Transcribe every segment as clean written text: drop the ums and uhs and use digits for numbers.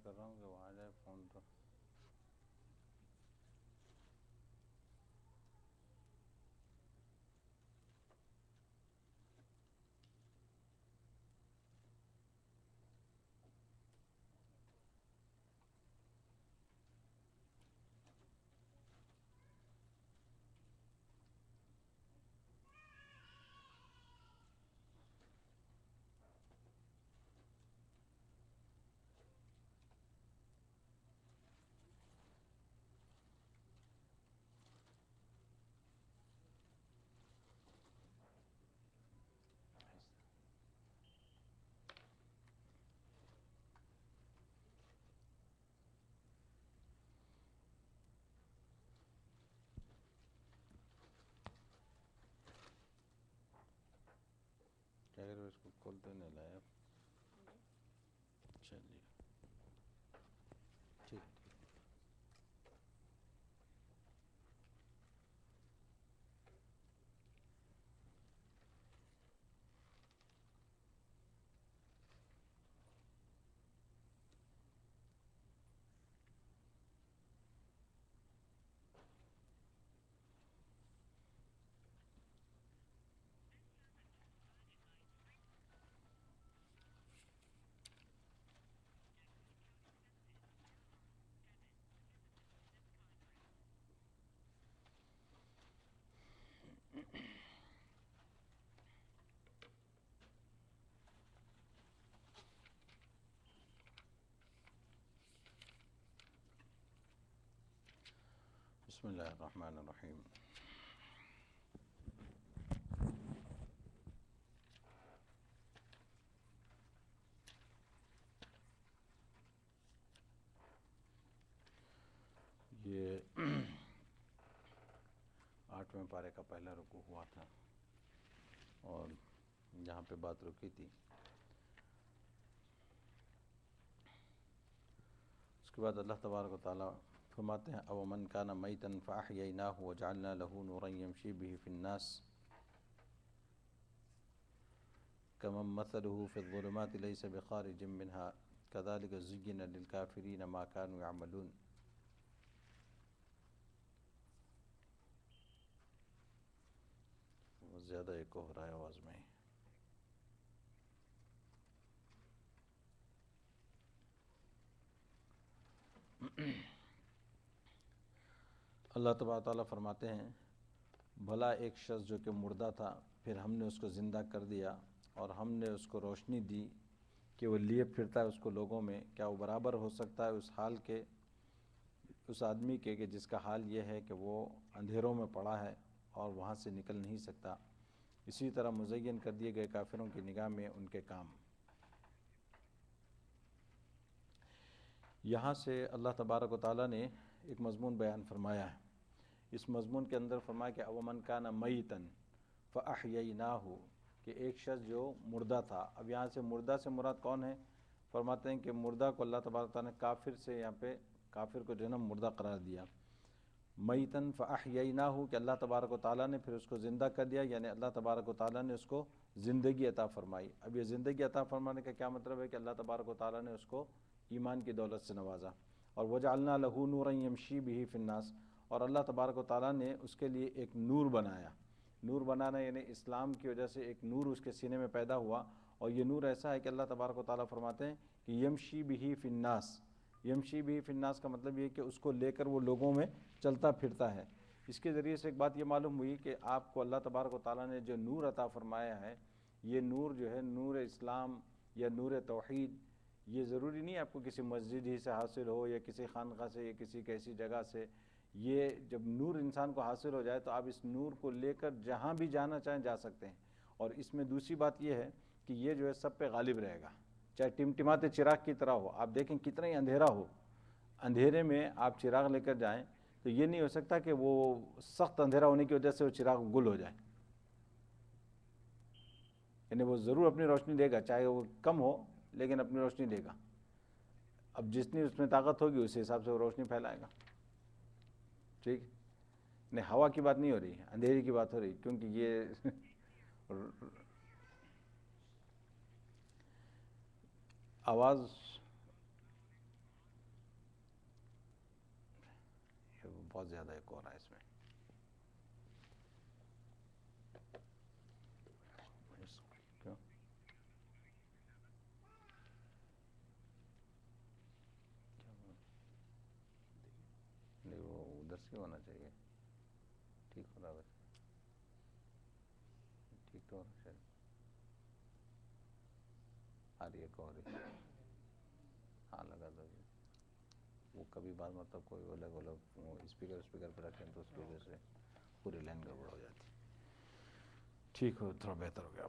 کر رہا ہوں کہ وہ آ جائے فون تو. کیا کرو اس کو کھولتے نہیں لایا. چلیے ٹھیک. بسم اللہ الرحمن الرحیم. یہ 8ویں پارے کا پہلا رکوع ہوا تھا اور جہاں پہ بات رکی تھی اس کے بعد اللہ تبارک و تعالیٰ فرماتے ہیں او من کان میتا فاحییناہ وجعلنا له نورا یمشی به فی الناس کمن مثله فی الظلمات لیس بخارج منها کذلک زین للکافرین ما کانوا یعملون. زیادہ ایک ہو رہا ہے آواز میں. اللہ تبارک تعالیٰ فرماتے ہیں بھلا ایک شخص جو کہ مردہ تھا پھر ہم نے اس کو زندہ کر دیا اور ہم نے اس کو روشنی دی کہ وہ لیے پھرتا ہے اس کو لوگوں میں، کیا وہ برابر ہو سکتا ہے اس حال کے اس آدمی کے کہ جس کا حال یہ ہے کہ وہ اندھیروں میں پڑا ہے اور وہاں سے نکل نہیں سکتا. اسی طرح مزین کر دیے گئے کافروں کی نگاہ میں ان کے کام. یہاں سے اللہ تبارک و تعالیٰ نے ایک مضمون بیان فرمایا ہے. اس مضمون کے اندر فرمایا کہ اومن کان میتن فاحییناہ، کہ ایک شخص جو مردہ تھا. اب یہاں سے مردہ سے مراد کون ہے؟ فرماتے ہیں کہ مردہ کو اللہ تبارک و تعالیٰ نے کافر سے یہاں پہ کافر کو جو ہے نا مردہ قرار دیا. میتن فاحییناہ کہ اللہ تبارک و تعالیٰ نے پھر اس کو زندہ کر دیا، یعنی اللہ تبارک و تعالیٰ نے اس کو زندگی عطا فرمائی. اب یہ زندگی عطا فرمانے کا کیا مطلب ہے کہ اللہ تبارک و تعالیٰ نے اس کو ایمان کی دولت سے نوازا. اور وجعلنا لہ نورا یمشی بہ فی الناس، اور اللہ تبارک و تعالیٰ نے اس کے لیے ایک نور بنایا. نور بنانا یعنی اسلام کی وجہ سے ایک نور اس کے سینے میں پیدا ہوا. اور یہ نور ایسا ہے کہ اللہ تبارک و تعالیٰ فرماتے ہیں کہ یمشی بہ فی الناس. یمشی بہ فی الناس کا مطلب یہ کہ اس کو لے کر وہ لوگوں میں چلتا پھرتا ہے. اس کے ذریعے سے ایک بات یہ معلوم ہوئی کہ آپ کو اللہ تبارک و تعالیٰ نے جو نور عطا فرمایا ہے، یہ نور جو ہے نور اسلام یا نور توحید، یہ ضروری نہیں آپ کو کسی مسجد ہی سے حاصل ہو یا کسی خانقاہ سے یا کسی کیسی جگہ سے. یہ جب نور انسان کو حاصل ہو جائے تو آپ اس نور کو لے کر جہاں بھی جانا چاہیں جا سکتے ہیں. اور اس میں دوسری بات یہ ہے کہ یہ جو ہے سب پہ غالب رہے گا، چاہے ٹمٹماتے چراغ کی طرح ہو. آپ دیکھیں کتنا ہی اندھیرا ہو، اندھیرے میں آپ چراغ لے کر جائیں تو یہ نہیں ہو سکتا کہ وہ سخت اندھیرا ہونے کی وجہ سے وہ چراغ گل ہو جائے. یعنی وہ ضرور اپنی روشنی دے گا، چاہے وہ کم ہو لیکن اپنی روشنی دے گا. اب جتنی اس میں طاقت ہوگی اسی حساب سے وہ روشنی پھیلائے گا. ٹھیک، نہیں ہوا کی بات نہیں ہو رہی، اندھیری کی بات ہو رہی، کیونکہ یہ آواز بہت زیادہ ایک اور ہے اس میں. کیوں نہیں وہ ادھر سے ہونا چاہیے. ٹھیک ہو رہا ہے ویسے, ٹھیک تو ہو رہا شاید. آ رہی ہے ایک اور ہاں لگا دو. وہ کبھی بعد مطلب کوئی الگ الگ اسپیکر پہ رکھیں تو اس کی وجہ سے پوری لائن گڑبڑ ہو جاتی. ٹھیک ہو, تھوڑا بہتر ہو گیا.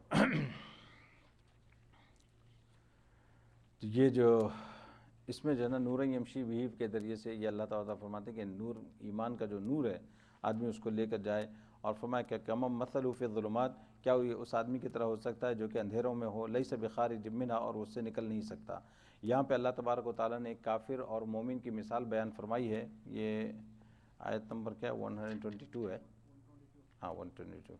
تو یہ جو اس میں جو ہے نا نور یمشی بہی کے ذریعے سے یہ اللہ تعالیٰ فرماتے ہیں کہ نور, ایمان کا جو نور ہے آدمی اس کو لے کر جائے. اور فرمایا کہ کم مثل فی الظلمات, کیا یہ اس آدمی کی طرح ہو سکتا ہے جو کہ اندھیروں میں ہو, لیس بخارج منھا, اور اس سے نکل نہیں سکتا. یہاں پہ اللہ تبارک و تعالیٰ نے ایک کافر اور مومن کی مثال بیان فرمائی ہے. یہ آیت نمبر کیا 122 ہے, ہاں 122.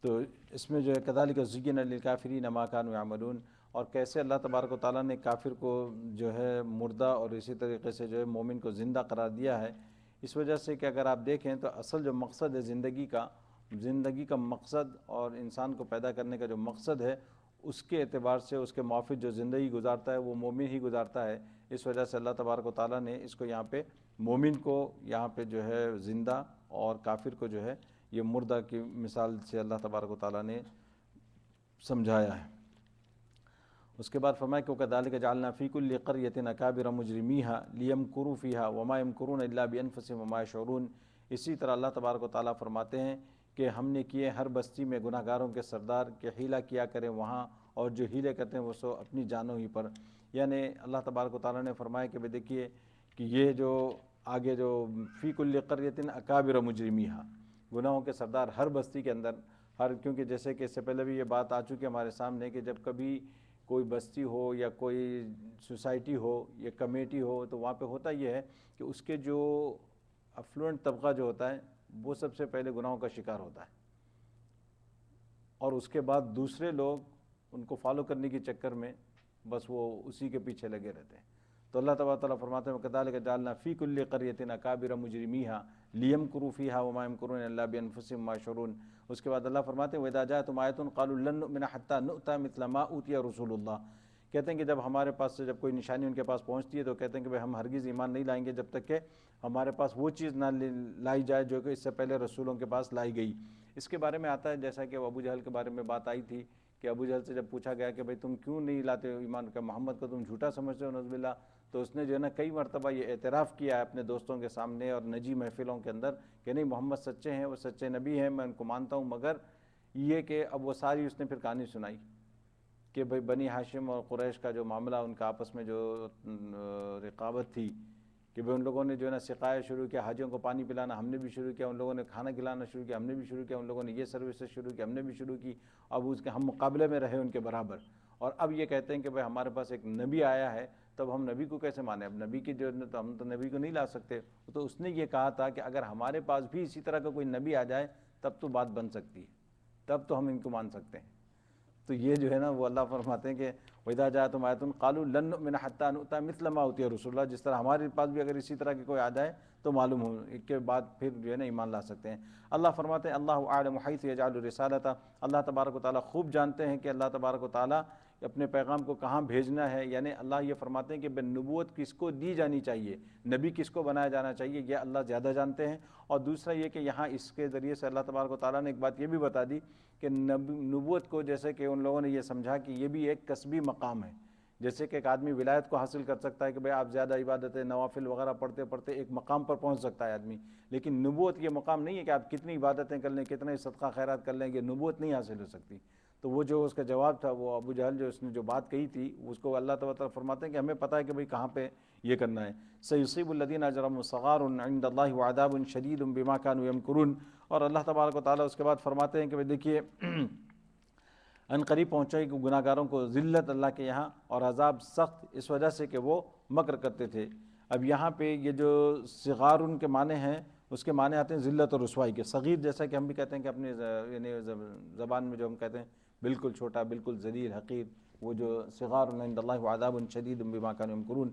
تو اس میں جو ہے کذالک زین للکافرین ما کانوا یعملون, اور کیسے اللہ تبارک و تعالیٰ نے کافر کو جو ہے مردہ اور اسی طریقے سے جو ہے مومن کو زندہ قرار دیا ہے. اس وجہ سے کہ اگر آپ دیکھیں تو اصل جو مقصد ہے زندگی کا مقصد اور انسان کو پیدا کرنے کا جو مقصد ہے, اس کے اعتبار سے اس کے موافق جو زندگی گزارتا ہے وہ مومن ہی گزارتا ہے. اس وجہ سے اللہ تبارک و تعالیٰ نے اس کو یہاں پہ مومن کو یہاں پہ جو ہے زندہ اور کافر کو جو ہے یہ مردہ کی مثال سے اللہ تبارک و تعالیٰ نے سمجھایا ہے. اس کے بعد فرمایا کہ وَكَذَلِكَ جَعَلْنَا فِي كُلِّ قَرْيَةٍ أَكَابِرَ مُجْرِمِيهَا لِيَمْكُرُوا فِيهَا وَمَا يَمْكُرُونَ إِلَّا بِأَنفُسِهِمْ وَمَا يَشْعُرُونَ. اسی طرح اللہ تبارک و تعالیٰ فرماتے ہیں کہ ہم نے کیے ہر بستی میں گناہ گاروں کے سردار کہ حیلہ کیا کریں وہاں, اور جو حیلے کرتے ہیں وہ سو اپنی جانوں ہی پر. یعنی اللہ تبارک و تعالیٰ نے فرمایا کہ دیکھیے کہ یہ جو آگے جو فی کل قریۃ اکابر مجرمیہا, گناہوں کے سردار ہر بستی کے اندر, کیونکہ جیسے کہ اس سے پہلے بھی یہ بات آ چکی ہمارے سامنے کہ جب کبھی کوئی بستی ہو یا کوئی سوسائٹی ہو یا کمیٹی ہو تو وہاں پہ ہوتا یہ ہے کہ اس کے جو افلوئنٹ طبقہ جو ہوتا ہے وہ سب سے پہلے گناہوں کا شکار ہوتا ہے, اور اس کے بعد دوسرے لوگ ان کو فالو کرنے کے چکر میں بس وہ اسی کے پیچھے لگے رہتے ہیں. تو اللہ تبارک تعالیٰ فرماتے ہیں وَكَذَلِكَ جَعَلْنَا فِي كُلِّ قَرْيَةٍ أَكَابِرَ مُجْرِمِيهَا لِيَمْكُرُوا فِيهَا وَمَا يَمْكُرُونَ إِلَّا بِأَنفُسِهِمْ وَمَا يَشْعُرُونَ. اس کے بعد اللہ فرماتے ہیں وَإِذَا جَاءَتْهُمْ آيَةٌ قَالُوا لَن نُؤْمِنَ حَتَّى نُؤْتَىٰ مِثْلَ مَا أُوتِيَ رُسُولُ اللَّهِ. کہتے ہیں کہ جب ہمارے پاس سے جب کوئی نشانی ان کے پاس پہنچتی ہے تو کہتے ہیں کہ ہم ہرگز ایمان نہیں لائیں گے جب تک کہ ہمارے پاس وہ چیز نہ لائی جائے جو کہ اس سے پہلے رسولوں کے پاس لائی گئی. اس کے بارے میں آتا ہے جیسا کہ ابو جہل کے بارے میں بات آئی تھی کہ ابو جہل سے جب پوچھا گیا کہ بھئی تم کیوں نہیں لاتے ہو ایمان کا, محمد کو تم جھوٹا سمجھتے ہو نعوذ باللہ, تو اس نے جو ہے نا کئی مرتبہ یہ اعتراف کیا ہے اپنے دوستوں کے سامنے اور نجی محفلوں کے اندر کہ نہیں محمد سچے ہیں, وہ سچے نبی ہیں, میں ان کو مانتا ہوں. مگر یہ کہ اب وہ ساری اس نے پھر کہانی سنائی کہ بھئی بنی ہاشم اور قریش کا جو معاملہ, ان کا آپس میں جو رقابت تھی کہ بھئی ان لوگوں نے جو ہے نا سقایا شروع کیا, حاجیوں کو پانی پلانا ہم نے بھی شروع کیا, ان لوگوں نے کھانا کھلانا شروع کیا ہم نے بھی شروع کیا, ان لوگوں نے یہ سروسز شروع کی ہم نے بھی شروع کی. اب اس کے ہم مقابلے میں رہے ان کے برابر, اور اب یہ کہتے ہیں کہ بھئی ہمارے پاس ایک نبی آیا ہے تب ہم نبی کو کیسے مانیں, اب نبی کی جو تو ہم تو نبی کو نہیں لا سکتے. تو اس نے یہ کہا تھا کہ اگر ہمارے پاس بھی اسی طرح کا کوئی نبی آ جائے تب تو بات بن سکتی ہے, تب تو ہم ان کو مان سکتے ہیں. تو یہ جو ہے نا وہ اللہ فرماتے ہیں کہ وَإِذَا جَاءَتْهُمْ آيَةٌ قَالُوا لَن نُؤْمِنَ حَتَّى نُؤْتَىٰ مِثْلَ مَا أُوتِيَ رُسُولُ اللَّهِ. جس طرح ہمارے پاس بھی اگر اسی طرح کی کوئی آ جائے تو معلوم ہو کے بعد پھر جو ہے نا ایمان لا سکتے ہیں. اللہ فرماتے ہیں اللہ اعلم حیث یجعل رسالتہ, اللہ تبارک و تعالیٰ خوب جانتے ہیں کہ اللہ تبارک و تعالیٰ اپنے پیغام کو کہاں بھیجنا ہے. یعنی اللہ یہ فرماتے ہیں کہ نبوت کس کو دی جانی چاہیے, نبی کس کو بنایا جانا چاہیے, یہ اللہ زیادہ جانتے ہیں. اور دوسرا یہ کہ یہاں اس کے ذریعے سے اللہ تبارک و تعالیٰ نے ایک بات یہ بھی بتا دی کہ نبوت کو جیسے کہ ان لوگوں نے یہ سمجھا کہ یہ بھی ایک کسبی مقام ہے, جیسے کہ ایک آدمی ولایت کو حاصل کر سکتا ہے کہ بھئی آپ زیادہ عبادتیں نوافل وغیرہ پڑھتے پڑھتے ایک مقام پر پہنچ سکتا ہے آدمی, لیکن نبوت یہ مقام نہیں ہے کہ آپ کتنی عبادتیں کر لیں کتنے صدقہ خیرات کر لیں, یہ نبوت نہیں حاصل ہو سکتی. تو وہ جو اس کا جواب تھا وہ ابو جہل جو اس نے جو بات کہی تھی اس کو اللہ تعالیٰ فرماتے ہیں کہ ہمیں پتہ ہے کہ بھئی کہاں پہ یہ کرنا ہے. سَيُصِيبُ الَّذِينَ أَجْرَمُوا صَغَارٌ عِندَ اللَّهِ وَعَذَابٌ شَدِيدٌ بِمَا كَانُوا يَمْكُرُونَ. اور اللہ تبارک و تعالیٰ اس کے بعد فرماتے ہیں کہ بھئی دیکھیے ان قریب پہنچے کہ گناہ گاروں کو ذلت اللہ کے یہاں اور عذاب سخت اس وجہ سے کہ وہ مکر کرتے تھے. اب یہاں پہ یہ جو صغار ان کے معنی ہیں اس کے معنی آتے ہیں ذلت اور رسوائی کے. صغیر جیسا کہ ہم بھی کہتے ہیں کہ اپنی یعنی زبان میں جو ہم کہتے ہیں بالکل چھوٹا بالکل ذلیل حقیر, وہ جو صغار عند اللہ وعذاب شدید بما كانوا يمكرون.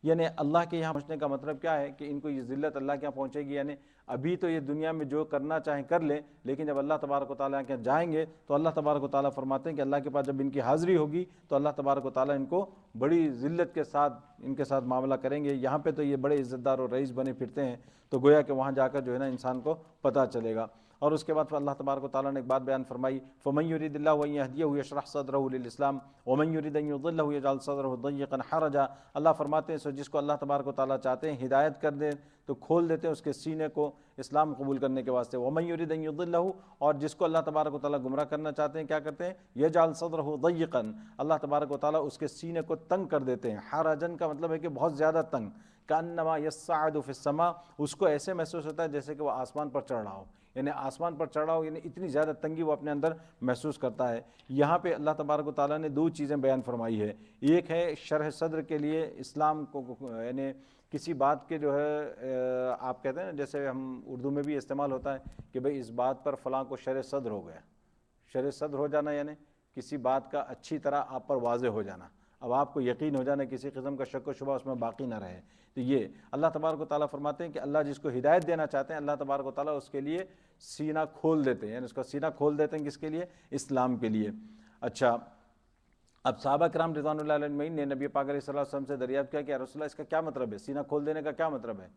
یعنی اللہ کے یہاں پہنچنے کا مطلب کیا ہے کہ ان کو یہ ذلت اللہ کے یہاں پہنچے گی، یعنی ابھی تو یہ دنیا میں جو کرنا چاہیں کر لیں، لیکن جب اللہ تبارک و تعالیٰ کے یہاں جائیں گے تو اللہ تبارک و تعالیٰ فرماتے ہیں کہ اللہ کے پاس جب ان کی حاضری ہوگی تو اللہ تبارک و تعالیٰ ان کو بڑی ذلت کے ساتھ ان کے ساتھ معاملہ کریں گے۔ یہاں پہ تو یہ بڑے عزت دار اور رئیس بنے پھرتے ہیں، تو گویا کہ وہاں جا کر جو ہے نا انسان کو پتہ چلے گا۔ اور اس کے بعد اللہ تبارک و تعالیٰ نے ایک بات بیان فرمائی، فَمَن يُرِدِ اللَّهُ أَن يَهْدِيَهُ يَشْرَحْ صَدْرَهُ لِلْإِسْلَامِ وَمَن يُرِدْ أَن يُضِلَّهُ يَجْعَلْ صَدْرَهُ ضَيِّقًا حَرَجًا۔ اللہ فرماتے ہیں سو جس کو اللہ تبارک و تعالیٰ چاہتے ہیں ہدایت کر دیں تو کھول دیتے ہیں اس کے سینے کو اسلام قبول کرنے کے واسطے، وَمَن يُرِدْ أَن يُضِلَّهُ، اور جس کو اللہ تبارک و تعالیٰ گمراہ کرنا چاہتے ہیں کیا کرتے ہیں، يَجْعَلْ صَدْرَهُ ضَيِّقًا، اللہ تبارک و تعالیٰ اس کے سینے کو تنگ کر دیتے ہیں۔ حرجن کا مطلب ہے کہ بہت زیادہ تنگ، کأنما یصعد فی السماء، اس کو ایسے محسوس ہوتا ہے جیسے کہ وہ آسمان پر چڑھ رہا ہو، یعنی آسمان پر چڑھ رہا ہو، یعنی اتنی زیادہ تنگی وہ اپنے اندر محسوس کرتا ہے۔ یہاں پہ اللہ تبارک و تعالیٰ نے دو چیزیں بیان فرمائی ہے، ایک ہے شرح صدر کے لیے اسلام کو، یعنی کسی بات کے جو ہے آپ کہتے ہیں نا، جیسے ہم اردو میں بھی استعمال ہوتا ہے کہ بھئی اس بات پر فلاں کو شرح صدر ہو گیا۔ شرح صدر ہو جانا یعنی کسی بات کا اچھی طرح آپ پر واضح ہو جانا، اب آپ کو یقین ہو جانا، کسی قسم کا شک و شبہ اس میں باقی نہ رہے۔ تو یہ اللہ تبارک و تعالیٰ فرماتے ہیں کہ اللہ جس کو ہدایت دینا چاہتے ہیں اللہ تبارک و تعالیٰ اس کے لیے سینہ کھول دیتے ہیں، یعنی اس کا سینہ کھول دیتے ہیں کس کے لیے، اسلام کے لیے۔ اچھا، اب صحابہ کرام رضوان اللہ علیہ اجمعین نے نبی پاک علیہ الصلوۃ والسلام سے دریافت کیا کہ یا رسول اللہ اس کا کیا مطلب ہے، سینہ کھول دینے کا کیا مطلب ہے؟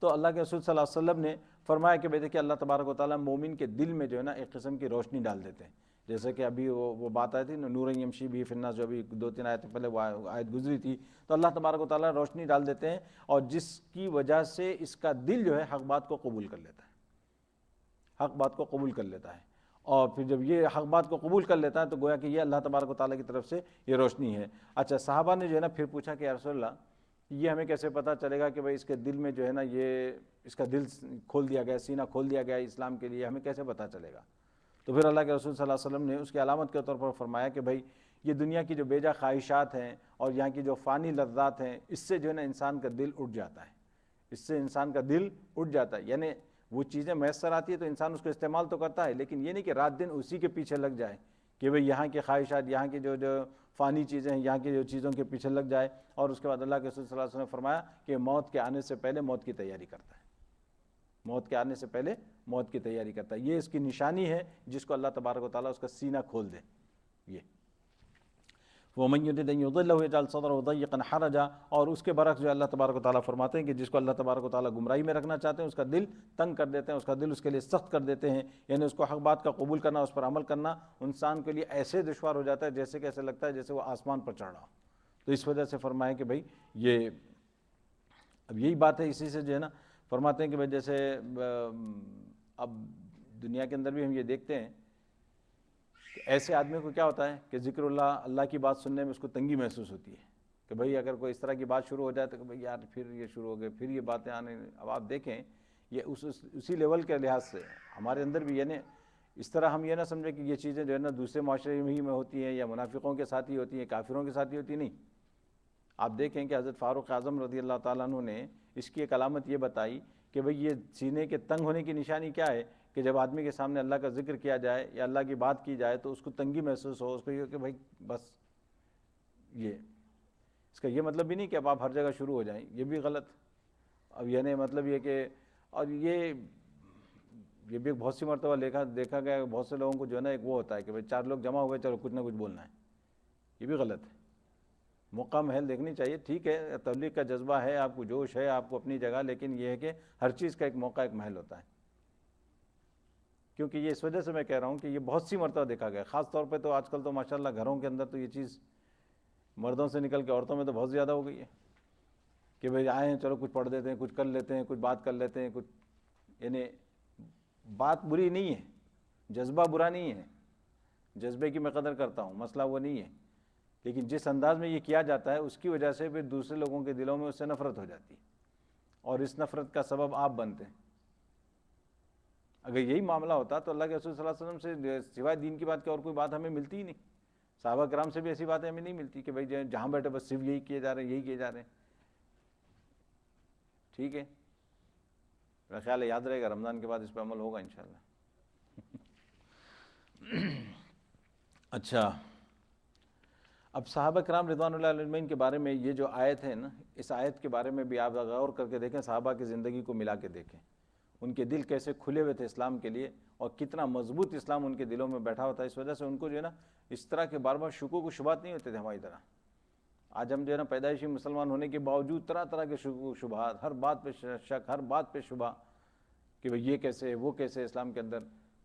تو اللہ کے رسول صلی اللہ علیہ وسلم نے فرمایا کہ بھئی دیکھیں اللہ تبارک و تعالیٰ مومن کے دل میں جو ہے نا ایک قسم کی روشنی ڈال دیتے ہیں، جیسے کہ ابھی وہ بات آئی تھی نا، نور یمشی بہ فی الناس، جو ابھی 2-3 آیتیں پہلے وہ آیت گزری تھی، تو اللہ تبارک و تعالیٰ روشنی ڈال دیتے ہیں اور جس کی وجہ سے اس کا دل جو ہے حق بات کو قبول کر لیتا ہے، حق بات کو قبول کر لیتا ہے، اور پھر جب یہ حق بات کو قبول کر لیتا ہے تو گویا کہ یہ اللہ تبارک و تعالیٰ کی طرف سے یہ روشنی ہے۔ اچھا، صحابہ نے جو ہے نا پھر پوچھا کہ یا رسول اللہ یہ ہمیں کیسے پتہ چلے گا کہ بھئی اس کے دل میں جو ہے نا یہ اس کا دل کھول دیا گیا، سینہ کھول دیا گیا اسلام کے لیے، ہمیں کیسے پتہ چلے گا؟ تو پھر اللہ کے رسول صلی اللہ علیہ وسلم نے اس کی علامت کے طور پر فرمایا کہ بھئی یہ دنیا کی جو بیجا خواہشات ہیں اور یہاں کی جو فانی لذات ہیں، اس سے جو ہے نا انسان کا دل اٹھ جاتا ہے، اس سے انسان کا دل اٹھ جاتا ہے، یعنی وہ چیزیں میسر آتی ہے تو انسان اس کو استعمال تو کرتا ہے، لیکن یہ نہیں کہ رات دن اسی کے پیچھے لگ جائے کہ بھئی یہاں کی خواہشات، یہاں کی جو فانی چیزیں ہیں، یہاں کی جو چیزوں کے پیچھے لگ جائے، اور اس کے بعد اللہ کے رسول صلی اللہ علیہ وسلم نے فرمایا کہ موت کے آنے سے پہلے موت کی تیاری کرتا ہے، موت کے آنے سے پہلے موت کی تیاری کرتا ہے۔ یہ اس کی نشانی ہے جس کو اللہ تبارک و تعالیٰ اس کا سینہ کھول دے۔ یہ وَمَن يُرِدْ أَن يُضِلَّهُ يَجْعَلْ صَدْرَهُ ضَيِّقًا حَرَجًا، اور اس کے برعکس جو اللہ تبارک و تعالیٰ فرماتے ہیں کہ جس کو اللہ تبارک و تعالیٰ گمراہی میں رکھنا چاہتے ہیں اس کا دل تنگ کر دیتے ہیں، اس کا دل اس کے لیے سخت کر دیتے ہیں، یعنی اس کو حق بات کا قبول کرنا، اس پر عمل کرنا انسان کے لیے ایسے دشوار ہو جاتا ہے جیسے کہ ایسے لگتا ہے جیسے وہ آسمان پر چڑھ رہا ہو۔ تو اس وجہ سے فرمائے کہ بھئی یہ اب یہی بات ہے، اسی سے جو ہے نا فرماتے ہیں کہ بھئی جیسے اب دنیا کے اندر بھی ہم یہ دیکھتے ہیں کہ ایسے آدمی کو کیا ہوتا ہے کہ ذکر اللہ کی بات سننے میں اس کو تنگی محسوس ہوتی ہے کہ بھئی اگر کوئی اس طرح کی بات شروع ہو جائے تو کہ بھئی یار پھر یہ شروع ہو گئے، پھر یہ باتیں آنے۔ اب آپ دیکھیں یہ اسی لیول کے لحاظ سے ہمارے اندر بھی، یعنی اس طرح ہم یہ نہ سمجھیں کہ یہ چیزیں جو ہے نا دوسرے معاشرے ہی میں ہوتی ہیں یا منافقوں کے ساتھ ہی ہوتی ہیں، کافروں کے ساتھ ہی ہوتی نہیں۔ آپ دیکھیں کہ حضرت فاروق اعظم رضی اللہ تعالیٰ عنہ نے اس کی ایک علامت یہ بتائی کہ بھئی یہ سینے کے تنگ ہونے کی نشانی کیا ہے کہ جب آدمی کے سامنے اللہ کا ذکر کیا جائے یا اللہ کی بات کی جائے تو اس کو تنگی محسوس ہو، اس کو یہ کہ بھئی بس یہ اس کا یہ مطلب بھی نہیں کہ اب آپ ہر جگہ شروع ہو جائیں، یہ بھی غلط۔ اب یعنی مطلب یہ کہ اور یہ بھی بہت سی مرتبہ دیکھا گیا بہت سے لوگوں کو جو ہے نا ایک وہ ہوتا ہے کہ بھئی 4 لوگ جمع ہوئے چلو کچھ نہ کچھ بولنا ہے، یہ بھی غلط ہے۔ موقع محل دیکھنی چاہیے، ٹھیک ہے تبلیغ کا جذبہ ہے، آپ کو جوش ہے، آپ کو اپنی جگہ، لیکن یہ ہے کہ ہر چیز کا ایک موقع ایک محل ہوتا ہے۔ کیونکہ یہ اس وجہ سے میں کہہ رہا ہوں کہ یہ بہت سی مرتبہ دیکھا گیا، خاص طور پہ تو آج کل تو ماشاءاللہ گھروں کے اندر تو یہ چیز مردوں سے نکل کے عورتوں میں تو بہت زیادہ ہو گئی ہے کہ بھئی آئے ہیں چلو کچھ پڑھ دیتے ہیں، کچھ کر لیتے ہیں، کچھ بات کر لیتے ہیں، کچھ، یعنی بات بری نہیں ہے، جذبہ برا نہیں ہے، جذبے کی میں قدر کرتا ہوں، مسئلہ وہ نہیں ہے، لیکن جس انداز میں یہ کیا جاتا ہے اس کی وجہ سے پھر دوسرے لوگوں کے دلوں میں اس سے نفرت ہو جاتی ہے اور اس نفرت کا سبب آپ بنتے ہیں۔ اگر یہی معاملہ ہوتا تو اللہ کے رسول صلی اللہ علیہ وسلم سے سوائے دین کی بات کے اور کوئی بات ہمیں ملتی ہی نہیں، صحابہ کرام سے بھی ایسی باتیں ہمیں نہیں ملتی کہ بھئی جہاں بیٹھے بس صرف یہی کیے جا رہے ہیں، یہی کیے جا رہے ہیں۔ ٹھیک ہے، میرا خیال ہے یاد رہے گا، رمضان کے بعد اس پہ عمل ہوگا انشاءاللہ۔ اچھا، اب صحابہ کرام رضوان اللہ علیہ اجمعین کے بارے میں یہ جو آیت ہے نا، اس آیت کے بارے میں بھی آپ غور کر کے دیکھیں، صحابہ کی زندگی کو ملا کے دیکھیں، ان کے دل کیسے کھلے ہوئے تھے اسلام کے لیے، اور کتنا مضبوط اسلام ان کے دلوں میں بیٹھا ہوتا ہے۔ اس وجہ سے ان کو جو ہے نا اس طرح کے بار بار شکوک و شبہات نہیں ہوتے تھے ہماری طرح۔ آج ہم جو ہے نا پیدائشی مسلمان ہونے کے باوجود طرح طرح کے شکوک و شبہات، ہر بات پہ شک، ہر بات پہ شبہ کہ بھئی یہ کیسے وہ کیسے اسلام کے اندر۔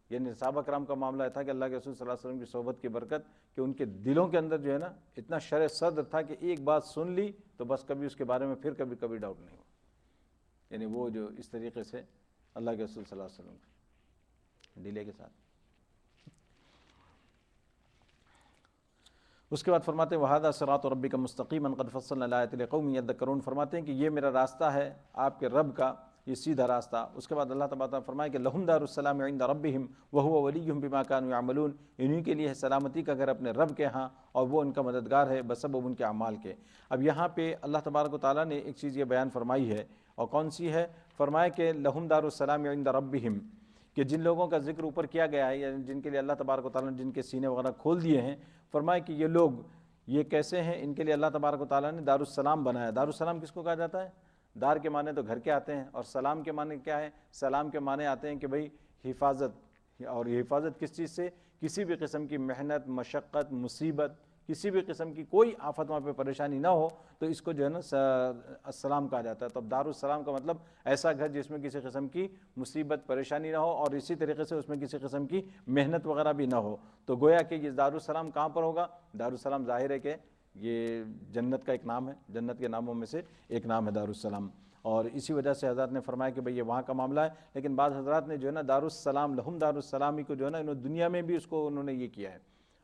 یعنی صحابہ کرام کا معاملہ تھا کہ اللہ کے رسول صلی اللہ علیہ وسلم کی صحبت کی برکت کہ ان کے دلوں کے اندر جو ہے نا اتنا شرح صدر تھا کہ ایک بات سن لی تو بس کبھی اس کے بارے میں پھر کبھی ڈاؤٹ نہیں ہوا۔ یعنی وہ جو اس طریقے سے اللہ کے رسول صلی اللہ علیہ وسلم ڈیلے کے ساتھ۔ اس کے بعد فرماتے ہیں وَهَذَا صِرَاطُ رَبِّكَ مُسْتَقِيمًا قَدْ فَصَّلْنَا الْآيَاتِ لِقَوْمٍ يَذَّكَّرُونَ، فرماتے ہیں کہ یہ میرا راستہ ہے آپ کے رب کا، یہ سیدھا راستہ۔ اس کے بعد اللہ تبارک نے فرمایا کہ لَهُمْ دَارُ السَّلَامِ عِنْدَ رَبِّهِمْ وَهُوَ وَلِيُّهُمْ بِمَا كَانُوا يَعْمَلُونَ، انہی کے لیے ہے سلامتی کا گھر اپنے رب کے ہاں، اور وہ ان کا مددگار ہے بسبب ان کے اعمال کے۔ اب یہاں پہ اللہ تبارک و تعالیٰ نے ایک چیز یہ بیان فرمائی ہے، اور کون سی ہے؟ فرمایا کہ لَهُمْ دَارُ السَّلَامِ عِنْدَ رَبِّهِمْ، کہ جن لوگوں کا ذکر اوپر کیا گیا ہے، یعنی جن کے لیے اللہ تبارک و تعالیٰ نے جن کے سینے وغیرہ کھول دیے ہیں، فرمایا کہ یہ لوگ یہ کیسے ہیں، ان کے لیے اللہ تبارک و تعالیٰ نے دار السلام بنایا۔ دار السلام کس کو کہا جاتا ہے؟ دار کے معنی تو گھر کے آتے ہیں، اور سلام کے معنی کیا ہے؟ سلام کے معنی آتے ہیں کہ بھئی حفاظت، اور یہ حفاظت کس چیز سے؟ کسی بھی قسم کی محنت، مشقت، مصیبت، کسی بھی قسم کی کوئی آفت وہاں پہ پریشانی نہ ہو تو اس کو جو ہے نا السلام کہا جاتا ہے۔ تو اب دار السلام کا مطلب ایسا گھر جس میں کسی قسم کی مصیبت پریشانی نہ ہو، اور اسی طریقے سے اس میں کسی قسم کی محنت وغیرہ بھی نہ ہو۔ تو گویا کہ یہ دار السلام کہاں پر ہوگا؟ دار السلام ظاہر ہے کہ یہ جنت کا ایک نام ہے، جنت کے ناموں میں سے ایک نام ہے دار السلام، اور اسی وجہ سے حضرات نے فرمایا کہ بھئی یہ وہاں کا معاملہ ہے۔ لیکن بعض حضرات نے جو ہے نا دار السلام، لہم دار السلامی کو جو ہے نا انہوں دنیا میں بھی اس کو انہوں نے یہ کیا ہے،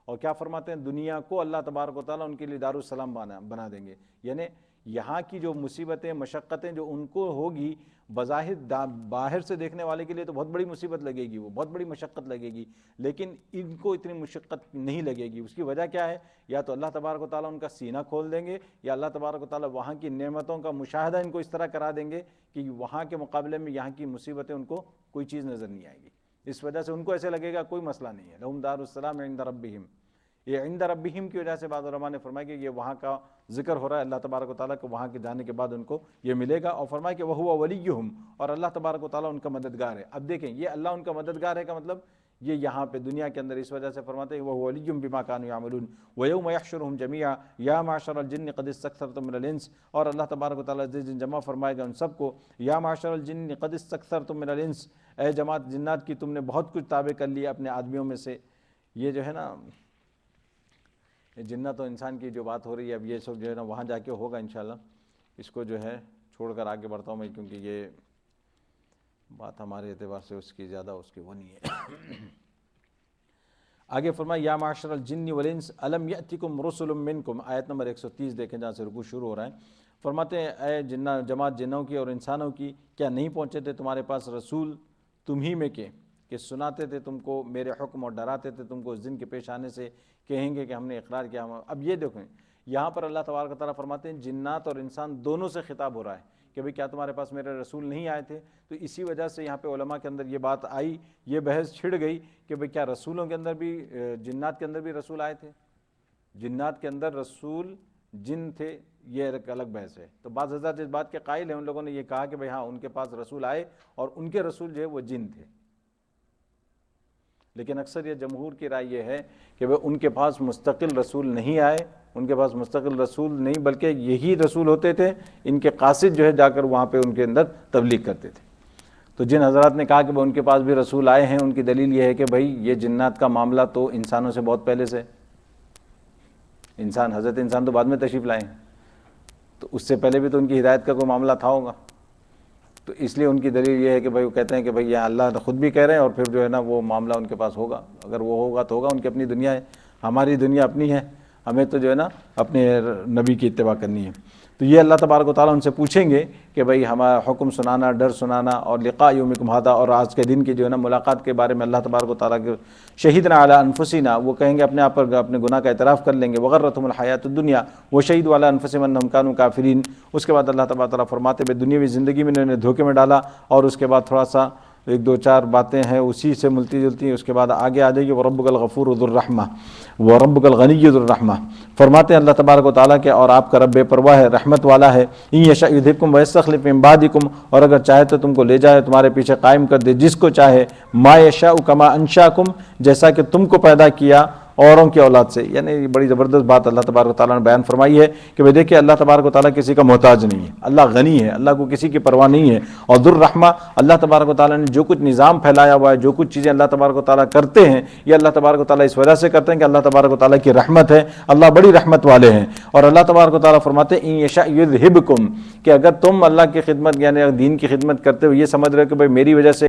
اور کیا فرماتے ہیں؟ دنیا کو اللہ تبارک و تعالیٰ ان کے لیے دار السلام بنا دیں گے۔ یعنی یہاں کی جو مصیبتیں، مشقتیں جو ان کو ہوگی، بظاہر باہر سے دیکھنے والے کے لیے تو بہت بڑی مصیبت لگے گی، وہ بہت بڑی مشقت لگے گی، لیکن ان کو اتنی مشقت نہیں لگے گی۔ اس کی وجہ کیا ہے؟ یا تو اللہ تبارک و تعالیٰ ان کا سینہ کھول دیں گے، یا اللہ تبارک و تعالیٰ وہاں کی نعمتوں کا مشاہدہ ان کو اس طرح کرا دیں گے کہ وہاں کے مقابلے میں یہاں کی مصیبتیں ان کو کوئی چیز نظر نہیں آئے گی۔ اس وجہ سے ان کو ایسے لگے گا کوئی مسئلہ نہیں ہے۔ لہم دار السلام عند ربہم، یہ عند ربہم کی وجہ سے بعض علماء نے فرمایا کہ یہ وہاں کا ذکر ہو رہا ہے، اللہ تبارک و تعالیٰ کو وہاں کے جانے کے بعد ان کو یہ ملے گا، اور فرمایا کہ وہو ولیہم، اور اللہ تبارک و تعالیٰ ان کا مددگار ہے۔ اب دیکھیں یہ اللہ ان کا مددگار ہے کا مطلب یہ یہاں پہ دنیا کے اندر اس وجہ سے فرماتے ہیں وہو ولیہم بما کانوا یعملون ویوم یحشرہم جمیعا یا معشر الجن قد استکثرتم من الانس، اور اللہ تبارک و تعالیٰ جس دن جمع فرمائے گا ان سب کو، یا معشر الجن قد استکثرتم من الانس، اے جماعت جنات کی تم نے بہت کچھ تابع کر لیا اپنے آدمیوں میں سے۔ یہ جو ہے نا جنت و انسان کی جو بات ہو رہی ہے، اب یہ سب جو ہے نا وہاں جا کے ہوگا انشاءاللہ۔ اس کو جو ہے چھوڑ کر آگے بڑھتا ہوں میں، کیونکہ یہ بات ہمارے اعتبار سے اس کی زیادہ اس کی وہ نہیں ہے۔ آگے فرمایا یا معاشر الجن والانس الم یأتکم رسل منکم، آیت نمبر 130 دیکھیں جہاں سے رکوع شروع ہو رہا ہے۔ فرماتے ہیں اے جماعت جنوں کی اور انسانوں کی، کیا نہیں پہنچے تھے تمہارے پاس رسول تمہیں میں کہ سناتے تھے تم کو میرے حکم اور ڈراتے تھے تم کو اس دن کے پیش آنے سے، کہیں گے کہ ہم نے اقرار کیا۔ اب یہ دیکھیں یہاں پر اللہ تبارک و تعالیٰ فرماتے ہیں جنات اور انسان دونوں سے خطاب ہو رہا ہے کہ بھئی کیا تمہارے پاس میرے رسول نہیں آئے تھے؟ تو اسی وجہ سے یہاں پہ علماء کے اندر یہ بات آئی، یہ بحث چھڑ گئی کہ بھئی کیا رسولوں کے اندر بھی، جنات کے اندر بھی رسول آئے تھے؟ جنات کے اندر رسول جن تھے، یہ ایک الگ بحث ہے۔ تو بعض حضرات اس بات کے قائل ہیں، ان لوگوں نے یہ کہا کہ بھئی ہاں ان کے پاس رسول آئے اور ان کے رسول جو ہے وہ جن تھے، لیکن اکثر یہ جمہور کی رائے یہ ہے کہ وہ ان کے پاس مستقل رسول نہیں آئے، ان کے پاس مستقل رسول نہیں بلکہ یہی رسول ہوتے تھے، ان کے قاصد جو ہے جا کر وہاں پہ ان کے اندر تبلیغ کرتے تھے۔ تو جن حضرات نے کہا کہ وہ ان کے پاس بھی رسول آئے ہیں، ان کی دلیل یہ ہے کہ بھائی یہ جنات کا معاملہ تو انسانوں سے بہت پہلے سے، حضرت انسان تو بعد میں تشریف لائے ہیں، تو اس سے پہلے بھی تو ان کی ہدایت کا کوئی معاملہ تھا ہوگا۔ تو اس لیے ان کی دلیل یہ ہے کہ بھائی وہ کہتے ہیں کہ بھائی یہ اللہ خود بھی کہہ رہے ہیں، اور پھر جو ہے نا وہ معاملہ ان کے پاس ہوگا، اگر وہ ہوگا تو ہوگا، ان کی اپنی دنیا ہے، ہماری دنیا اپنی ہے، ہمیں تو جو ہے نا اپنے نبی کی اتباع کرنی ہے۔ تو یہ اللہ تبارک و تعالیٰ ان سے پوچھیں گے کہ بھئی ہمارا حکم سنانا، ڈر سنانا، اور لقاء یومکم ھذا، اور آج کے دن کی جو ہے نا ملاقات کے بارے میں اللہ تبارک و تعالیٰ کے شہیدنا علی انفسنا، وہ کہیں گے اپنے آپ پر اپنے گناہ کا اعتراف کر لیں گے، وغرتہم الحیات الدنیا وشہدوا علی انفسہم انہم کانوا کافرین۔ اس کے بعد اللہ تبارک و تعالیٰ فرماتے ہیں دنیاوی زندگی میں انہوں نے دھوکے میں ڈالا، اور اس کے بعد تھوڑا سا ایک دو چار باتیں ہیں اسی سے ملتی جلتی ہیں، اس کے بعد آگے آ جائے گی وَرَبُّكَ الْغَفُورُ ذُو الرَّحْمَةِ وَرَبُّكَ الْغَنِيُّ ذُو الرَّحْمَةِ۔ فرماتے ہیں اللہ تبارک و تعالیٰ کہ اور آپ کا رب بے پرواہ ہے، رحمت والا ہے۔ إِن يَشَأْ يُذْهِبْكُمْ وَيَسْتَخْلِفْ مِن بَعْدِكُمْ، اور اگر چاہے تو تم کو لے جائے، تمہارے پیچھے قائم کر دے جس کو چاہے، مَا يَشَاءُ كَمَا أَنشَأَكُمْ، جیسا کہ تم کو پیدا کیا اوروں کی اولاد سے۔ یعنی یہ بڑی زبردست بات اللہ تبارک و تعالیٰ نے بیان فرمائی ہے کہ بھئی دیکھیں اللہ تبارک و تعالیٰ کسی کا محتاج نہیں ہے، اللہ غنی ہے، اللہ کو کسی کی پرواہ نہیں ہے۔ اور ذو الرحمہ، اللہ تبارک و تعالیٰ نے جو کچھ نظام پھیلایا ہوا ہے، جو کچھ چیزیں اللہ تبارک و تعالیٰ کرتے ہیں، یہ اللہ تبارک و تعالیٰ اس وجہ سے کرتے ہیں کہ اللہ تبارک و تعالیٰ کی رحمت ہے، اللہ بڑی رحمت والے ہیں۔ اور اللہ تبارک و تعالیٰ فرماتے ہیں ان یشاء یذھبکم، کہ اگر تم اللہ کی خدمت یعنی دین کی خدمت کرتے ہو، یہ سمجھ رہے ہو کہ بھئی میری وجہ سے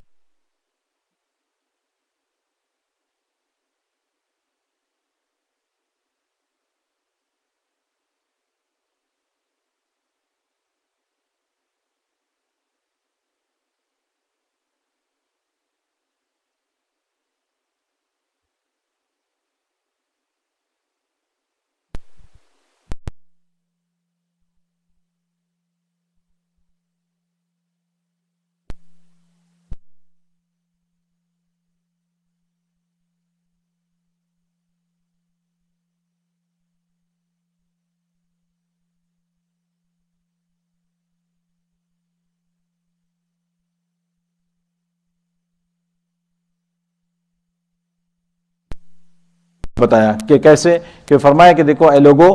بتایا کہ کیسے، کہ فرمایا کہ دیکھو اے لوگو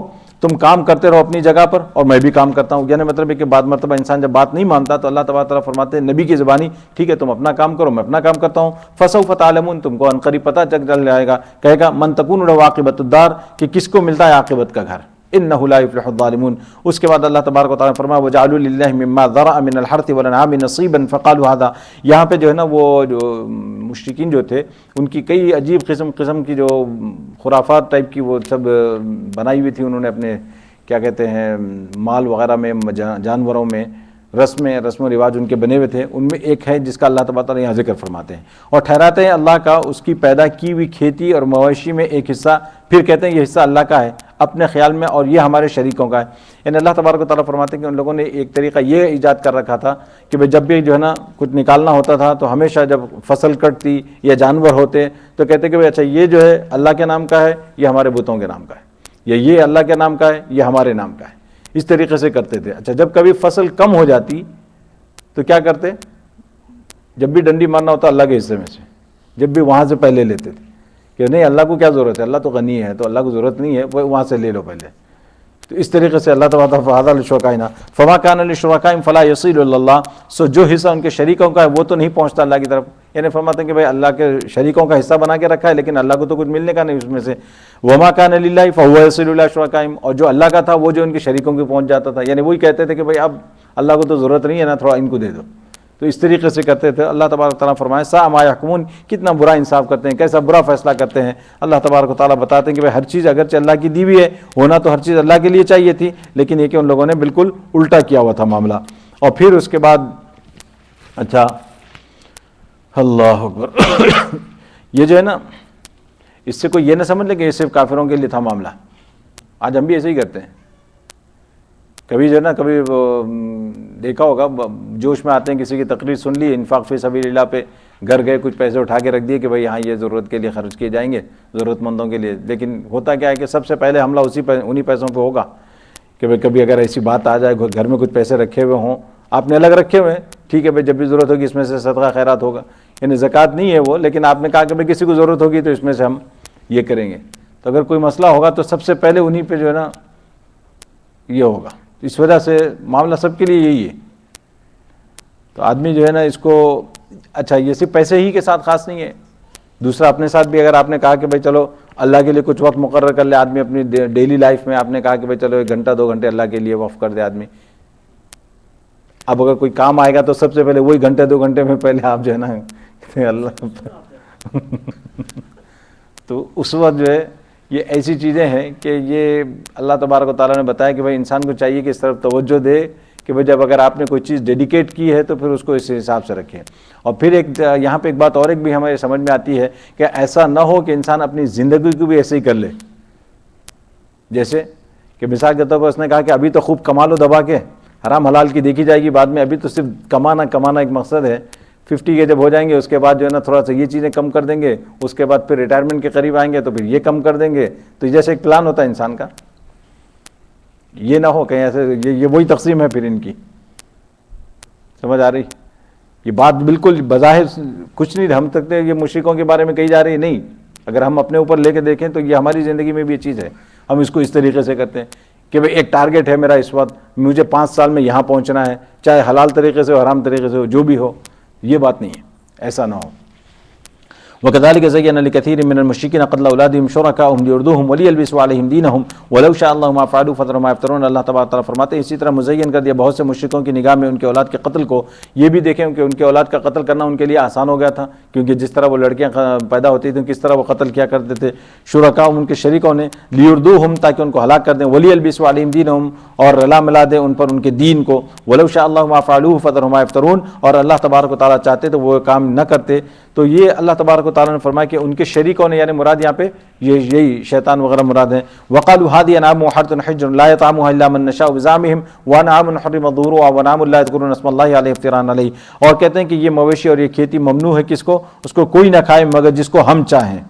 تم کام کرتے رہو اپنی جگہ پر اور میں بھی کام کرتا ہوں۔ یعنی مطلب ہے کہ بعد مرتبہ انسان جب بات نہیں مانتا تو اللہ تبارک تعالیٰ فرماتے ہیں نبی کی زبانی، ٹھیک ہے تم اپنا کام کرو میں اپنا کام کرتا ہوں۔ فسوف تعلمون، تم کو عنقریب پتہ چل جائے گا، کہے گا من تکون له عاقبۃ الدار، کہ کس کو ملتا ہے عاقبت کا گھر، انه لا يفلح الظالمون۔ اس کے بعد اللہ تبارک و تعالیٰ نے فرمایا وجعلوا للہ مما ذرأ من الحرث والانعام نصیبا فقالوا هذا۔ یہاں پہ جو ہے نا وہ جو مشرکین جو تھے ان کی کئی عجیب قسم کی جو خرافات ٹائپ کی وہ سب بنائی ہوئی تھی انہوں نے اپنے کیا کہتے ہیں مال وغیرہ میں، جانوروں میں، رسم و رواج ان کے بنے ہوئے تھے۔ ان میں ایک ہے جس کا اللہ تبارک تعالیٰ یہاں ذکر فرماتے ہیں، اور ٹھہراتے ہیں اللہ کا اس کی پیدا کی ہوئی کھیتی اور مویشی میں ایک حصہ، پھر کہتے ہیں یہ حصہ اللہ کا ہے اپنے خیال میں اور یہ ہمارے شریکوں کا ہے۔ یعنی اللہ تبارک و تعالیٰ فرماتے ہیں کہ ان لوگوں نے ایک طریقہ یہ ایجاد کر رکھا تھا کہ بھئی جب بھی جو ہے نا کچھ نکالنا ہوتا تھا تو ہمیشہ جب فصل کٹتی یا جانور ہوتے تو کہتے کہ بھئی اچھا یہ جو ہے اللہ کے نام کا ہے، یہ ہمارے بتوں کے نام کا ہے، یا یہ اللہ کے نام کا ہے، یہ ہمارے نام کا ہے۔ اس طریقے سے کرتے تھے۔ اچھا جب کبھی فصل کم ہو جاتی تو کیا کرتے، جب بھی ڈنڈی مارنا ہوتا اللہ کے حصے میں سے، جب بھی وہاں سے پہلے لیتے تھے کہ نہیں اللہ کو کیا ضرورت ہے، اللہ تو غنی ہے تو اللہ کو ضرورت نہیں ہے، وہ وہاں سے لے لو پہلے۔ تو اس طریقے سے اللہ تبارک فہذا لشرکائنا فما کان لشرکائہم فلا یصل الی اللہ، سو جو حصہ ان کے شریکوں کا ہے وہ تو نہیں پہنچتا اللہ کی طرف۔ یعنی فرماتے ہیں کہ بھائی اللہ کے شریکوں کا حصہ بنا کے رکھا ہے لیکن اللہ کو تو کچھ ملنے کا نہیں اس میں سے۔ وما کان للہ فہو یصل الی شرکائہم، اور جو اللہ کا تھا وہ جو ان کے شریکوں کے پہنچ جاتا تھا، یعنی وہی کہتے تھے کہ بھائی اب اللہ کو تو ضرورت نہیں ہے نا، تھوڑا ان کو دے دو۔ تو اس طریقے سے کرتے تھے۔ اللہ تبارک تعالیٰ فرمائے سا ما یحکمون، کتنا برا انصاف کرتے ہیں، کیسا برا فیصلہ کرتے ہیں۔ اللہ تبارک و تعالیٰ بتاتے ہیں کہ ہر چیز اگرچہ اللہ کی دی ہوئی ہے، ہونا تو ہر چیز اللہ کے لیے چاہیے تھی، لیکن یہ کہ ان لوگوں نے بالکل الٹا کیا ہوا تھا معاملہ۔ اور پھر اس کے بعد اچھا اللہ اکبر یہ جو ہے نا اس سے کوئی یہ نہ سمجھ لے کہ یہ صرف کافروں کے لیے تھا معاملہ، آج ہم بھی ایسے ہی کرتے ہیں۔ کبھی جو ہے نا کبھی دیکھا ہوگا جوش میں آتے ہیں، کسی کی تقریر سن لی انفاق فی سبیل اللہ پہ، گھر گئے کچھ پیسے اٹھا کے رکھ دیے کہ بھائی ہاں یہ ضرورت کے لیے خرچ کیے جائیں گے، ضرورت مندوں کے لیے۔ لیکن ہوتا کیا ہے کہ سب سے پہلے حملہ انہی پیسوں پہ ہوگا کہ بھائی کبھی اگر ایسی بات آ جائے گھر میں کچھ پیسے رکھے ہوئے ہوں، آپ نے الگ رکھے ہوئے ہیں، ٹھیک ہے بھائی جب بھی ضرورت ہوگی اس میں سے صدقہ خیرات ہوگا، یعنی زکوٰۃ نہیں ہے وہ، لیکن آپ نے کہا کہ بھائی کسی کو ضرورت ہوگی تو اس میں سے ہم یہ کریں گے۔ تو اگر کوئی مسئلہ ہوگا تو سب سے پہلے انہی پہ جو ہے نا یہ ہوگا۔ اس وجہ سے معاملہ سب کے لیے یہی ہے۔ تو آدمی جو ہے نا اس کو اچھا یہ صرف پیسے ہی کے ساتھ خاص نہیں ہے، دوسرا اپنے ساتھ بھی اگر آپ نے کہا کہ بھائی چلو اللہ کے لیے کچھ وقت مقرر کر لے آدمی اپنی ڈیلی لائف میں، آپ نے کہا کہ بھائی چلو 1 گھنٹہ 2 گھنٹے اللہ کے لیے وقف کر دے آدمی۔ اب اگر کوئی کام آئے گا تو سب سے پہلے وہی 1 گھنٹے 2 گھنٹے میں پہلے آپ جو ہے نا اللہ تو اس وقت جو ہے یہ ایسی چیزیں ہیں کہ یہ اللہ تبارک و تعالیٰ نے بتایا کہ بھائی انسان کو چاہیے کہ اس طرف توجہ دے کہ بھائی جب اگر آپ نے کوئی چیز ڈیڈیکیٹ کی ہے تو پھر اس کو اس حساب سے رکھیں۔ اور پھر یہاں پہ ایک بات اور ایک بھی ہمارے سمجھ میں آتی ہے کہ ایسا نہ ہو کہ انسان اپنی زندگی کو بھی ایسے ہی کر لے، جیسے کہ مثال کے طور پر اس نے کہا کہ ابھی تو خوب کما لو دبا کے، حرام حلال کی دیکھی جائے گی بعد میں، ابھی تو صرف کمانا ایک مقصد ہے، 50 کے جب ہو جائیں گے اس کے بعد جو ہے نا تھوڑا سا یہ چیزیں کم کر دیں گے، اس کے بعد پھر ریٹائرمنٹ کے قریب آئیں گے تو پھر یہ کم کر دیں گے. تو جیسے ایک پلان ہوتا ہے انسان کا، یہ نہ ہو کہیں ایسے یہ وہی تقسیم ہے پھر ان کی. سمجھ آ رہی؟ یہ بات بالکل بظاہر کچھ نہیں ہم تک یہ مشرکوں کے بارے میں کہی جا رہی نہیں. اگر ہم اپنے اوپر لے کے دیکھیں تو یہ ہماری زندگی میں بھی یہ چیز ہے. ہم اس کو اس طریقے سے کرتے ہیں کہ بھئی ایک ٹارگٹ ہے میرا اس وقت، مجھے 5 سال میں یہاں پہنچنا ہے، چاہے حلال طریقے سے ہو حرام طریقے سے ہو، جو بھی ہو. یہ بات نہیں ہے، ایسا نہ ہو. وَكَذَلِكَ زَيَّنَ لِكَثِيرٍ مِّنَ الْمُشْرِكِينَ قَتْلَ أَوْلَادِهِمْ شُرَكَاؤُهُمْ لِيُرْدُوهُمْ وَلِيَلْبِسُوا عَلَيْهِمْ دِينَهُمْ وَلَوْ شَاءَ اللَّهُ مَا فَعَلُوا فَذَرْهُمْ مَا يَفْتَرُونَ. اللہ تبارک تعالیٰ فرماتے ہیں اسی طرح مزین کر دیا بہت سے مشرکوں کی نگاہ میں ان کے اولاد کے قتل کو. یہ بھی دیکھیں کہ ان کے اولاد کا قتل کرنا ان کے لیے آسان ہو گیا تھا، کیونکہ جس طرح وہ لڑکیاں پیدا ہوتی تھیں کس طرح وہ قتل کیا کرتے تھے. شرکاؤ ان کے شریکوں نے، لیردوہم تاکہ ان کو ہلاک کر دیں، ولیلبسوا علیہم دینہم اور رلا ملا دیں ان پر ان کے دین کو، ولو شاء اللہ ما فعلوه فذرهم ما يفترون اور اللہ تبارک و تعالیٰ چاہتے تو وہ کام نہ کرتے. تو یہ اللہ تبارک و تعالیٰ نے فرمایا کہ ان کے شریکوں نے، یعنی مراد یہاں پہ یہی شیطان وغیرہ مراد ہیں. وقالوا هذه انعام وحرث حجر لا يطعمها الا من نشاء بزعمهم وانعام حرم ظهورها وانعام لا يذكرون اسم الله عليه افتراء عليه. اور کہتے ہیں کہ یہ مویشی اور یہ کھیتی ممنوع ہے کس کو؟ اس کو کوئی نہ کھائے مگر جس کو ہم چاہیں.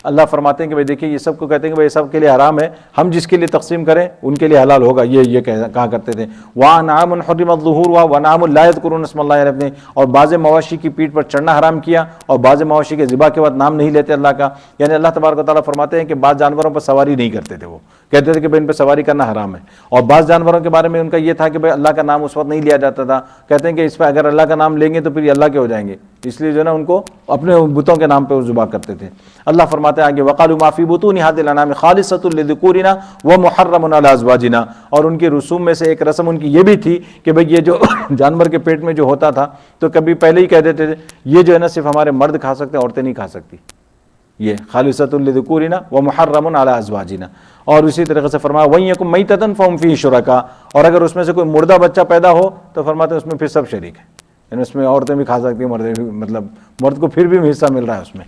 اللہ فرماتے ہیں کہ بھئی دیکھیں یہ سب کو کہتے ہیں کہ بھئی سب کے لیے حرام ہے، ہم جس کے لیے تقسیم کریں ان کے لیے حلال ہوگا. یہ کہا کرتے تھے. وَأَنْعَامٌ حُرِّمَتْ ظُهُورُهَا وَأَنْعَامٌ لَا يَذْكُرُونَ اسْمَ اللَّهِ عَلَيْهِ. اور بعض مواشی کی پیٹھ پر چڑھنا حرام کیا اور بعض مواشی کے ذبح کے بعد نام نہیں لیتے اللہ کا. یعنی اللہ تبارک و تعالیٰ فرماتے ہیں کہ بعض جانوروں پر سواری نہیں کرتے تھے، وہ کہتے تھے کہ بھئی ان پہ سواری کرنا حرام ہے. اور بعض جانوروں کے بارے میں ان کا یہ تھا کہ بھئی اللہ کا نام اس وقت نہیں لیا جاتا تھا. کہتے ہیں کہ اس پہ اگر اللہ کا نام لیں گے تو پھر یہ اللہ کے ہو جائیں گے، اس لیے جو ہے نا ان کو اپنے بتوں کے نام پہ وہ ذبح کرتے تھے. اللہ فرماتے ہیں آگے وقالوا ما فی بطون هذه الانعام خالصۃ لذکورنا ومحرم علی ازواجنا. اور ان کی رسوم میں سے ایک رسم ان کی یہ بھی تھی کہ بھئی یہ جو جانور کے پیٹ میں جو ہوتا تھا تو کبھی پہلے ہی کہہ دیتے تھے یہ جو ہے نا صرف ہمارے مرد کھا سکتے ہیں، عورتیں نہیں کھا سکتی. یہ خالصۃ لذکورنا ومحرم علی ازواجنا. اور اسی طریقے سے فرمایا وَإِن يَكُن مَيْتَةً فَهُمْ فِيهِ شُرَكَاء. اور اگر اس میں سے کوئی مردہ بچہ پیدا ہو تو فرماتے ہیں اس میں پھر سب شریک ہیں، یعنی اس میں عورتیں بھی کھا سکتی ہیں، مرد بھی، مطلب مرد کو پھر بھی حصہ مل رہا ہے اس میں.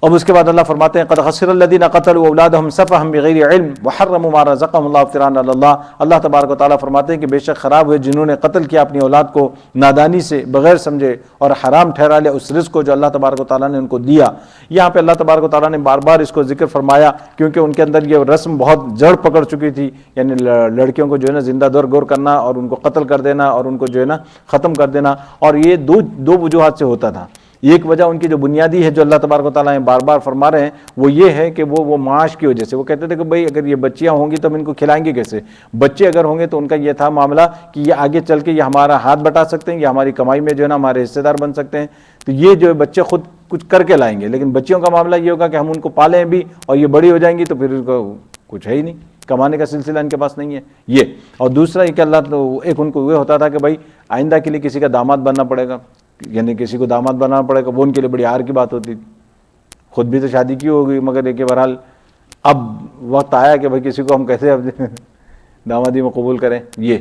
اب اس کے بعد اللہ فرماتے ہیں قد خسر الذین قتلوا اولادهم سفہا بغیر علم وحرموا ما رزقهم اللہ افتراء علی اللہ. اللہ تبارک و تعالیٰ فرماتے ہیں کہ بے شک خراب ہوئے جنہوں نے قتل کیا اپنی اولاد کو نادانی سے، بغیر سمجھے، اور حرام ٹھہرا لیا اس رزق کو جو اللہ تبارک و تعالیٰ نے ان کو دیا. یہاں پہ اللہ تبارک و تعالیٰ نے بار بار اس کو ذکر فرمایا کیونکہ ان کے اندر یہ رسم بہت جڑ پکڑ چکی تھی، یعنی لڑکیوں کو جو ہے نا زندہ دور گور کرنا اور ان کو قتل کر دینا اور ان کو جو ہے نا ختم کر دینا. اور یہ دو وجوہات سے ہوتا تھا. ایک وجہ ان کی جو بنیادی ہے جو اللہ تبارک و تعالیٰ بار بار فرما رہے ہیں وہ یہ ہے کہ وہ معاش کی وجہ سے وہ کہتے تھے کہ بھئی اگر یہ بچیاں ہوں گی تو ہم ان کو کھلائیں گے کیسے. بچے اگر ہوں گے تو ان کا یہ تھا معاملہ کہ یہ آگے چل کے یہ ہمارا ہاتھ بٹا سکتے ہیں، یہ ہماری کمائی میں جو ہے نا ہمارے حصے دار بن سکتے ہیں. تو یہ جو بچے خود کچھ کر کے لائیں گے، لیکن بچیوں کا معاملہ یہ ہوگا کہ ہم ان کو پالیں بھی اور یہ بڑی ہو جائیں گی تو پھر ان کو کچھ ہے ہی نہیں، کمانے کا سلسلہ ان کے پاس نہیں ہے یہ. اور دوسرا یہ کہ اللہ ایک ان کو یہ ہوتا تھا کہ بھائی آئندہ کے لیے کسی کا داماد بننا پڑے گا، یعنی کسی کو داماد بنانا پڑے گا، وہ ان کے لیے بڑی ہار کی بات ہوتی تھی. خود بھی تو شادی کی ہوگی مگر یہ کہ بہرحال اب وقت آیا کہ بھائی کسی کو ہم کیسے اب دامادی میں قبول کریں. یہ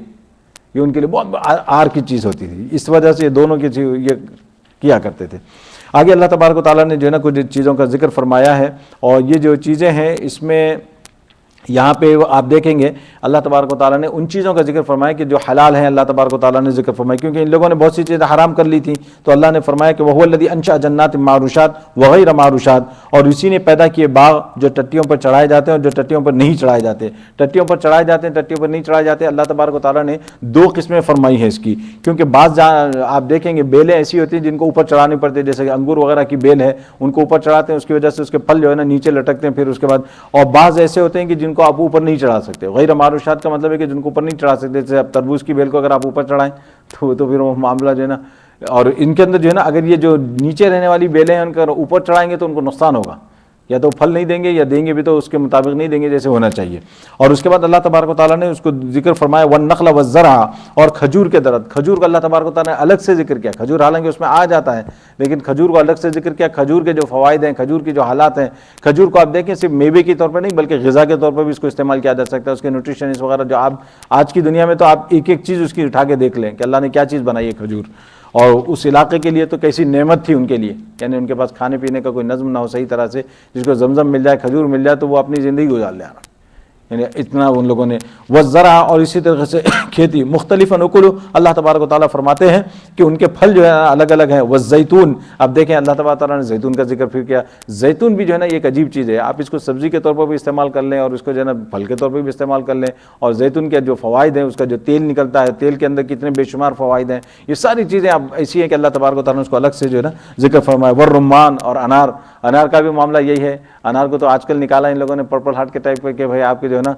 ان کے لیے بہت ہار کی چیز ہوتی تھی. اس وجہ سے یہ دونوں کی یہ کیا کرتے تھے. آگے اللہ تبارک و تعالیٰ نے جو ہے نا کچھ چیزوں کا ذکر فرمایا ہے اور یہ جو چیزیں ہیں اس میں یہاں پہ آپ دیکھیں گے اللہ تبارک و تعالیٰ نے ان چیزوں کا ذکر فرمایا کہ جو حلال ہیں. اللہ تبارک و تعالیٰ نے ذکر فرمایا کیونکہ ان لوگوں نے بہت سی چیزیں حرام کر لی تھیں تو اللہ نے فرمایا کہ وَهُوَ الَّذِي أَنشَأَ جَنَّاتٍ مَعْرُوشَاتٍ وَغَيْرَ مَعْرُوشَاتٍ. اور اسی نے پیدا کیے باغ جو ٹٹیوں پر چڑھائے جاتے ہیں اور جو ٹٹیوں پر نہیں چڑھائے جاتے. ٹٹیوں پر چڑھائے جاتے ہیں، ٹٹیوں پر نہیں چڑھائے جاتے. اللہ تبارک و تعالیٰ نے دو قسمیں فرمائی ہیں اس کی، کیونکہ بعض آپ دیکھیں گے بیلیں ایسی ہوتی ہیں جن کو اوپر چڑھانی پڑتی ہے، جیسے کہ انگور وغیرہ کی بیل ہے ان کو اوپر چڑھاتے ہیں، اس کی وجہ سے اس کے پھل جو ہے نا نیچے لٹکتے ہیں پھر اس کے بعد. اور بعض ایسے ہوتے ہیں کہ جن کو آپ اوپر نہیں چڑھا سکتے. غیر معروشات کا مطلب ہے کہ جن کو اوپر نہیں چڑھا سکتے. جیسے اب تربوز کی بیل کو اگر آپ اوپر چڑھائیں تو پھر وہ معاملہ جو ہے نا، اور ان کے اندر جو ہے نا اگر یہ جو نیچے رہنے والی بیلیں ہیں ان کا اوپر چڑھائیں گے تو ان کو نقصان ہوگا، یا تو پھل نہیں دیں گے یا دیں گے بھی تو اس کے مطابق نہیں دیں گے جیسے ہونا چاہیے. اور اس کے بعد اللہ تبارک و تعالیٰ نے اس کو ذکر فرمایا وَالنَّخْلَ وَالزَّرْعَ. اور کھجور کے درخت، کھجور کا اللہ تبارک و تعالیٰ نے الگ سے ذکر کیا. کھجور حالانکہ اس میں آ جاتا ہے لیکن کھجور کو الگ سے ذکر کیا. کھجور کے جو فوائد ہیں، کھجور کی جو حالات ہیں، کھجور کو آپ دیکھیں صرف میوے کے طور پر نہیں بلکہ غذا کے طور پر بھی اس کو استعمال کیا جا سکتا ہے. اس کے نیوٹریشنس وغیرہ جو آپ آج کی دنیا میں تو آپ ایک ایک چیز اس کی اٹھا کے دیکھ لیں کہ اللہ نے کیا چیز بنائی ہے کھجور. اور اس علاقے کے لیے تو کیسی نعمت تھی ان کے لیے، یعنی ان کے پاس کھانے پینے کا کوئی نظم نہ ہو صحیح طرح سے، جس کو زمزم مل جائے، کھجور مل جائے تو وہ اپنی زندگی گزار لے آ رہا. یعنی اتنا ان لوگوں نے. والزرع اور اسی طریقے سے کھیتی. مختلف نقل اللہ تبارک و تعالیٰ فرماتے ہیں کہ ان کے پھل جو ہے الگ الگ ہیں. والزیتون اب دیکھیں اللہ تبارک و تعالیٰ نے زیتون کا ذکر پھر کیا. زیتون بھی جو ہے نا یہ ایک عجیب چیز ہے, آپ اس کو سبزی کے طور پر بھی استعمال کر لیں اور اس کو جو ہے نا پھل کے طور پر بھی استعمال کر لیں. اور زیتون کے جو فوائد ہیں, اس کا جو تیل نکلتا ہے, تیل کے اندر کتنے بے شمار فوائد ہیں, یہ ساری چیزیں اب ایسی ہیں کہ اللہ تبارک و تعالیٰ نے اس کو الگ سے جو ہے نا ذکر فرمایا. والرمان اور انار. انار کا بھی معاملہ یہی ہے. انار کو تو آج کل نکالا ان لوگوں نے پرپل ہارٹ کے ٹائپ پہ کہ بھائی آپ کے جو ہے نا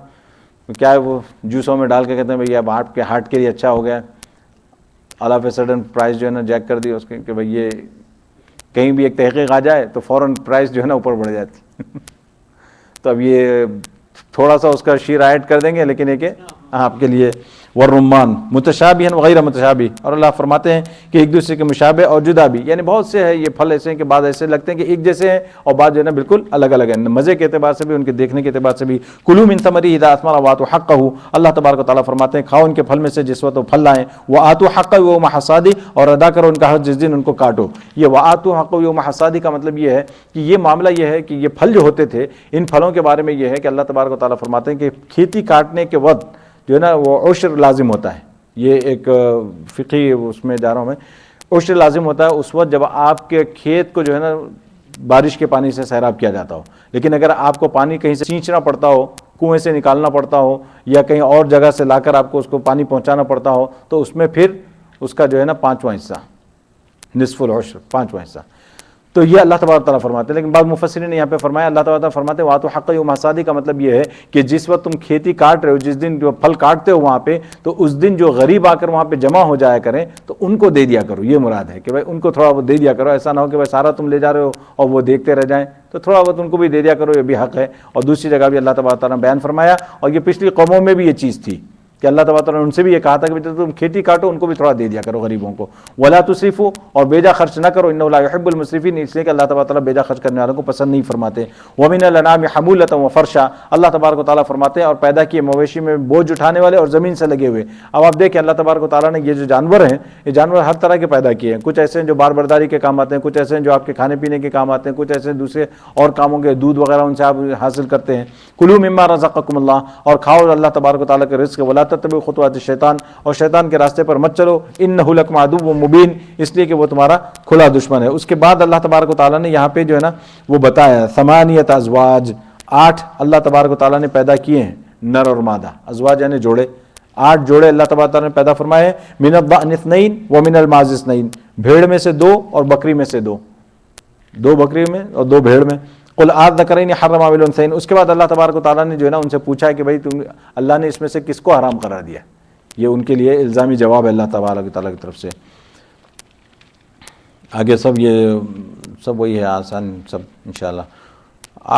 کیا ہے وہ جوسوں میں ڈال کے کہتے ہیں بھائی اب ہارٹ کے لیے اچھا ہو گیا. All of a sudden prize جو ہے نا جیک کر دی اس کے کہ بھائی یہ کہیں بھی ایک تحقیق آ جائے تو فوراً پرائز جو ہے نا اوپر بڑھ جاتی. تو اب یہ تھوڑا سا اس کا شیر ایڈ کر دیں گے, لیکن یہ کہ آپ کے لیے. والرمان متشابہا وغیر متشابہ, اور اللہ فرماتے ہیں کہ ایک دوسرے کے مشابہ اور جدا بھی. یعنی بہت سے ہیں یہ پھل ایسے ہیں کہ بعض ایسے لگتے ہیں کہ ایک جیسے ہیں اور بعض جو ہے نا بالکل الگ الگ ہیں, مزے کے اعتبار سے بھی, ان کے دیکھنے کے اعتبار سے بھی. کلوا من ثمرہ اذا اثمر وآتوا حقہ, اللہ تبارک و تعالیٰ فرماتے ہیں کھاؤ ان کے پھل میں سے جس وقت وہ پھل لائیں. وآتوا حقہ یوم حصادہ, اور ادا کرو ان کا حق جس دن ان کو کاٹو. یہ وآتوا حقہ یوم حصادہ کا مطلب یہ ہے کہ یہ معاملہ یہ ہے کہ یہ پھل جو ہوتے تھے, ان پھلوں کے بارے میں یہ ہے کہ اللہ تبارک و تعالیٰ فرماتے ہیں کہ کھیتی کاٹنے کے وقت جو ہے نا وہ عشر لازم ہوتا ہے. یہ ایک فقہی اس میں جا رہا ہوں میں. عشر لازم ہوتا ہے اس وقت جب آپ کے کھیت کو جو ہے نا بارش کے پانی سے سیراب کیا جاتا ہو. لیکن اگر آپ کو پانی کہیں سے سینچنا پڑتا ہو, کنویں سے نکالنا پڑتا ہو, یا کہیں اور جگہ سے لا کر آپ کو اس کو پانی پہنچانا پڑتا ہو, تو اس میں پھر اس کا جو ہے نا 5واں حصہ, نصف العشر 5واں حصہ. تو یہ اللہ تبارک تعالیٰ فرماتے ہیں. لیکن بعض مفسرین نے یہاں پہ فرمایا, اللہ تبارک تعالیٰ فرماتے ہیں وآتوا حقہ یوم حصادہ کا مطلب یہ ہے کہ جس وقت تم کھیتی کاٹ رہے ہو, جس دن جو پھل کاٹتے ہو وہاں پہ, تو اس دن جو غریب آ کر وہاں پہ جمع ہو جایا کریں تو ان کو دے دیا کرو. یہ مراد ہے کہ بھائی ان کو تھوڑا بہت دے دیا کرو. ایسا نہ ہو کہ بھائی سارا تم لے جا رہے ہو اور وہ دیکھتے رہ جائیں, تو تھوڑا بہت ان کو بھی دے دیا کرو, یہ بھی حق ہے. اور دوسری جگہ بھی اللہ تبارک تعالیٰ نے بیان فرمایا, اور یہ پچھلی قوموں میں بھی یہ چیز تھی کہ اللہ تبارک تعالیٰ نے ان سے بھی یہ کہا تھا کہ تم کھیتی کاٹو, ان کو بھی تھوڑا دے دیا کرو غریبوں کو. ولا تسرفوا, اور بیجا خرچ نہ کرو, انہ لا يحب المسرفین, اس لیے کہ اللہ تبارک تعالیٰ بیجا خرچ کرنے والوں کو پسند نہیں فرماتے. ومن الانعام حمولۃ وفرشا, اللہ تبارک و تعالیٰ فرماتے ہیں اور پیدا کیے مویشی میں بوجھ اٹھانے والے اور زمین سے لگے ہوئے. اب آپ دیکھیں اللہ تبارک و تعالیٰ نے یہ جو جانور ہیں, یہ جانور ہر طرح کے پیدا کیے ہیں. کچھ ایسے ہیں جو بار برداری کے کام آتے ہیں, کچھ ایسے ہیں جو آپ کے کھانے پینے کے کام آتے ہیں, کچھ ایسے دوسرے اور کاموں کے, دودھ وغیرہ ان سے آپ حاصل کرتے ہیں. کلوا مما رزقکم اللہ, اور کھاؤ اللہ تبارک و تعالیٰ کے رزق. ولا تتبعوا خطوات الشیطان, اور شیطان کے راستے پر مت چلو. انہ لکم عدو مبین, اس لیے کہ وہ تمہارا کھلا دشمن ہے. اس کے بعد اللہ تبارک و تعالیٰ نے یہاں پہ جو ہے نا وہ بتایا 8 ازواج, 8 اللہ تبارک و تعالیٰ نے پیدا کیے ہیں, نر اور مادہ. ازواج یعنی جوڑے, 8 جوڑے اللہ تبارک و تعالیٰ نے پیدا فرمائے. من الضأن 2 ومن المعز 2, بھیڑ میں سے 2 اور بکری میں سے 2, 2 بکری میں اور 2 بھیڑ میں. قل آذکرین حرم ام الانثیین, اس کے بعد اللہ تبارک و تعالیٰ نے جو ہے نا ان سے پوچھا ہے کہ بھائی تم اللہ نے اس میں سے کس کو حرام قرار دیا. یہ ان کے لیے الزامی جواب ہے اللہ تبارک و تعالیٰ کی طرف سے. آگے سب یہ سب وہی ہے, آسان سب انشاءاللہ.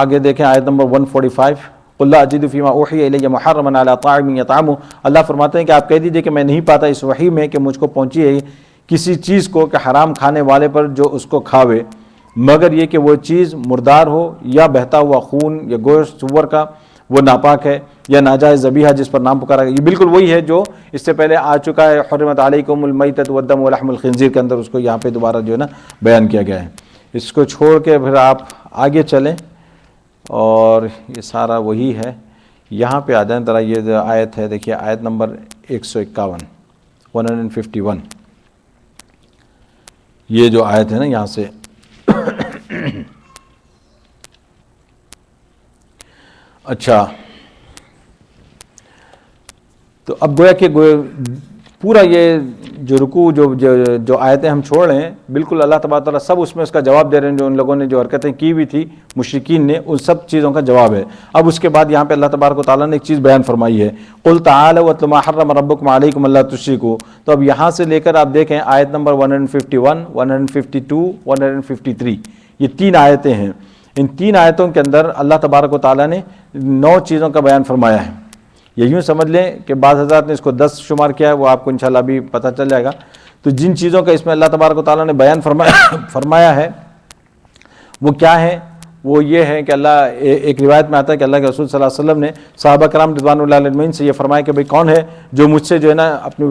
آگے دیکھیں آیت نمبر 145. قل لا اجد فیما اوحی الی محرما علی طاعم یطعمہ, اللہ فرماتے ہیں کہ آپ کہہ دیجئے کہ میں نہیں پاتا اس وحی میں کہ مجھ کو پہنچی ہے کسی چیز کو کہ حرام کھانے والے پر جو اس کو کھاوے, مگر یہ کہ وہ چیز مردار ہو یا بہتا ہوا خون یا گوشت سور کا, وہ ناپاک ہے, یا ناجائز ذبیحہ جس پر نام پکارا گیا. یہ بالکل وہی ہے جو اس سے پہلے آ چکا ہے, حرمت علیکم المیتۃ والدم ولحم الخنزیر کے اندر, اس کو یہاں پہ دوبارہ جو ہے نا بیان کیا گیا ہے. اس کو چھوڑ کے پھر آپ آگے چلیں, اور یہ سارا وہی ہے. یہاں پہ آ جائیں ذرا, یہ جو آیت ہے دیکھیے, آیت نمبر 151. یہ جو آیت ہے نا یہاں سے اچھا, تو اب گویا کہ پورا یہ جو رکوع جو آیتیں ہم چھوڑ رہے ہیں, بالکل اللہ تبارک تعالیٰ سب اس میں اس کا جواب دے رہے ہیں. جو ان لوگوں نے جو حرکتیں کی ہوئی تھی مشرکین نے, ان سب چیزوں کا جواب ہے. اب اس کے بعد یہاں پہ اللہ تبارک و تعالیٰ نے ایک چیز بیان فرمائی ہے, قل تعالوا واتلوا ما حرم ربکم علیکم الا تشرکوا. تو اب یہاں سے لے کر آپ دیکھیں آیت نمبر 151, 152, 153, یہ 3 آیتیں ہیں. ان 3 آیتوں کے اندر اللہ تبارک و تعالیٰ نے 9 چیزوں کا بیان فرمایا ہے. یہ یوں سمجھ لیں کہ بعض حضرات نے اس کو 10 شمار کیا ہے, وہ آپ کو انشاءاللہ ابھی پتہ چل جائے گا. تو جن چیزوں کا اس میں اللہ تبارک و تعالیٰ نے بیان فرمایا ہے وہ کیا ہے؟ وہ یہ ہے کہ اللہ, ایک روایت میں آتا ہے کہ اللہ کے رسول صلی اللہ علیہ وسلم نے صحابہ کرام رضوان اللہ علیہ اجمعین سے یہ فرمایا کہ بھئی کون ہے جو مجھ سے جو ہے نا اپنے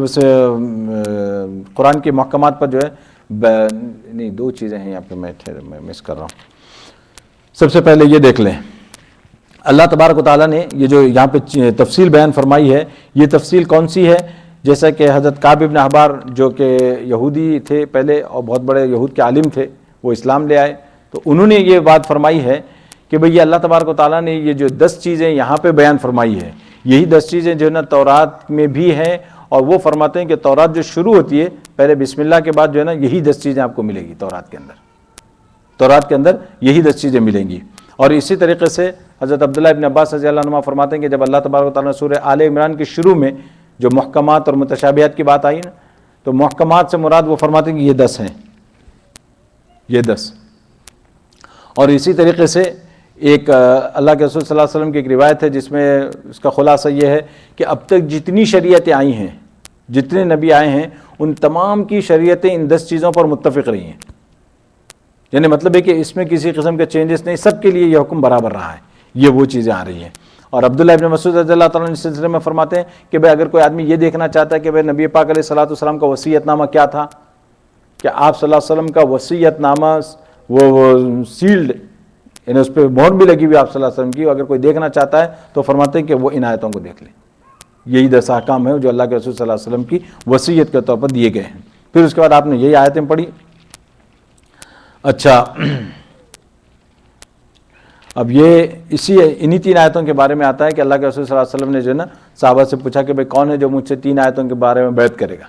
قرآن کے محکمات پر جو ہے نہیں, 2 چیزیں ہیں یہاں پہ, میں مس کر رہا ہوں. سب سے پہلے یہ دیکھ لیں, اللہ تبارک و تعالیٰ نے یہ جو یہاں پہ تفصیل بیان فرمائی ہے، یہ تفصیل کون سی ہے؟ جیسا کہ حضرت کعب بن احبار جو کہ یہودی تھے پہلے اور بہت بڑے یہود کے عالم تھے، وہ اسلام لے آئے، تو انہوں نے یہ بات فرمائی ہے کہ بھئی اللہ تبارک و تعالیٰ نے یہ جو 10 چیزیں یہاں پہ بیان فرمائی ہے، یہی 10 چیزیں جو ہے نا تورات میں بھی ہیں، اور وہ فرماتے ہیں کہ تورات جو شروع ہوتی ہے پہلے بسم اللہ کے بعد جو ہے نا یہی 10 چیزیں آپ کو ملے گی تورات کے اندر یہی 10 چیزیں ملیں گی۔ اور اسی طریقے سے حضرت عبداللہ ابن عباس رضی اللہ عنہ فرماتے ہیں کہ جب اللہ تبارک و تعالیٰ نے سورہ آل عمران کے شروع میں جو محکمات اور متشابہات کی بات آئی نا، تو محکمات سے مراد وہ فرماتے ہیں کہ یہ 10 ہیں، یہ 10۔ اور اسی طریقے سے ایک اللہ کے رسول صلی اللہ علیہ وسلم کی ایک روایت ہے جس میں اس کا خلاصہ یہ ہے کہ اب تک جتنی شریعتیں آئی ہیں، جتنے نبی آئے ہیں، ان تمام کی شریعتیں ان 10 چیزوں پر متفق رہی ہیں، یعنی مطلب ہے کہ اس میں کسی قسم کے چینجز نہیں، سب کے لیے یہ حکم برابر رہا ہے، یہ وہ چیزیں آ رہی ہیں۔ اور عبداللہ ابن مسعود رضی اللہ تعالیٰ عنہ اس سلسلے میں فرماتے ہیں کہ بھئی اگر کوئی آدمی یہ دیکھنا چاہتا ہے کہ بھئی نبی پاک علیہ الصلوۃ والسلام کا وصیت نامہ کیا تھا، کہ آپ صلی اللہ علیہ وسلم کا وصیت نامہ وہ سیلڈ، یعنی اس پہ مہر بھی لگی ہوئی آپ صلی اللہ علیہ وسلم کی، اگر کوئی دیکھنا چاہتا ہے تو فرماتے ہیں کہ وہ ان آیتوں کو دیکھ لے، یہی 10 احکام ہیں جو اللہ کے رسول صلی اللہ علیہ وسلم کی وصیت کے طور پر دیے گئے ہیں۔ پھر اس کے بعد آپ نے یہی آیتیں پڑھی۔ اچھا، اب یہ انہی 3 آیتوں کے بارے میں آتا ہے کہ اللہ کے رسول صلی اللہ علیہ وسلم نے جو ہے نا صحابہ سے پوچھا کہ بھئی کون ہے جو مجھ سے 3 آیتوں کے بارے میں بیعت کرے گا،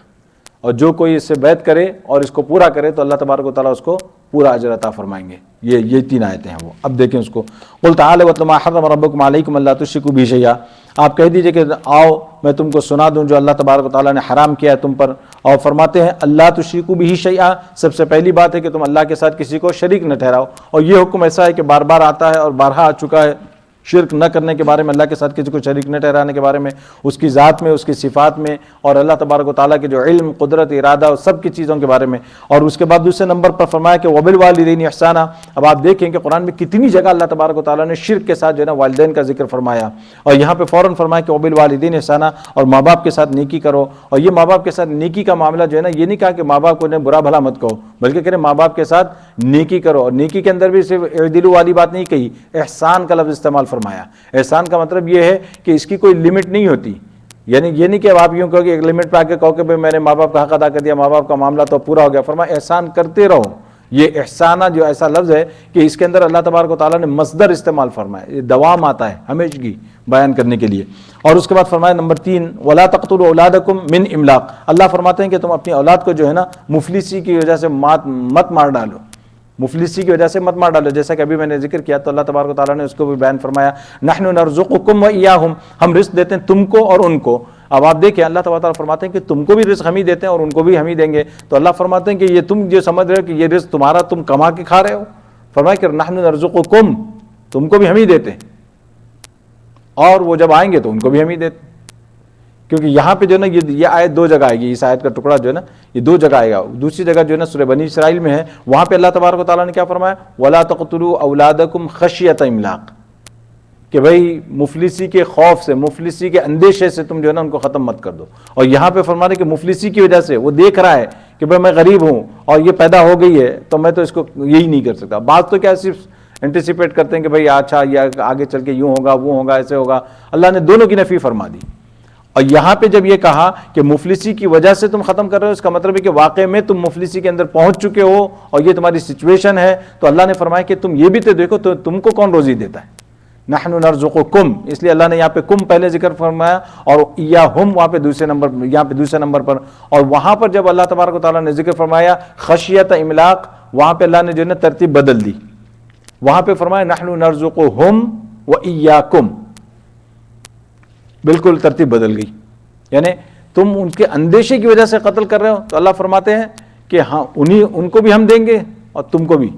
اور جو کوئی اس سے بیعت کرے اور اس کو پورا کرے تو اللہ تبارک و تعالیٰ اس کو پورا اجر عطا فرمائیں گے۔ یہ 3 آیتیں ہیں وہ۔ اب دیکھیں اس کو، قُلْ تَعَالَوْا وَاتْلُوا مَا حَرَّمَ رَبُّكُمْ عَلَيْكُمْ أَلَّا تُشْرِكُوا بِهِ شَيْئًا، آپ کہہ دیجئے کہ آؤ میں تم کو سنا دوں جو اللہ تبارک و تعالیٰ نے حرام کیا ہے تم پر، اور فرماتے ہیں اللہ تشرکوا بہ شیئا، سب سے پہلی بات ہے کہ تم اللہ کے ساتھ کسی کو شریک نہ ٹھہراؤ، اور یہ حکم ایسا ہے کہ بار بار آتا ہے اور بارہا آ چکا ہے، شرک نہ کرنے کے بارے میں، اللہ کے ساتھ کسی کو شریک نہ ٹھہرانے کے بارے میں، اس کی ذات میں، اس کی صفات میں، اور اللہ تبارک و تعالیٰ کے جو علم، قدرت، ارادہ اور سب کی چیزوں کے بارے میں۔ اور اس کے بعد دوسرے نمبر پر فرمایا کہ وبالوالدین احسانا۔ اب آپ دیکھیں کہ قرآن میں کتنی جگہ اللہ تبارک و تعالیٰ نے شرک کے ساتھ جو ہے نا والدین کا ذکر فرمایا، اور یہاں پہ فوراً فرمایا کہ وبالوالدین احسانا، اور ماں باپ کے ساتھ نیکی کرو۔ اور یہ ماں باپ کے ساتھ نیکی کا معاملہ جو ہے نا، یہ نہیں کہا کہ ماں باپ کو برا بھلا مت کہو، بلکہ کہہ رہے ماں باپ کے ساتھ نیکی کرو، اور نیکی کے اندر بھی صرف اعدلوا والی بات نہیں کہی، احسان کا لفظ استعمال فرمایا۔ احسان کا مطلب یہ ہے کہ اس کی کوئی لمٹ نہیں ہوتی، یعنی یہ نہیں کہ آپ یوں کہو کہ ایک لمٹ پہ آ کے کہو کہ میں نے ماں باپ کا حق ادا کر دیا، ماں باپ کا معاملہ تو پورا ہو گیا، فرمایا احسان کرتے رہو۔ یہ احسانہ جو ایسا لفظ ہے کہ اس کے اندر اللہ تبارک و تعالیٰ نے مصدر استعمال فرمایا، یہ دوام آتا ہے ہمیشگی بیان کرنے کے لیے۔ اور اس کے بعد فرمایا نمبر 3 وَلَا تَقْتُلُوا أَوْلَادَكُمْ مِنْ إِمْلَاقٍ، اللہ فرماتے ہیں کہ تم اپنی اولاد کو جو ہے نا مفلسی کی وجہ سے مت مار ڈالو، مفلسی کی وجہ سے مت مار ڈالو، جیسا کہ ابھی میں نے ذکر کیا تو اللہ تبارک و تعالیٰ نے اس کو بھی بیان فرمایا نحن نرزقکم وإیاہم، ہم رزق دیتے ہیں تم کو اور ان کو۔ اب آپ دیکھیں اللہ تبارک و تعالیٰ فرماتے ہیں کہ تم کو بھی رزق ہم ہی دیتے ہیں اور ان کو بھی ہم ہی دیں گے، تو اللہ فرماتے ہیں کہ یہ تم جو سمجھ رہے ہو کہ یہ رزق تمہارا تم کما کے کھا رہے ہو، فرمایا کہ نحن نرزقکم، تم کو بھی ہم ہی دیتے ہیں، اور وہ جب آئیں گے تو ان کو بھی ہم ہی دیتے ہیں۔ کیونکہ یہاں پہ جو ہے نا یہ آیت 2 جگہ آئے گی، اس آیت کا ٹکڑا جو ہے نا یہ 2 جگہ آئے گا۔ دوسری جگہ جو ہے نا سورہ بنی اسرائیل میں ہے، وہاں پہ اللہ تبارک و تعالیٰ نے کیا فرمایا وَلَا تَقْتُلُوا أَوْلَادَكُمْ خَشْيَةَ إِمْلَاقٍ، کہ بھائی مفلسی کے خوف سے، مفلسی کے اندیشے سے تم جو ہے نا ان کو ختم مت کر دو۔ اور یہاں پہ فرما رہے کہ مفلسی کی وجہ سے وہ دیکھ رہا ہے کہ بھائی میں غریب ہوں اور یہ پیدا ہو گئی ہے تو میں تو اس کو یہی نہیں کر سکتا۔ بعض تو کیا صرف انٹیسپیٹ کرتے ہیں کہ بھائی اچھا یہ آگے چل کے یوں ہوگا، وہ ہوگا، ایسے ہوگا، اللہ نے دونوں کی نفی فرما دی۔ اور یہاں پہ جب یہ کہا کہ مفلسی کی وجہ سے تم ختم کر رہے ہو، اس کا مطلب ہے کہ واقع میں تم مفلسی کے اندر پہنچ چکے ہو اور یہ تمہاری سچویشن ہے، تو اللہ نے فرمایا کہ تم یہ بھی تو دیکھو تو تم کو کون روزی دیتا ہے، نحن نرزقکم، اس لیے اللہ نے یہاں پہ کم پہلے ذکر فرمایا اور ایہم وہاں پہ دوسرے نمبر، یہاں پہ دوسرے نمبر پر۔ اور وہاں پر جب اللہ تبارک و تعالیٰ نے ذکر فرمایا خشیت املاق، وہاں پہ اللہ نے جو ہے نا ترتیب بدل دی، وہاں پہ فرمایا نحن نرزقہم وایاکم، بالکل ترتیب بدل گئی، یعنی تم ان کے اندیشے کی وجہ سے قتل کر رہے ہو تو اللہ فرماتے ہیں کہ ہاں ان کو بھی ہم دیں گے اور تم کو بھی۔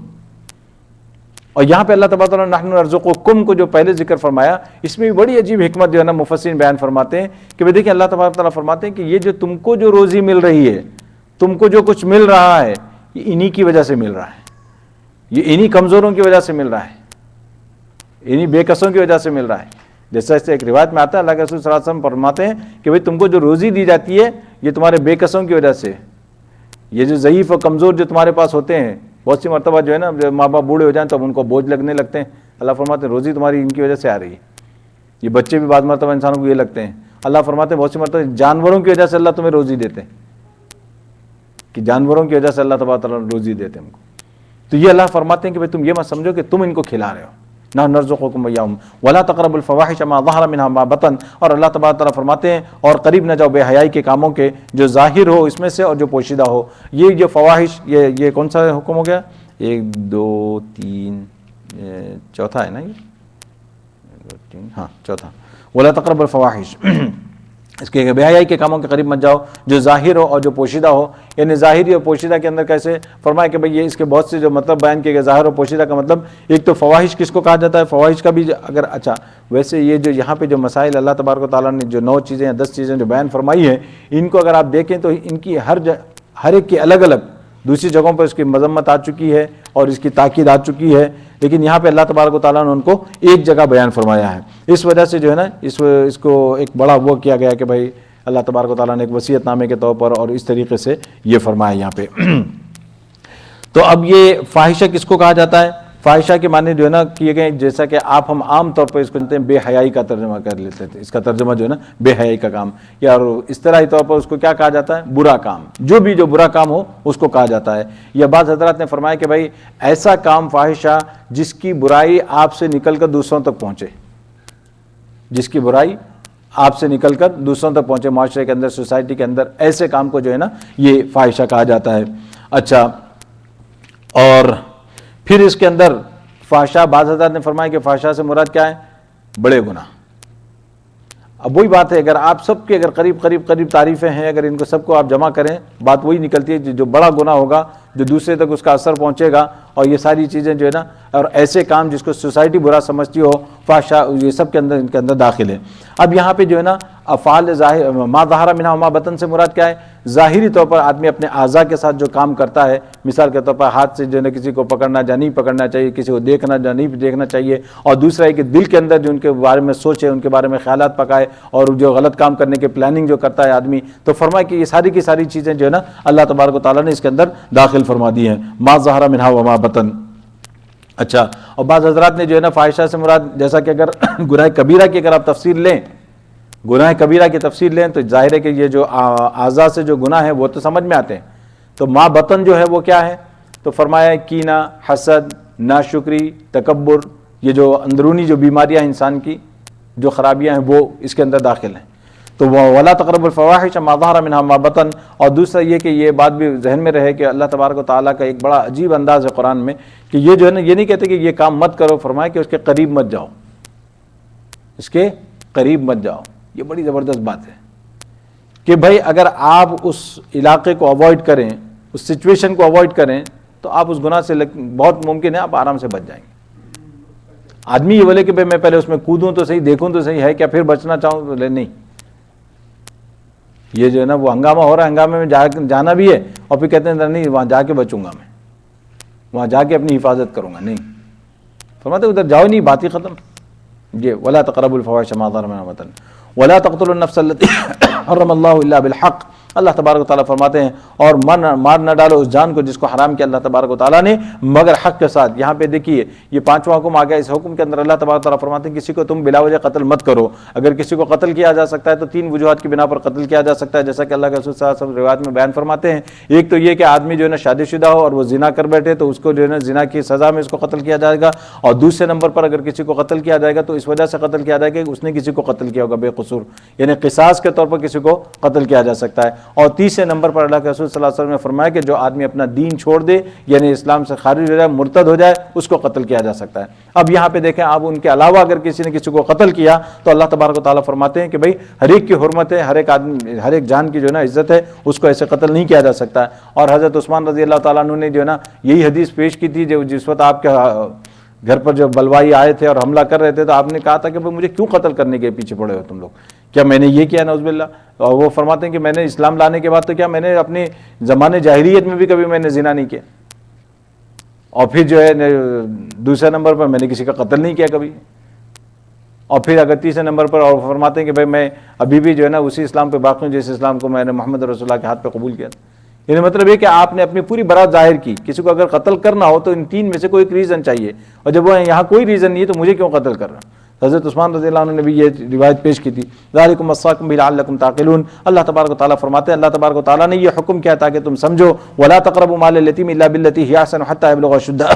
اور یہاں پہ اللہ تبارک و تعالیٰ نحن نرزقکم کو جو پہلے ذکر فرمایا، اس میں بھی بڑی عجیب حکمت جو ہے نا مفسرین بیان فرماتے ہیں کہ بھئی دیکھیں اللہ تبارک و تعالیٰ فرماتے ہیں کہ یہ جو تم کو جو روزی مل رہی ہے، تم کو جو کچھ مل رہا ہے، یہ انہی کی وجہ سے مل رہا ہے، یہ انہی کمزوروں کی وجہ سے مل رہا ہے، انہی بے کسوں کی وجہ سے مل رہا ہے۔ جیسا ایک روایت میں آتا ہے اللہ کے رسول صلی اللہ علیہ وسلم فرماتے ہیں کہ بھئی تم کو جو روزی دی جاتی ہے یہ تمہارے بے کسوں کی وجہ سے، یہ جو ضعیف اور کمزور جو تمہارے پاس ہوتے ہیں، بہت سی مرتبہ جو ہے نا ماں باپ بوڑھے ہو جائیں تو ان کو بوجھ لگنے لگتے ہیں، اللہ فرماتے ہیں روزی تمہاری ان کی وجہ سے آ رہی ہے. یہ بچے بھی بعض مرتبہ انسانوں کو یہ لگتے ہیں, اللہ فرماتے ہیں بہت سی مرتبہ جانوروں کی وجہ سے اللہ تمہیں روزی دیتے ہیں, کہ جانوروں کی وجہ سے اللہ تبارک تعالیٰ روزی دیتے ہیں ہم کو. تو یہ اللہ فرماتے ہیں کہ بھئی تم یہ مت سمجھو کہ تم ان کو کھلا رہے ہو, نحن نرزقکم وإیاہم ولا تقربوا الفواحش ما ظہر منها ما بطن, اور اللہ تبارک تعالیٰ فرماتے ہیں اور قریب نہ جاؤ بے حیائی کے کاموں کے جو ظاہر ہو اس میں سے اور جو پوشیدہ ہو. یہ جو فواحش یہ کون سا حکم ہو گیا؟ 1 2 3 چوتھا ہے نا, یہ ہاں چوتھا, ولا تقربوا الفواحش, اس کے بے حیائی کے کاموں کے قریب مت جاؤ جو ظاہر ہو اور جو پوشیدہ ہو. یعنی ظاہری اور پوشیدہ کے اندر کیسے فرمایا کہ بھئی یہ اس کے بہت سے جو مطلب بیان کیے گئے. ظاہر اور پوشیدہ کا مطلب ایک تو فواحش کس کو کہا جاتا ہے, فواحش کا بھی اگر اچھا ویسے یہ جو یہاں پہ جو مسائل اللہ تبارک و تعالیٰ نے جو 9 چیزیں یا 10 چیزیں جو بیان فرمائی ہیں, ان کو اگر آپ دیکھیں تو ان کی ہر ایک کی الگ الگ دوسری جگہوں پہ اس کی مذمت آ چکی ہے اور اس کی تاکید آ چکی ہے, لیکن یہاں پہ اللہ تبارک و تعالیٰ نے ان کو ایک جگہ بیان فرمایا ہے. اس وجہ سے جو ہے نا اس کو ایک بڑا وہ کیا گیا کہ بھائی اللہ تبارک و تعالیٰ نے ایک وصیت نامے کے طور پر اور اس طریقے سے یہ فرمایا یہاں پہ. تو اب یہ فاحشہ کس کو کہا جاتا ہے؟ فاحشہ کے معنی جو ہے نا کیے گئے, جیسا کہ ہم عام طور پر اس کو کہتے ہیں بے حیائی کا ترجمہ کر لیتے تھے. اس کا ترجمہ جو ہے نا بے حیائی کا کام, یا اصطلاحی طور پر اس کو کیا کہا جاتا ہے؟ برا کام. جو برا کام ہو اس کو کہا جاتا ہے. یا بعض حضرات نے فرمایا کہ بھائی ایسا کام فاحشہ جس کی برائی آپ سے نکل کر دوسروں تک پہنچے, جس کی برائی آپ سے نکل کر دوسروں تک پہنچے, معاشرے کے اندر, سوسائٹی کے اندر, ایسے کام کو جو ہے نا یہ فاحشہ کہا جاتا ہے. اچھا, اور پھر اس کے اندر فحشا, بعض حضرات نے فرمایا کہ فحشا سے مراد کیا ہے؟ بڑے گناہ. اب وہی بات ہے, اگر آپ سب کے اگر قریب تعریفیں ہیں, اگر ان کو سب کو آپ جمع کریں, بات وہی نکلتی ہے جو بڑا گناہ ہوگا, جو دوسرے تک اس کا اثر پہنچے گا, اور یہ ساری چیزیں جو ہے نا, اور ایسے کام جس کو سوسائٹی برا سمجھتی ہو, فحشا, یہ سب کے اندر ان کے اندر داخل ہے. اب یہاں پہ جو ہے نا افعال ظاہر ما ظہر منہا وما بطن سے مراد کیا ہے؟ ظاہری طور پر آدمی اپنے اعضاء کے ساتھ جو کام کرتا ہے, مثال کے طور پر ہاتھ سے جو ہے نا کسی کو پکڑنا یا نہیں پکڑنا چاہیے, کسی کو دیکھنا یا نہیں دیکھنا چاہیے, اور دوسرا ہے کہ دل کے اندر جو ان کے بارے میں سوچے, ان کے بارے میں خیالات پکائے, اور جو غلط کام کرنے کے پلاننگ جو کرتا ہے آدمی, تو فرمایا کہ یہ ساری کی ساری چیزیں جو ہے نا اللہ تبارک و تعالیٰ نے اس کے اندر داخل فرما دی ہیں, ما ظہر منہا وما بطن. اچھا, اور بعض حضرات نے جو ہے نا فاحشہ سے مراد, جیسا کہ اگر گناہ کبیرہ کی اگر آپ تفسیر لیں, گناہ کبیرہ کی تفسیر لیں تو ظاہر ہے کہ یہ جو اعضاء سے جو گناہ ہیں وہ تو سمجھ میں آتے ہیں. تو ما بطن جو ہے وہ کیا ہے؟ تو فرمایا کینہ, حسد, ناشکری, تکبر, یہ جو اندرونی جو بیماریاں انسان کی جو خرابیاں ہیں وہ اس کے اندر داخل ہیں. تو ولا تقربوا الفواحش ما ظہر منہا ما بطن. اور دوسرا یہ کہ یہ بات بھی ذہن میں رہے کہ اللہ تبارک و تعالیٰ کا ایک بڑا عجیب انداز ہے قرآن میں کہ یہ جو ہے نا یہ نہیں کہتے کہ یہ کام مت کرو, فرمایا کہ اس کے قریب مت جاؤ, اس کے قریب مت جاؤ. یہ بڑی زبردست بات ہے کہ بھائی اگر آپ اس علاقے کو اوائڈ کریں, اس سچویشن کو اوائڈ کریں, تو آپ اس گناہ سے بہت ممکن ہے آپ آرام سے بچ جائیں گے. آدمی یہ بولے کہ بھائی میں پہلے اس میں کودوں تو صحیح, دیکھوں تو صحیح ہے کیا, پھر بچنا چاہوں, بولے نہیں. یہ جو ہے نا وہ ہنگامہ ہو رہا ہے, ہنگامے میں جانا بھی ہے, اور پھر کہتے ہیں نہیں وہاں جا کے بچوں گا, میں وہاں جا کے اپنی حفاظت کروں گا. نہیں, فرماتے ادھر جاؤ نہیں, بات ہی ختم. یہ ولا تقربوا الفواحش ما ظهر منها وما بطن ولا تقتلوا النفس التي حرم الله الا بالحق. اللہ تبارک و تعالیٰ فرماتے ہیں اور مار نہ ڈالو اس جان کو جس کو حرام کیا اللہ تبارک و تعالیٰ نے مگر حق کے ساتھ. یہاں پہ دیکھیے یہ 5واں حکم آ گیا. اس حکم کے اندر اللہ تبارک و تعالیٰ فرماتے ہیں کسی کو تم بلا وجہ قتل مت کرو. اگر کسی کو قتل کیا جا سکتا ہے تو 3 وجوہات کی بنا پر قتل کیا جا سکتا ہے, جیسا کہ اللہ کے رسول صلی اللہ علیہ وسلم روایت میں بیان فرماتے ہیں. ایک تو یہ کہ آدمی جو ہے نا شادی شدہ ہو اور وہ زنا کر بیٹھے تو اس کو جو ہے نا زنا کی سزا میں اس کو قتل کیا جائے گا. اور دوسرے نمبر پر اگر کسی کو قتل کیا جائے گا تو اس وجہ سے قتل کیا جائے گا کہ اس نے کسی کو قتل کیا ہوگا بے قصور, یعنی قصاص کے طور پر کسی کو قتل کیا جا سکتا ہے. اور تیسرے نمبر پر اللہ کے رسول صلی اللہ علیہ وسلم نے فرمایا کہ جو آدمی اپنا دین چھوڑ دے, یعنی اسلام سے خارج ہو جائے, مرتد ہو جائے, اس کو قتل کیا جا سکتا ہے. اب یہاں پہ دیکھیں آپ ان کے علاوہ اگر کسی نے کسی کو قتل کیا تو اللہ تبارک و تعالیٰ فرماتے ہیں کہ بھئی ہر ایک کی حرمت ہے, ہر ایک آدمی, ہر ایک جان کی جو ہے نا عزت ہے, اس کو ایسے قتل نہیں کیا جا سکتا ہے. اور حضرت عثمان رضی اللہ تعالیٰ عنہ نے جو ہے نا یہی حدیث پیش کی تھی جو جس وقت آپ کے گھر پر جو بلوائی آئے تھے اور حملہ کر رہے تھے تو آپ نے کہا تھا کہ مجھے کیوں قتل کرنے کے پیچھے پڑے ہو تم لوگ, کیا میں نے یہ کیا نعوذ باللہ. اور وہ فرماتے ہیں کہ میں نے اسلام لانے کے بعد تو کیا میں نے اپنی زمانے جاہلیت میں بھی کبھی میں نے زنا نہیں کیا, اور پھر جو ہے دوسرے نمبر پر میں نے کسی کا قتل نہیں کیا کبھی, اور پھر اگر تیسرے نمبر پر اور فرماتے ہیں کہ بھائی میں ابھی بھی جو ہے نا اسی اسلام پہ باقی ہوں جس اسلام کو میں نے محمد رسول اللہ کے ہاتھ پہ قبول کیا تھا. یعنی مطلب یہ کہ آپ نے اپنی پوری برات ظاہر کی. کسی کو اگر قتل کرنا ہو تو ان تین میں سے کوئی ایک ریزن چاہیے, اور جب وہ یہاں کوئی ریزن نہیں ہے تو مجھے کیوں قتل کر رہا؟ حضرت عثمان رضی اللہ عنہ نے بھی یہ روایت پیش کی تھی. ذالکم وصاکم بہ لعلکم تعقلون. اللہ تبارک و تعالیٰ فرماتے ہیں, اللہ تبارک و تعالیٰ نے یہ حکم کیا تاکہ تم سمجھو. ولا تقربوا مال الیتیم الا بالتی ہی احسن حتی یبلغ اشدہ.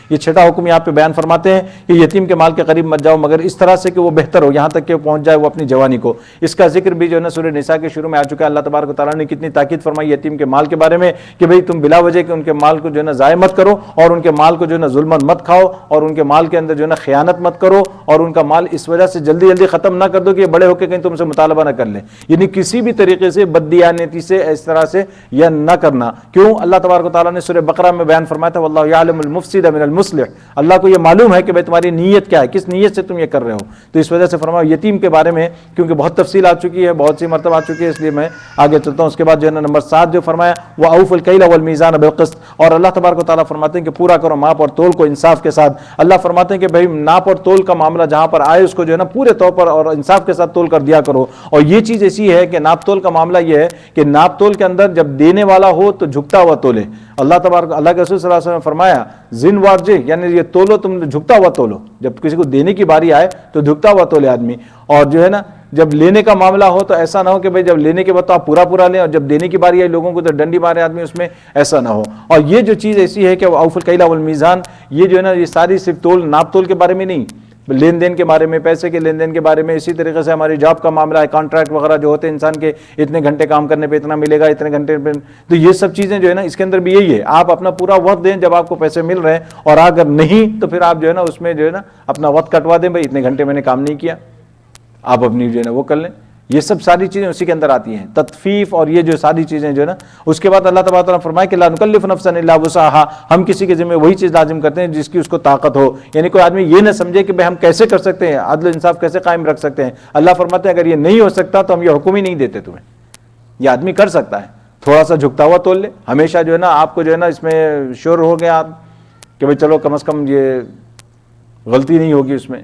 یہ چھٹا حکم یہاں پہ بیان فرماتے ہیں کہ یتیم کے مال کے قریب مت جاؤ مگر اس طرح سے کہ وہ بہتر ہو, یہاں تک کہ وہ پہنچ جائے وہ اپنی جوانی کو. اس کا ذکر بھی جو ہے نا سورہ نساء کے شروع میں آ چکا ہے. اللہ تبارک و تعالیٰ نے کتنی تاکید فرمائی یتیم کے مال کے بارے میں کہ بھئی تم بلا وجہ کہ ان کے مال کو جو ہے نا ضائع مت کرو, اور ان کے مال کو جو ہے نا ظلمن مت کھاؤ, اور ان کے مال کے اندر جو ہے نا خیانت مت کرو, اور ان کا مال اس وجہ سے جلدی جلدی ختم نہ کر دو کہ یہ بڑے ہو کے کہیں تم سے مطالبہ نہ کر لیں. یعنی کسی بھی طریقے سے بددیانتی سے اس طرح سے یا نہ کرنا. کیوں؟ اللہ تبارک و تعالیٰ نے سورہ بقرہ میں بیان فرمایا تھا واللہ یعلم المفسد من المصلح. اللہ کو یہ معلوم ہے کہ بھئی تمہاری نیت کیا ہے, کس نیت سے تم یہ کر رہے ہو. تو اس وجہ سے فرمایا یتیم کے بارے میں, کیونکہ بہت تفصیل آ چکی ہے, بہت سی مرتبہ آ چکی ہے, اس لیے میں آگے چلتا ہوں. اس کے بعد جو ہے نا نمبر 7 جو فرمایا وَأَوْفُوا الْكَيْلَ وَالْمِيزَانَ بِالْقِسْطِ. اور اللہ تبارک و تعالیٰ فرماتے ہیں کہ پورا کرو ماپ اور تول کو انصاف کے ساتھ. اللہ فرماتے ہیں کہ بھئی ناپ اور تول کا معاملہ جہاں پر آئے اس کو جو ہے نا پورے طور پر اور انصاف کے ساتھ تول کر دیا کرو. اور یہ چیز ایسی ہے کہ ناپ تول کا معاملہ یہ ہے کہ ناپ تول کے اندر جب دینے والا ہو تو جھکتا ہوا تولے. اللہ تبارک اللہ کے رسول صلی اللہ علیہ وسلم نے فرمایا زن وارجہ, یعنی یہ تولو تم جھکتا ہوا تولو. جب کسی کو دینے کی باری آئے تو جھکتا ہوا تولے آدمی. اور جو ہے نا جب لینے کا معاملہ ہو تو ایسا نہ ہو کہ بھئی جب لینے کے بعد تو آپ پورا پورا لیں اور جب دینے کی باری آئے لوگوں کو تو ڈنڈی مارے آدمی, اس میں ایسا نہ ہو. اور یہ جو چیز ایسی ہے کہ اوف الکیل والمیزان, یہ جو ہے نا یہ ساری صرف تول ناپ تول کے بارے میں نہیں, لین دین کے بارے میں, پیسے کے لین دین کے بارے میں, اسی طریقے سے ہماری جاب کا معاملہ ہے, کانٹریکٹ وغیرہ جو ہوتے ہیں انسان کے, اتنے گھنٹے کام کرنے پہ اتنا ملے گا, اتنے گھنٹے پہ, تو یہ سب چیزیں جو ہے نا اس کے اندر بھی یہی ہے. آپ اپنا پورا وقت دیں جب آپ کو پیسے مل رہے ہیں, اور اگر نہیں تو پھر آپ جو ہے نا اس میں جو ہے نا اپنا وقت کٹوا دیں, بھائی اتنے گھنٹے میں نے کام نہیں کیا, آپ اپنی جو ہے نا وہ کر لیں. یہ سب ساری چیزیں اسی کے اندر آتی ہیں, تطفیف اور یہ جو ساری چیزیں جو ہے نا. اس کے بعد اللہ تبارک نے فرمایا کہ لا نکلف نفسا الا وسعها, ہم کسی کے ذمہ وہی چیز لازم کرتے ہیں جس کی اس کو طاقت ہو. یعنی کوئی آدمی یہ نہ سمجھے کہ بھئی ہم کیسے کر سکتے ہیں, عدل و انصاف کیسے قائم رکھ سکتے ہیں. اللہ فرماتے ہیں اگر یہ نہیں ہو سکتا تو ہم یہ حکم ہی نہیں دیتے تمہیں. یہ آدمی کر سکتا ہے, تھوڑا سا جھکتا ہوا تول لے, ہمیشہ جو ہے نا آپ کو جو ہے نا اس میں شور ہو گیا آپ کہ بھئی چلو کم از کم یہ غلطی نہیں ہوگی اس میں.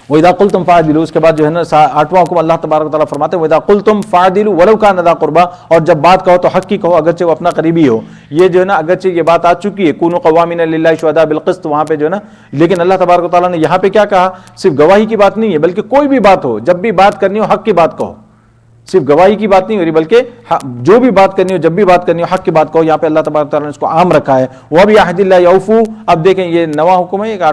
وَإِذَا قُلْتُمْ فَاعْدِلُوا, اس کے بعد جو ہے نا 8واں حکم اللہ تبارک و تعالیٰ فرماتے ہیں وَإِذَا قُلْتُمْ فَاعْدِلُوا وَلَوْ كَانَ ذَا قُرْبَىٰ, اور جب بات کہو تو حق کی کہو اگرچہ وہ اپنا قریبی ہو. یہ جو ہے نا اگرچہ یہ بات آ چکی ہے كُونُوا قَوَّامِينَ لِلَّهِ شُهَدَاءَ بِالْقِسْطِ, وہاں پہ جو ہے نا, لیکن اللہ تبارک و تعالیٰ نے یہاں پہ کیا کہا, صرف گواہی کی بات نہیں ہے بلکہ کوئی بھی بات ہو, جب بھی بات کرنی ہو حق کی بات کہو. صرف گواہی کی بات نہیں ہو رہی بلکہ جو بھی بات کرنی ہو, جب بھی بات کرنی ہو حق کی بات کہو. یہاں پہ اللہ تبارک و تعالیٰ نے اس کو عام رکھا ہے. وَبِعَهْدِ اللَّهِ أَوْفُوا, اب دیکھیں یہ 9واں حکم ہے, ایک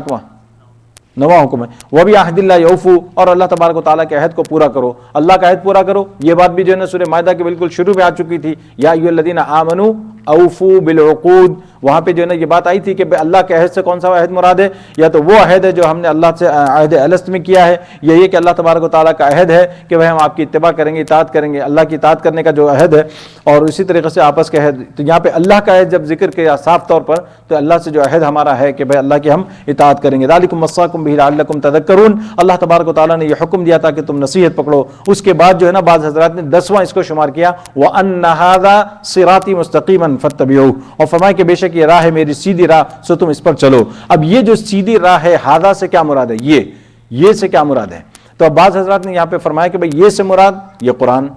9واں حکم ہے. وَبِعَهْدِ اللَّهِ أَوْفُوا, اور اللہ تبارک و تعالیٰ کے عہد کو پورا کرو, اللہ کا عہد پورا کرو. یہ بات بھی جو ہے نا سورہ مائدہ کے بالکل شروع میں آ چکی تھی, یا ایھا الذین آمنوا اوفوا بالعقود. وہاں پہ جو ہے نا یہ بات آئی تھی کہ اللہ کے عہد سے کون سا عہد مراد ہے, یا تو وہ عہد ہے جو ہم نے اللہ سے عہد الست میں کیا ہے, یا یہ کہ اللہ تبارک و تعالیٰ کا عہد ہے کہ وہ ہم آپ کی اتباع کریں گے, اطاعت کریں گے, اللہ کی اطاعت کرنے کا جو عہد ہے. اور اسی طریقے سے آپس کے عہد, تو یہاں پہ اللہ کا عہد جب ذکر کیا صاف طور پر, تو اللہ سے جو عہد ہمارا ہے کہ بھائی اللہ کی ہم اطاعت کریں گے. ذالکم وصاکم بہ لعلکم تذکرون, اللہ تبارک و تعالیٰ نے یہ حکم دیا تھا کہ تم نصیحت پکڑو. اس کے بعد جو ہے نا بعض حضرات نے 10واں اس کو شمار کیا, وَأَنَّ هَذَا صِرَاطِي مُسْتَقِيمًا فَاتَّبِعُوهُ, اور فرمایا کہ بے شک یہ راہ ہے میری سیدھی راہ, سو تم اس پر چلو. اب یہ جو سیدھی راہ ہے, ہاذا سے کیا مراد ہے, یہ سے کیا مراد ہے. تو اب بعض حضرات نے یہاں پہ فرمایا کہ بھئی یہ سے مراد یہ قرآن,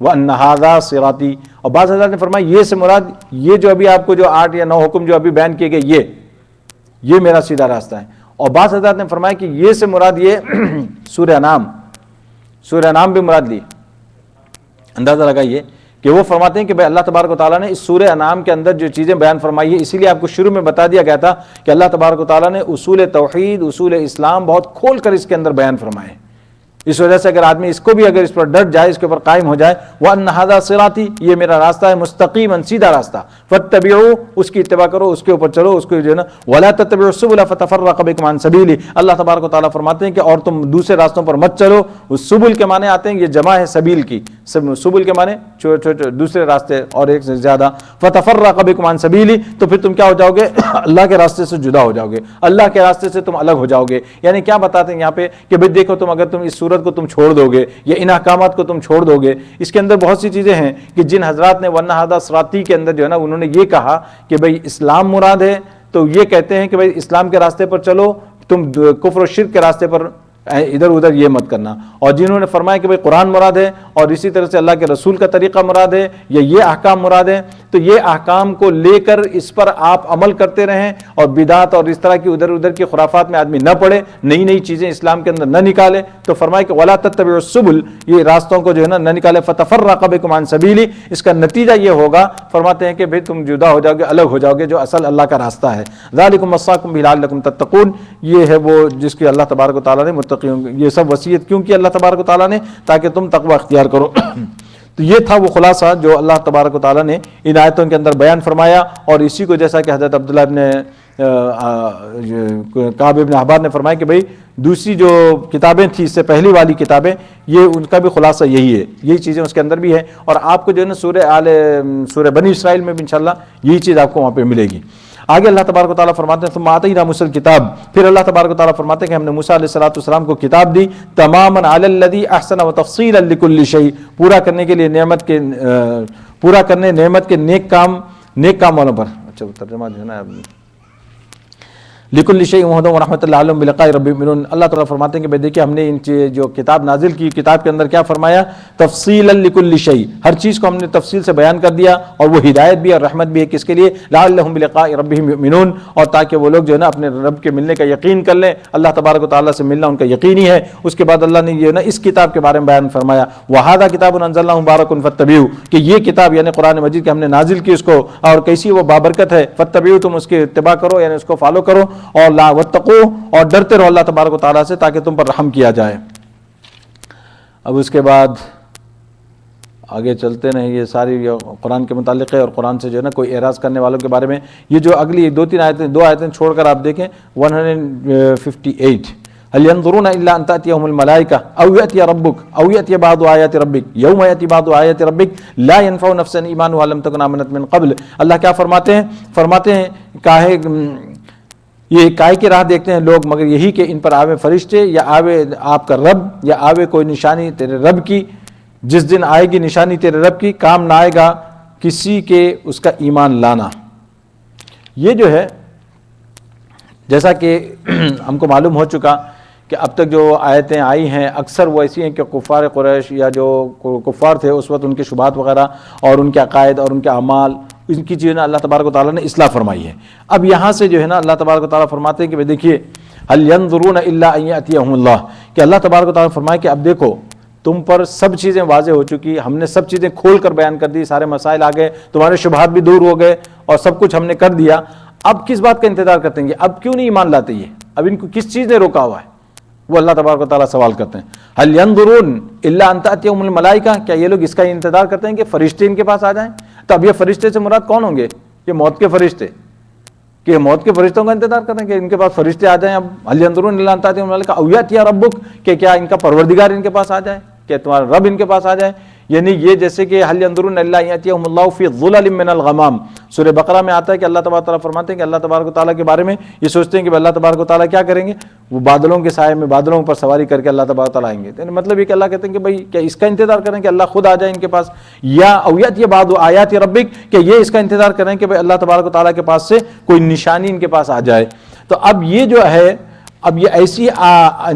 وَأَنَّ هَذَا صِرَاطِي, اور بعض حضرات نے فرمایا یہ سے مراد یہ جو ابھی آپ کو جو 8 یا 9 حکم جو ابھی بیان کیے گئے, یہ میرا سیدھا راستہ ہے. اور بعض حضرات نے فرمایا کہ یہ سے مراد یہ سورہ انعام بھی مراد لی. اندازہ لگائیے کہ وہ فرماتے ہیں کہ بھئی اللہ تبارک و تعالیٰ نے اس سورہ انعام کے اندر جو چیزیں بیان فرمائی ہے, اسی لیے آپ کو شروع میں بتا دیا گیا تھا کہ اللہ تبارک و تعالیٰ نے اصول توحید, اصول اسلام بہت کھول کر اس کے اندر بیان فرمائے. اس وجہ سے اگر آدمی اس کو بھی اگر اس پر ڈٹ جائے, اس کے اوپر قائم ہو جائے, وَأَنَّ هَذَا صِرَاطِي, یہ میرا راستہ ہے, مستقیما سیدھا راستہ, فَاتَّبِعُوا, اس کی اتباع کرو, اس کے اوپر چلو, اس کو جو ہے نا, وَلَا تَتَّبِعُوا السُّبُلَ فَتَفَرَّقَ بِكُمْ عَنْ سَبِيلِهِ, اللہ تبارک و تعالیٰ فرماتے ہیں کہ اور تم دوسرے راستوں پر مت چلو. اس سبل کے معنی آتے ہیں, یہ جمع ہے سبیل کی, سبل کے معنی چھوٹے دوسرے راستے اور ایک سے زیادہ. فَتَفَرَّقَ بِكُمْ عَنْ سَبِيلِهِ, تو پھر تم کیا ہو جاؤ گے, اللہ کے راستے سے جدا ہو جاؤ گے, اللہ کے راستے سے تم الگ ہو جاؤ گے. یعنی کیا بتاتے ہیں یہاں پہ کہ بھئی دیکھو تم اگر تم اس صورت کو تم چھوڑ دو گے یا ان احکامات کو تم چھوڑ دو گے, اس کے اندر بہت سی چیزیں ہیں کہ جن حضرات نے وَأَنَّ هَذَا صِرَاطِي کے اندر جو ہے نا انہوں نے یہ کہا کہ بھئی اسلام مراد ہے, تو یہ کہتے ہیں کہ بھئی اسلام کے راستے پر چلو, تم کفر و شرک کے راستے پر ادھر ادھر یہ مت کرنا. اور جنہوں نے فرمایا کہ بھئی قرآن مراد ہے اور اسی طرح سے اللہ کے رسول کا طریقہ مراد ہے یا یہ احکام مراد ہے، تو یہ احکام کو لے کر اس پر آپ عمل کرتے رہیں اور بدعت اور اس طرح کی ادھر ادھر کی خرافات میں آدمی نہ پڑے، نئی نئی چیزیں اسلام کے اندر نہ نکالے. تو فرمایا کہ وَلَا تَتَّبِعُوا السُّبُلَ، یہ راستوں کو جو ہے نا نہ نکالے، فَتَفَرَّقَ بِكُمْ عَنْ سَبِيلِهِ، اس کا نتیجہ یہ ہوگا فرماتے ہیں کہ بھئی تم جدا ہو جاؤ گے، الگ ہو جاؤ گے جو اصل اللہ کا راستہ ہے. ذَلِكُمْ وَصَّاكُمْ بِهِ لَعَلَّكُمْ تَتَّقُونَ، یہ ہے وہ جس کی اللہ تبارک و تعالیٰ نے متقیوں یہ سب وصیت کیوں کی اللہ تبارک و تعالیٰ نے، تاکہ تم تقوی اختیار کرو. تو یہ تھا وہ خلاصہ جو اللہ تبارک و تعالیٰ نے ان آیتوں کے اندر بیان فرمایا. اور اسی کو جیسا کہ حضرت عبداللہ ابن کعب ابن احبار نے فرمایا کہ بھئی دوسری جو کتابیں تھیں اس سے پہلی والی کتابیں، یہ ان کا بھی خلاصہ یہی ہے، یہی چیزیں اس کے اندر بھی ہے. اور آپ کو جو ہے نا سورہ بنی اسرائیل میں بھی انشاءاللہ یہی چیز آپ کو وہاں پہ ملے گی. آگے اللہ تبارک و تعالیٰ فرماتے ہیں ثم آتینا موسیٰ الکتاب، پھر اللہ تبارک و تعالیٰ فرماتے ہیں کہ ہم نے موسیٰ علیہ السلام کو کتاب دی، تماما علی الذی احسن وتفصیلا لکل شیء، پورا کرنے کے لیے نعمت کے نیک کام والوں پر. اچھا ترجمہ جو ہے نا لکل شیء وہدی ورحمۃ لعلہم بلقاء ربہم یؤمنون. اللہ تعالیٰ فرماتے ہیں کہ بھئی دیکھیے ہم نے ان جو کتاب نازل کی، کتاب کے اندر کیا فرمایا، تفصیلا لکل شیء، ہر چیز کو ہم نے تفصیل سے بیان کر دیا. اور وہ ہدایت بھی اور رحمت بھی ہے کس کے لیے، لعلہم بلقاء ربہم یؤمنون، اور تاکہ وہ لوگ جو ہے نا اپنے رب کے ملنے کا یقین کر لیں. اللہ تبارک و تعالیٰ سے ملنا ان کا یقینی ہے. اس کے بعد اللہ نے یہ نا اس کتاب کے بارے میں بیان فرمایا، وہذا کتاب انزلناہ مبارک فاتبعوہ، کہ یہ کتاب یعنی قرآن مجید کہ ہم نے نازل کی اس کو اور کیسی وہ بابرکت ہے، فاتبعوہ، تم اس کی اتباع کرو یعنی اس کو فالو کرو، اور لا اور ڈرتے رہو اللہ تبارک و تعالیٰ سے تاکہ تم پر رحم کیا جائے. اب اس کے بعد آگے چلتے ہیں، یہ ساری قرآن کے متعلق ہے اور قرآن سے جو ہے نا کوئی اعراض کرنے والوں کے بارے میں. یہ جو اگلی دو آیتیں چھوڑ کر آپ دیکھیں 158، هل ينظرون الا ان تاتيهم الملائكه او ياتي ربك او ياتي بعض ايات ربك يوم ياتي بعض ايات ربك لا ينفع نفسا ايمانها لم تكن امنت من قبل. اللہ کیا فرماتے ہیں یہ کائے کی راہ دیکھتے ہیں لوگ مگر یہی کہ ان پر آوے فرشتے یا آوے آپ کا رب یا آوے کوئی نشانی تیرے رب کی. جس دن آئے گی نشانی تیرے رب کی، کام نہ آئے گا کسی کے اس کا ایمان لانا. یہ جو ہے جیسا کہ ہم کو معلوم ہو چکا کہ اب تک جو آیتیں آئی ہیں اکثر وہ ایسی ہیں کہ کفار قریش یا جو کفار تھے اس وقت ان کے شبہات وغیرہ اور ان کے عقائد اور ان کے اعمال ان کی چیزیں اللہ تبارک و تعالیٰ نے اصلاح فرمائی ہے. اب یہاں سے جو ہے نا اللہ تبارک و تعالیٰ فرماتے ہیں کہ دیکھیے هل ينظرون الا ان ياتيهم اللہ، کہ اللہ تبارک و تعالیٰ فرمائے کہ اب دیکھو تم پر سب چیزیں واضح ہو چکی، ہم نے سب چیزیں کھول کر بیان کر دی، سارے مسائل آ گئے، تمہارے شبہات بھی دور ہو گئے اور سب کچھ ہم نے کر دیا. اب کس بات کا انتظار کرتے ہیں کہ اب کیوں نہیں ایمان لاتے؟ یہ اب ان کو کس چیز نے روکا ہوا ہے؟ وہ اللہ تبارک و تعالیٰ سوال کرتے ہیں. هل ينظرون الا ان تاتيهم الملائکہ، کیا یہ لوگ اس کا انتظار کرتے ہیں کہ فرشتے ان کے پاس آ جائیں؟ تو اب یہ فرشتے سے مراد کون ہوں گے؟ یہ موت کے فرشتے، کہ موت کے فرشتوں کا انتظار کریں کہ ان کے پاس فرشتے آ جائیں. اب هل ينظرون الا ان تاتيهم الملائکہ او یاتی ربک، کہ کیا ان کا پروردگار ان کے پاس آ جائے، کہ تمہارا رب ان کے پاس آ جائے. یعنی یہ جیسے کہ هل ينظرون الا ان ياتيهم الله في ظلل من الغمام، سورہ بقرہ میں آتا ہے کہ اللہ تبارک و تعالیٰ فرماتے ہیں کہ اللہ تبارک و تعالیٰ کے بارے میں یہ سوچتے ہیں کہ اللہ تبارک و تعالیٰ کیا کریں گے، وہ بادلوں کے سائے میں بادلوں پر سواری کر کے اللہ تبارک و تعالیٰ آئیں گے. یعنی مطلب یہ کہ اللہ کہتے ہیں کہ بھائی کیا اس کا انتظار کریں کہ اللہ خود آ جائے ان کے پاس، یا او یاتی بعض آیات ربک، کہ یہ اس کا انتظار کریں کہ بھائی اللہ تبارک و تعالیٰ کے پاس سے کوئی نشانی ان کے پاس آ جائے. تو اب یہ جو ہے اب یہ ایسی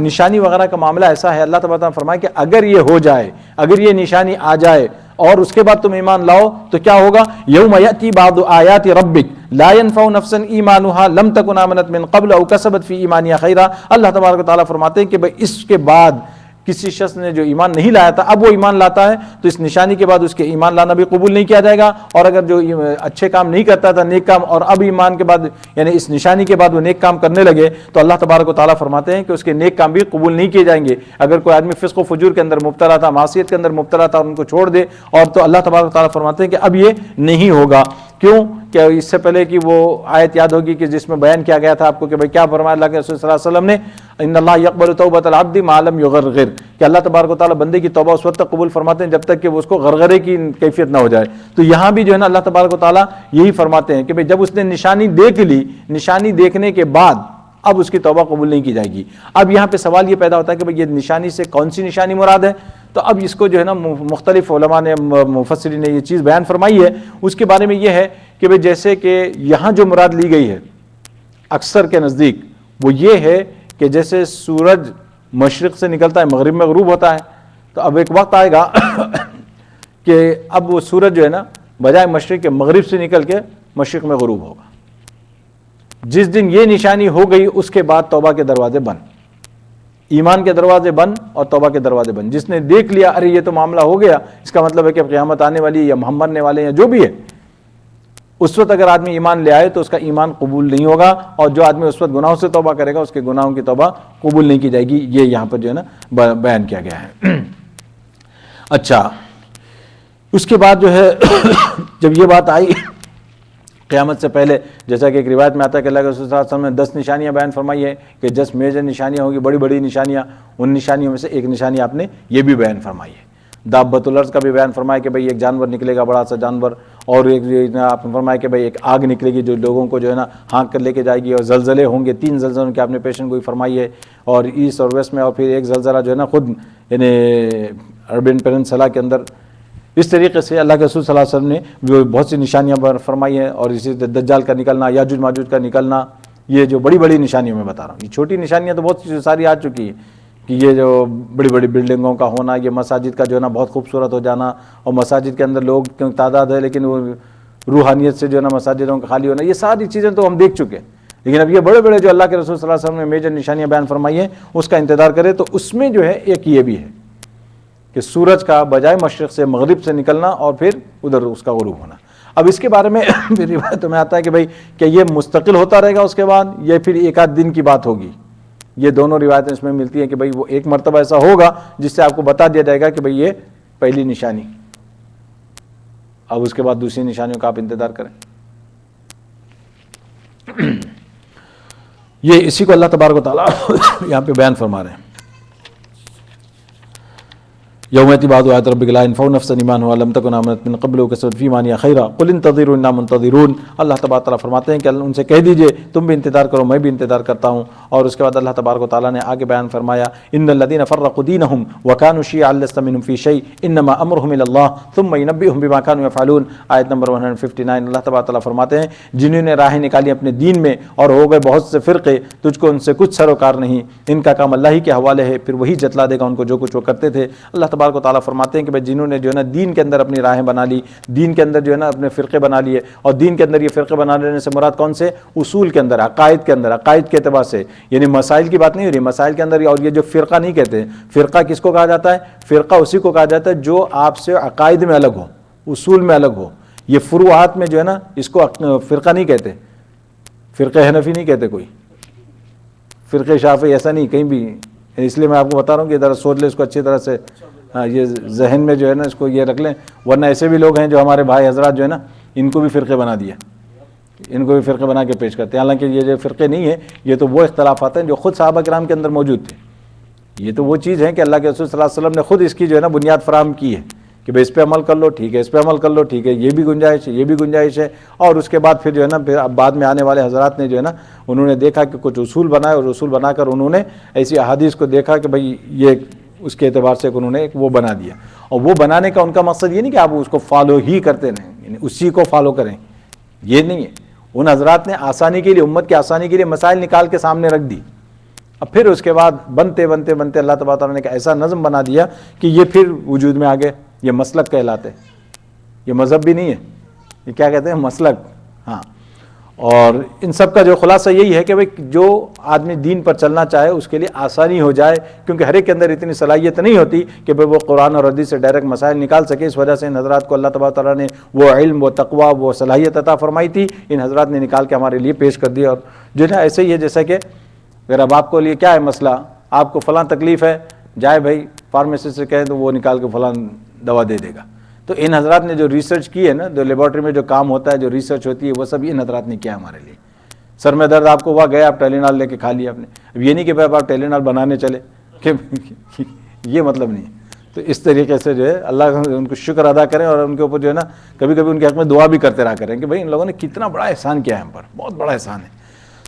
نشانی وغیرہ کا معاملہ ایسا ہے، اللہ تبارک و تعالیٰ فرمائے کہ اگر یہ ہو جائے، اگر یہ نشانی آ جائے اور اس کے بعد تم ایمان لاؤ تو کیا ہوگا، یوم یاتی بعض آیات ربک لا ينفع نفسا ایمانها لم تکن آمنت من قبل او کسبت فی ایمانها خیرا. اللہ تبارک و تعالیٰ فرماتے ہیں کہ بھئی اس کے بعد کسی شخص نے جو ایمان نہیں لایا تھا اب وہ ایمان لاتا ہے تو اس نشانی کے بعد اس کے ایمان لانا بھی قبول نہیں کیا جائے گا. اور اگر جو اچھے کام نہیں کرتا تھا نیک کام اور اب ایمان کے بعد یعنی اس نشانی کے بعد وہ نیک کام کرنے لگے تو اللہ تبارک و تعالیٰ فرماتے ہیں کہ اس کے نیک کام بھی قبول نہیں کیے جائیں گے. اگر کوئی آدمی فسق و فجور کے اندر مبتلا تھا، معصیت کے اندر مبتلا تھا اور ان کو چھوڑ دے اور تو اللہ تبارک و تعالیٰ فرماتے ہیں کہ اب یہ نہیں ہوگا. کیوں کہ اس سے پہلے کہ وہ آیت یاد ہوگی کہ جس میں بیان کیا گیا تھا آپ کو کہ بھئی کیا فرمایا اللہ کے رسول صلی اللہ علیہ وسلم نے، ان اللہ یقبل توبۃ العبد ما لم یغرغر، کہ اللہ تبارک و تعالیٰ بندے کی توبہ اس وقت تک قبول فرماتے ہیں جب تک کہ وہ اس کو غرغرے کی کیفیت نہ ہو جائے. تو یہاں بھی جو ہے نا اللہ تبارک و تعالیٰ یہی فرماتے ہیں کہ بھئی جب اس نے نشانی دیکھ لی، نشانی دیکھنے کے بعد اب اس کی توبہ قبول نہیں کی جائے گی. اب یہاں پہ سوال یہ پیدا ہوتا ہے کہ بھئی یہ نشانی سے کون سی نشانی مراد ہے؟ تو اب اس کو جو ہے نا مختلف علماء نے مفسرین نے یہ چیز بیان فرمائی ہے. اس کے بارے میں یہ ہے کہ بھئی جیسے کہ یہاں جو مراد لی گئی ہے اکثر کے نزدیک وہ یہ ہے کہ جیسے سورج مشرق سے نکلتا ہے مغرب میں غروب ہوتا ہے، تو اب ایک وقت آئے گا کہ اب وہ سورج جو ہے نا بجائے مشرق کے مغرب سے نکل کے مشرق میں غروب ہوگا۔ جس دن یہ نشانی ہو گئی اس کے بعد توبہ کے دروازے بند، ایمان کے دروازے بند اور توبہ کے دروازے بند۔ جس نے دیکھ لیا ارے یہ تو معاملہ ہو گیا، اس کا مطلب ہے کہ قیامت آنے والی ہے یا محمد نے والے یا جو بھی ہے، اس وقت اگر آدمی ایمان لے آئے تو اس کا ایمان قبول نہیں ہوگا، اور جو آدمی اس وقت گناہوں سے توبہ کرے گا اس کے گناہوں کی توبہ قبول نہیں کی جائے گی۔ یہ یہاں پر جو ہے نا بیان کیا گیا ہے۔ اچھا، اس کے بعد جو ہے جب یہ بات آئی قیامت سے پہلے، جیسا کہ ایک روایت میں آتا ہے کہ اللہ کے رسول صلی اللہ علیہ وسلم نے 10 نشانیاں بیان فرمائی ہے کہ 10 میجر نشانیاں ہوں گی، بڑی بڑی نشانیاں، ان نشانیوں میں سے ایک نشانی آپ نے یہ بھی بیان فرمائی ہے۔ دابۃ الارض کا بھی بیان فرمایا کہ بھئی ایک جانور نکلے گا، بڑا سا جانور، اور ایک آپ نے فرمایا کہ بھئی ایک آگ نکلے گی جو لوگوں کو جو ہے نا ہانک کر لے کے جائے گی، اور زلزلے ہوں گے، 3 زلزلوں کی آپ نے پیشن گوئی فرمائی ہے، اور ایسٹ اور ویسٹ میں، اور پھر ایک زلزلہ جو ہے نا خود یعنی عربین پیننسلا کے اندر۔ اس طریقے سے اللہ کے رسول صلی اللہ علیہ وسلم نے جو بہت سی نشانیاں فرمائی ہیں، اور اسی دجال کا نکلنا، یاجوج ماجوج کا نکلنا، یہ جو بڑی بڑی نشانیوں میں بتا رہا ہوں، یہ چھوٹی نشانیاں تو بہت ساری آ چکی ہیں کہ یہ جو بڑی بڑی بلڈنگوں کا ہونا، یہ مساجد کا جو ہے نا بہت خوبصورت ہو جانا، اور مساجد کے اندر لوگ کی تعداد ہے لیکن وہ روحانیت سے جو ہے نا مساجدوں کا خالی ہونا، یہ ساری چیزیں تو ہم دیکھ چکے ہیں۔ لیکن اب یہ بڑے بڑے جو اللہ کے رسول صلی اللہ علیہ وسلم نے میجر نشانیاں بیان فرمائی ہیں اس کا انتظار کرے، تو اس میں جو ہے ایک یہ بھی ہے کہ سورج کا بجائے مشرق سے مغرب سے نکلنا اور پھر ادھر اس کا غروب ہونا۔ اب اس کے بارے میں روایتوں میں آتا ہے کہ بھئی کہ یہ مستقل ہوتا رہے گا اس کے بعد، یہ پھر ایک آدھ دن کی بات ہوگی۔ یہ دونوں روایتیں اس میں ملتی ہیں کہ بھئی وہ ایک مرتبہ ایسا ہوگا جس سے آپ کو بتا دیا جائے گا کہ بھئی یہ پہلی نشانی، اب اس کے بعد دوسری نشانیوں کا آپ انتظار کریں۔ یہ اسی کو اللہ تبارک و تعالیٰ یہاں پہ بیان فرما رہے ہیں۔ یوم یأتی بعض آیات ربک لا ينفع نفسا ایمانها لم تکن آمنت من قبل وکسبت فی ایمانها خیرا قل انتظروا انا منتظرون۔ اللہ تبارک و تعالیٰ فرماتے ہیں کہ ان سے کہہ دیجئے تم بھی انتظار کرو، میں بھی انتظار کرتا ہوں۔ اور اس کے بعد اللہ تبارک و تعالیٰ نے آگے بیان فرمایا ان الذین فرقوا دینهم وكانوا شیعا لست منهم فی شیء انما امرهم الى اللہ ثم ينبئهم بما كانوا يفعلون۔ آیت نمبر 159 اللہ تبارک و تعالیٰ فرماتے ہیں جنہوں نے راہیں نکالی اپنے دین میں اور ہو گئے بہت سے فرقے، تجھ کو ان سے کچھ سروکار نہیں، ان کا کام اللہ ہی کے حوالے ہے، پھر وہی جتلا دے گا ان کو جو کچھ وہ کرتے تھے۔ اللہ تبارک و تعالیٰ فرماتے ہیں کہ جنہوں نے جو ہے نا دین کے اندر اپنی راہیں بنا لی، دین کے اندر جو ہے نا اپنے فرقے بنا لیے، اور دین کے اندر یہ فرقے بنا لینے سے مراد کون سے؟ اصول کے اندر، عقائد کے اندر، عقائد کے اعتبار سے، یعنی مسائل کی بات نہیں ہو رہی، مسائل کے اندر۔ اور یہ جو فرقہ نہیں کہتے، فرقہ کس کو کہا جاتا ہے؟ فرقہ اسی کو کہا جاتا ہے جو آپ سے عقائد میں الگ ہو، اصول میں الگ ہو۔ یہ فروعات میں جو ہے نا اس کو فرقہ نہیں کہتے، فرقہ حنفی نہیں کہتے، کوئی فرقہ شافعی ایسا نہیں کہیں بھی۔ اس لیے میں آپ کو بتا رہا ہوں کہ ذرا سوچ لیں اس کو اچھی طرح سے، ہاں یہ ذہن میں جو ہے نا اس کو یہ رکھ لیں، ورنہ ایسے بھی لوگ ہیں جو ہمارے بھائی حضرات جو ہے نا ان کو بھی فرقے بنا دیا، ان کو بھی فرقے بنا کے پیش کرتے ہیں، حالانکہ یہ جو فرقے نہیں ہیں، یہ تو وہ اختلافات ہیں جو خود صحابہ کرام کے اندر موجود تھے۔ یہ تو وہ چیز ہے کہ اللہ کے رسول صلی اللہ علیہ وسلم نے خود اس کی جو ہے نا بنیاد فراہم کی ہے کہ بھئی اس پہ عمل کر لو، ٹھیک ہے، اس پہ عمل کر لو، ٹھیک ہے، یہ بھی گنجائش ہے، یہ بھی گنجائش ہے۔ اور اس کے بعد پھر جو ہے نا پھر اب بعد میں آنے والے حضرات نے جو ہے نا انہوں نے دیکھا کہ کچھ اصول بنائے، اور اصول بنا کر انہوں نے ایسی احادیث کو دیکھا کہ بھئی یہ اس کے اعتبار سے انہوں نے ایک وہ بنا دیا۔ اور وہ بنانے کا ان کا مقصد یہ نہیں کہ آپ اس کو فالو ہی کرتے رہیں، یعنی اسی کو فالو کریں، یہ نہیں ہے۔ ان حضرات نے آسانی کے لیے، امت کی آسانی کے لیے مسائل نکال کے سامنے رکھ دی، اب پھر اس کے بعد بنتے بنتے بنتے اللہ تبارک تعالیٰ نے ایک ایسا نظم بنا دیا کہ یہ پھر وجود میں آ گئے۔ یہ مسلک کہلاتے، یہ مذہب بھی نہیں ہے، یہ کیا کہتے ہیں؟ مسلک۔ ہاں، اور ان سب کا جو خلاصہ یہی ہے کہ بھئی جو آدمی دین پر چلنا چاہے اس کے لیے آسانی ہو جائے، کیونکہ ہر ایک کے اندر اتنی صلاحیت نہیں ہوتی کہ بھئی وہ قرآن اور حدیث سے ڈائریکٹ مسائل نکال سکے۔ اس وجہ سے ان حضرات کو اللہ تبارک تعالیٰ نے وہ علم، وہ تقویٰ، وہ صلاحیت عطا فرمائی تھی، ان حضرات نے نکال کے ہمارے لیے پیش کر دیا۔ اور جو ہے ایسے ہی ہے جیسا کہ اگر اب آپ کو لیے کیا ہے مسئلہ، آپ کو فلاں تکلیف ہے، جائے بھائی فارمیسسٹ سے کہیں تو وہ نکال کے فلاں دوا دے دے گا۔ تو ان حضرات نے جو ریسرچ کی ہے نا، جو لیبارٹری میں جو کام ہوتا ہے، جو ریسرچ ہوتی ہے، وہ سب ان حضرات نے کیا ہمارے لیے۔ سر میں درد آپ کو ہوا، گئے آپ ٹیلینال لے کے کھا لیا آپ نے، اب یہ نہیں کہ بھائی آپ ٹیلینال بنانے چلے، کہ یہ مطلب نہیں ہے۔ تو اس طریقے سے جو ہے اللہ ان کو شکر ادا کریں، اور ان کے اوپر جو ہے نا کبھی کبھی ان کے حق میں دعا بھی کرتے رہا کریں کہ بھائی ان لوگوں نے کتنا بڑا احسان کیا ہے ہم پر، بہت بڑا احسان ہے۔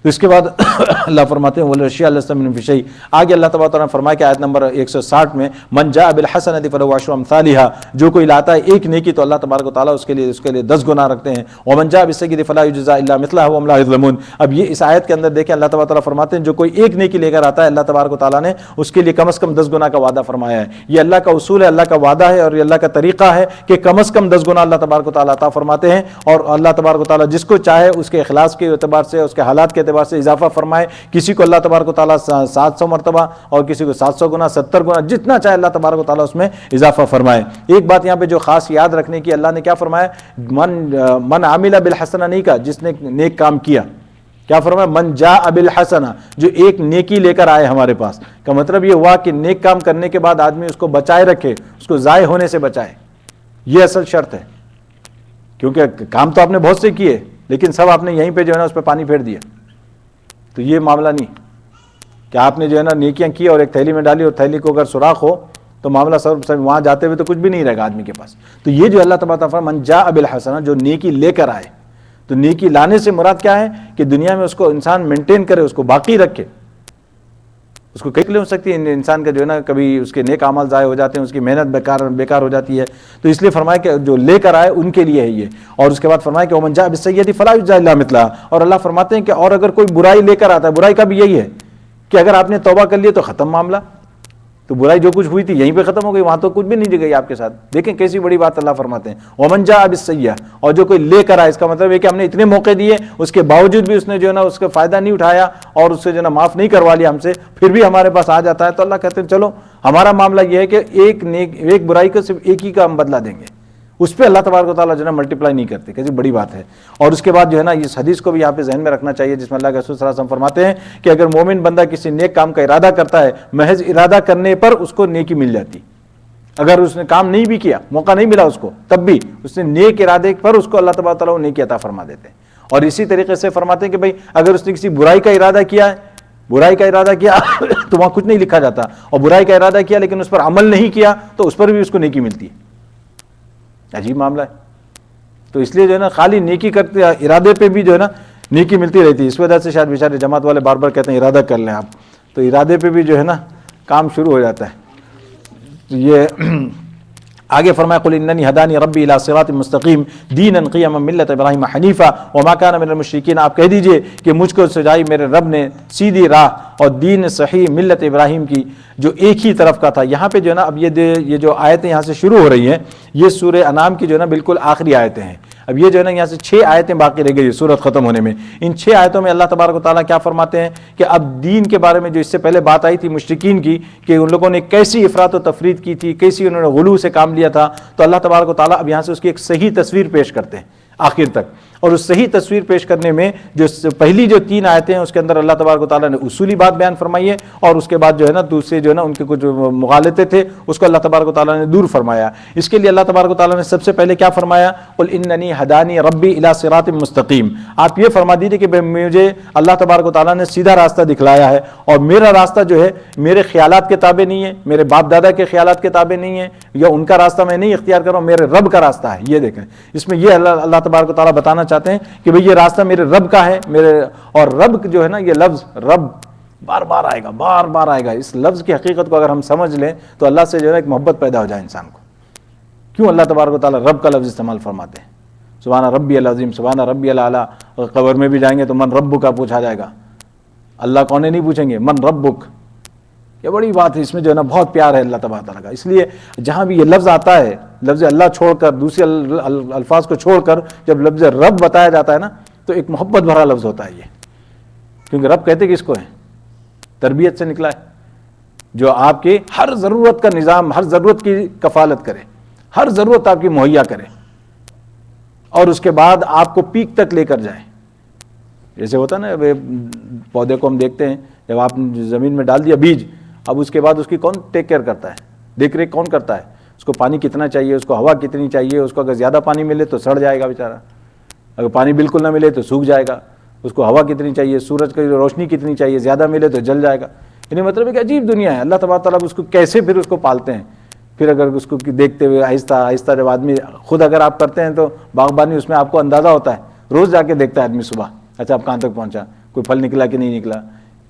تو اس کے بعد اللہ فرماتے ہیں وَالْأَشْيَاءَ لَسْتَ مِنْهُ فِي شَيْءٍ. آگے اللہ تبارک و تعالیٰ نے فرمایا کہ آیت نمبر 160 میں من جاء بالحسنۃ فلہ عشر امثالها، جو کوئی لاتا ہے ایک نیکی تو اللہ تبارک و تعالیٰ اس کے لیے 10 گنا رکھتے ہیں. ومن جاء بالسیئۃ فلا یجزی الا مثلها وهم لا یظلمون. اب یہ اس آیت کے اندر دیکھیں اللہ تبارک و تعالیٰ فرماتے ہیں جو کوئی ایک نیکی لے کر آتا ہے اللہ تبارک و تعالیٰ نے اس کے لیے کم از کم 10 گنا کا وعدہ فرمایا ہے. یہ اللہ کا اصول ہے، اللہ کا وعدہ ہے، اور یہ اللہ کا طریقہ ہے کہ کم از کم 10 گنا اللہ تبارک و تعالیٰ عطا فرماتے ہیں. اور اللہ تبارک و تعالیٰ جس کو چاہے اس کے اخلاص کے اعتبار سے، اس کے حالات کے اعتبار سے اضافہ فرمائے. کسی کو اللہ تبارک و تعالیٰ 700 مرتبہ اور کسی کو 700 گنا، 70 گنا، جتنا چاہے اللہ تبارک و تعالیٰ اس میں اضافہ فرمائے. ایک بات یہاں پہ جو خاص یاد رکھنے کی، اللہ نے کیا فرمایا؟ من عامل بالحسنہ نہیں کہا جس نے نیک کام کیا، کیا فرمایا؟ من جاء بالحسنہ، جو ایک نیکی لے کر آئے ہمارے پاس. کا مطلب یہ ہوا کہ نیک کام کرنے کے بعد آدمی اس کو بچائے رکھے، اس کو ضائع ہونے سے بچائے. یہ اصل شرط ہے، کیونکہ کام تو آپ نے بہت سے کیے لیکن سب آپ نے یہیں پہ جو ہے نا اس پہ پانی پھیر دیا. تو یہ معاملہ نہیں کہ آپ نے جو ہے نا نیکیاں کی اور ایک تھیلی میں ڈالی اور تھیلی کو اگر سوراخ ہو تو معاملہ سب وہاں جاتے ہوئے تو کچھ بھی نہیں رہے گا آدمی کے پاس. تو یہ جو اللہ تبارک و تعالیٰ من جاء بالحسنہ، جو نیکی لے کر آئے. تو نیکی لانے سے مراد کیا ہے کہ دنیا میں اس کو انسان مینٹین کرے، اس کو باقی رکھے. اس کو کئی ہو سکتی ہے انسان کا جو ہے نا کبھی اس کے نیک اعمال ضائع ہو جاتے ہیں، اس کی محنت بیکار ہو جاتی ہے. تو اس لیے فرمایا کہ جو لے کر آئے ان کے لیے ہے یہ. اور اس کے بعد فرمایا کہ ومن جاء بالسیئۃ فلا یجزی الا مثلها. اور اللہ فرماتے ہیں کہ اور اگر کوئی برائی لے کر آتا ہے، برائی کا بھی یہی ہے کہ اگر آپ نے توبہ کر لیا تو ختم معاملہ. تو برائی جو کچھ ہوئی تھی یہیں پہ ختم ہو گئی، وہاں تو کچھ بھی نہیں گئی آپ کے ساتھ. دیکھیں کیسی بڑی بات اللہ فرماتے ہیں. ومن جاء بالسیئۃ، اور جو کوئی لے کر آئے، اس کا مطلب ہے کہ ہم نے اتنے موقع دیے اس کے باوجود بھی اس نے جو ہے نا اس کا فائدہ نہیں اٹھایا اور اس سے جو ہے نا معاف نہیں کروا لیا ہم سے، پھر بھی ہمارے پاس آ جاتا ہے. تو اللہ کہتے ہیں چلو ہمارا معاملہ یہ ہے کہ ایک برائی کا صرف ایک ہی کا ہم بدلہ دیں گے. اس پہ اللہ تبارک و تعالیٰ جو ہے نا ملٹیپلائی نہیں کرتے. کیسی بڑی بات ہے. اور اس کے بعد جو ہے نا اس حدیث کو بھی یہاں پہ ذہن میں رکھنا چاہیے جس میں اللہ کے رسول صلی اللہ علیہ وسلم فرماتے ہیں کہ اگر مومن بندہ کسی نیک کام کا ارادہ کرتا ہے، محض ارادہ کرنے پر اس کو نیکی مل جاتی. اگر اس نے کام نہیں بھی کیا، موقع نہیں ملا اس کو، تب بھی اس نے نیک ارادے پر اس کو اللہ تبارک و تعالیٰ نیکی عطا فرما دیتے ہیں. اور اسی طریقے سے فرماتے ہیں کہ بھائی اگر اس نے کسی برائی کا ارادہ کیا تو وہاں کچھ نہیں لکھا جاتا، اور برائی کا ارادہ کیا لیکن اس پر عمل نہیں کیا تو اس پر بھی اس کو نیکی ملتی ہے. عجیب معاملہ ہے. تو اس لیے جو ہے نا خالی نیکی کرتے ارادے پہ بھی جو ہے نا نیکی ملتی رہتی ہے. اس وجہ سے شاید بیچارے جماعت والے بار بار کہتے ہیں ارادہ کر لیں آپ، تو ارادے پہ بھی جو ہے نا کام شروع ہو جاتا ہے. تو یہ آگے فرمایا قل اننی ہدانی ربی الی صراط مستقیم دینا قیما ملت ابراہیم حنیفا وما کان من المشرکین. آپ کہہ دیجئے کہ مجھ کو سجائی میرے رب نے سیدھی راہ اور دین صحیح ملت ابراہیم کی جو ایک ہی طرف کا تھا. یہاں پہ جو ہے نا اب یہ جو آیتیں یہاں سے شروع ہو رہی ہیں یہ سورہ انعام کی جو ہے نا بالکل آخری آیتیں ہیں. اب یہ جو ہے نا یہاں سے 6 آیتیں باقی رہ گئی سورت ختم ہونے میں. ان 6 آیتوں میں اللہ تبارک و تعالیٰ کیا فرماتے ہیں کہ اب دین کے بارے میں جو اس سے پہلے بات آئی تھی مشرکین کی کہ ان لوگوں نے کیسی افراط و تفرید کی تھی، کیسی انہوں نے غلو سے کام لیا تھا، تو اللہ تبارک و تعالیٰ اب یہاں سے اس کی ایک صحیح تصویر پیش کرتے ہیں آخر تک. اور اس صحیح تصویر پیش کرنے میں جو پہلی جو 3 آیتیں ہیں اس کے اندر اللہ تبارک و تعالیٰ نے اصولی بات بیان فرمائی ہے، اور اس کے بعد جو ہے نا دوسرے جو ہے نا ان کے کچھ مغالطے تھے اس کو اللہ تبارک و تعالیٰ نے دور فرمایا. اس کے لیے اللہ تبارک و تعالیٰ نے سب سے پہلے کیا فرمایا؟ قل اننی ہدانی ربی الی صراط مستقیم. آپ یہ فرما دیجیے کہ مجھے اللہ تبارک و تعالیٰ نے سیدھا راستہ دکھلایا ہے، اور میرا راستہ جو ہے میرے خیالات کے تابع نہیں ہے، میرے باپ دادا کے خیالات کے تابع نہیں ہے، یا ان کا راستہ میں نہیں اختیار کر رہا ہوں، میرے رب کا راستہ ہے. یہ دیکھیں اس میں یہ اللہ تبارک و تعالیٰ بتانا چاہتے ہیں کہ بھئی یہ راستہ میرے رب کا ہے. اور رب جو ہے نا یہ لفظ رب بار بار آئے گا. اس لفظ کی حقیقت کو اگر ہم سمجھ لیں تو اللہ سے جو ہے ایک محبت پیدا ہو جائے انسان کو. کیوں اللہ تبارک و تعالیٰ رب کا لفظ استعمال فرماتے ہیں؟ سبحان ربی العظیم، سبحان ربی الاعلیٰ. قبر میں بھی جائیں گے تو من ربک کا پوچھا جائے گا. اللہ کونے نہیں پوچھیں گے، من ربک. یہ بڑی بات ہے، اس میں جو ہے نا بہت پیار ہے اللہ تبارک تعالیٰ کا. اس لیے جہاں بھی یہ لفظ آتا ہے، لفظ اللہ چھوڑ کر دوسرے الفاظ کو چھوڑ کر جب لفظ رب بتایا جاتا ہے نا تو ایک محبت بھرا لفظ ہوتا ہے یہ. کیونکہ رب کہتے کس کو ہے؟ تربیت سے نکلا ہے، جو آپ کی ہر ضرورت کا نظام، ہر ضرورت کی کفالت کرے، ہر ضرورت آپ کی مہیا کرے، اور اس کے بعد آپ کو پیک تک لے کر جائے. جیسے ہوتا ہے نا پودے کو ہم دیکھتے ہیں، جب آپ زمین میں ڈال دیا بیج، اب اس کے بعد اس کی کون ٹیک کیئر کرتا ہے، دیکھ ریکھ کون کرتا ہے؟ اس کو پانی کتنا چاہیے، اس کو ہوا کتنی چاہیے. اس کو اگر زیادہ پانی ملے تو سڑ جائے گا بیچارہ، اگر پانی بالکل نہ ملے تو سوکھ جائے گا. اس کو ہوا کتنی چاہیے، سورج کی روشنی کتنی چاہیے، زیادہ ملے تو جل جائے گا. یعنی مطلب ہے کہ عجیب دنیا ہے. اللہ تبارک تعالیٰ اس کو کیسے پھر اس کو پالتے ہیں. پھر اگر اس کو دیکھتے ہوئے آہستہ آہستہ جب آدمی خود اگر آپ کرتے ہیں تو باغبانی اس میں آپ کو اندازہ ہوتا ہے. روز جا کے دیکھتا ہے آدمی صبح، اچھا اب کہاں تک پہنچا، کوئی پھل نکلا کہ نہیں نکلا.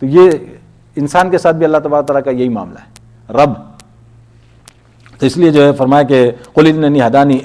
تو یہ انسان کے ساتھ بھی اللہ تبارک تعالیٰ کا یہی معاملہ ہے، رب. تو اس لیے جو ہے فرمایا کہ قل اننی ہدانی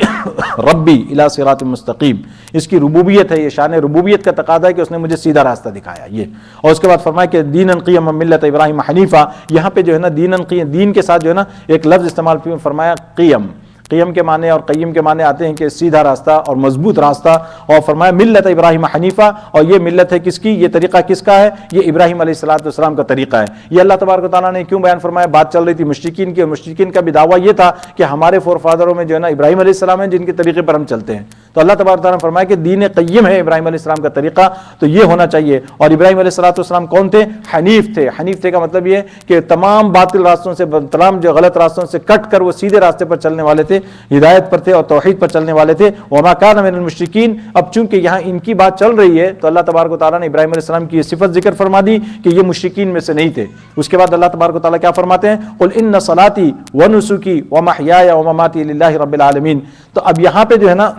ربی الی صراط مستقیم. اس کی ربوبیت ہے، یہ شان ربوبیت کا تقاضا ہے کہ اس نے مجھے سیدھا راستہ دکھایا یہ. اور اس کے بعد فرمایا کہ دینا قیما ملت ابراہیم حنیفہ. یہاں پہ جو ہے نا دین کے ساتھ جو ہے نا ایک لفظ استعمال فرمایا قیم. قیم کے معنی اور قیم کے معنی آتے ہیں کہ سیدھا راستہ اور مضبوط راستہ. اور فرمایا ملت ابراہیم حنیفہ، اور یہ ملت ہے کس کی، یہ طریقہ کس کا ہے، یہ ابراہیم علیہ السلام کا طریقہ ہے. یہ اللہ تبارک و تعالیٰ نے کیوں بیان فرمایا؟ بات چل رہی تھی مشرکین کی، اور مشرکین کا بھی دعویٰ یہ تھا کہ ہمارے فور فادروں میں جو ہے نا ابراہیم علیہ السلام ہیں جن کے طریقے پر ہم چلتے ہیں. تو اللہ تبارک و تعالیٰ نے فرمایا کہ دین قیم ہے ابراہیم علیہ السلام کا طریقہ، تو یہ ہونا چاہیے. اور ابراہیم علیہ السلام کون تھے؟ حنیف تھے. حنیف تھے کا مطلب یہ کہ تمام باطل راستوں سے، تمام جو غلط راستوں سے کٹ کر وہ سیدھے راستے پر چلنے والے تھے، ہدایت پر تھے اور توحید پر چلنے والے تھے. وما کان من المشرکین. اب چونکہ یہاں ان کی بات چل رہی ہے تو اللہ تبارک و تعالیٰ نے ابراہیم علیہ السلام کی یہ صفت ذکر فرما دی کہ یہ مشرکین میں سے نہیں تھے. اس کے بعد اللہ تبارک و تعالیٰ کیا فرماتے ہیں؟ قل ان صلاتي ونسكي ومحياي ومماتي لله رب العالمین. تو اب یہاں پہ جو ہے نا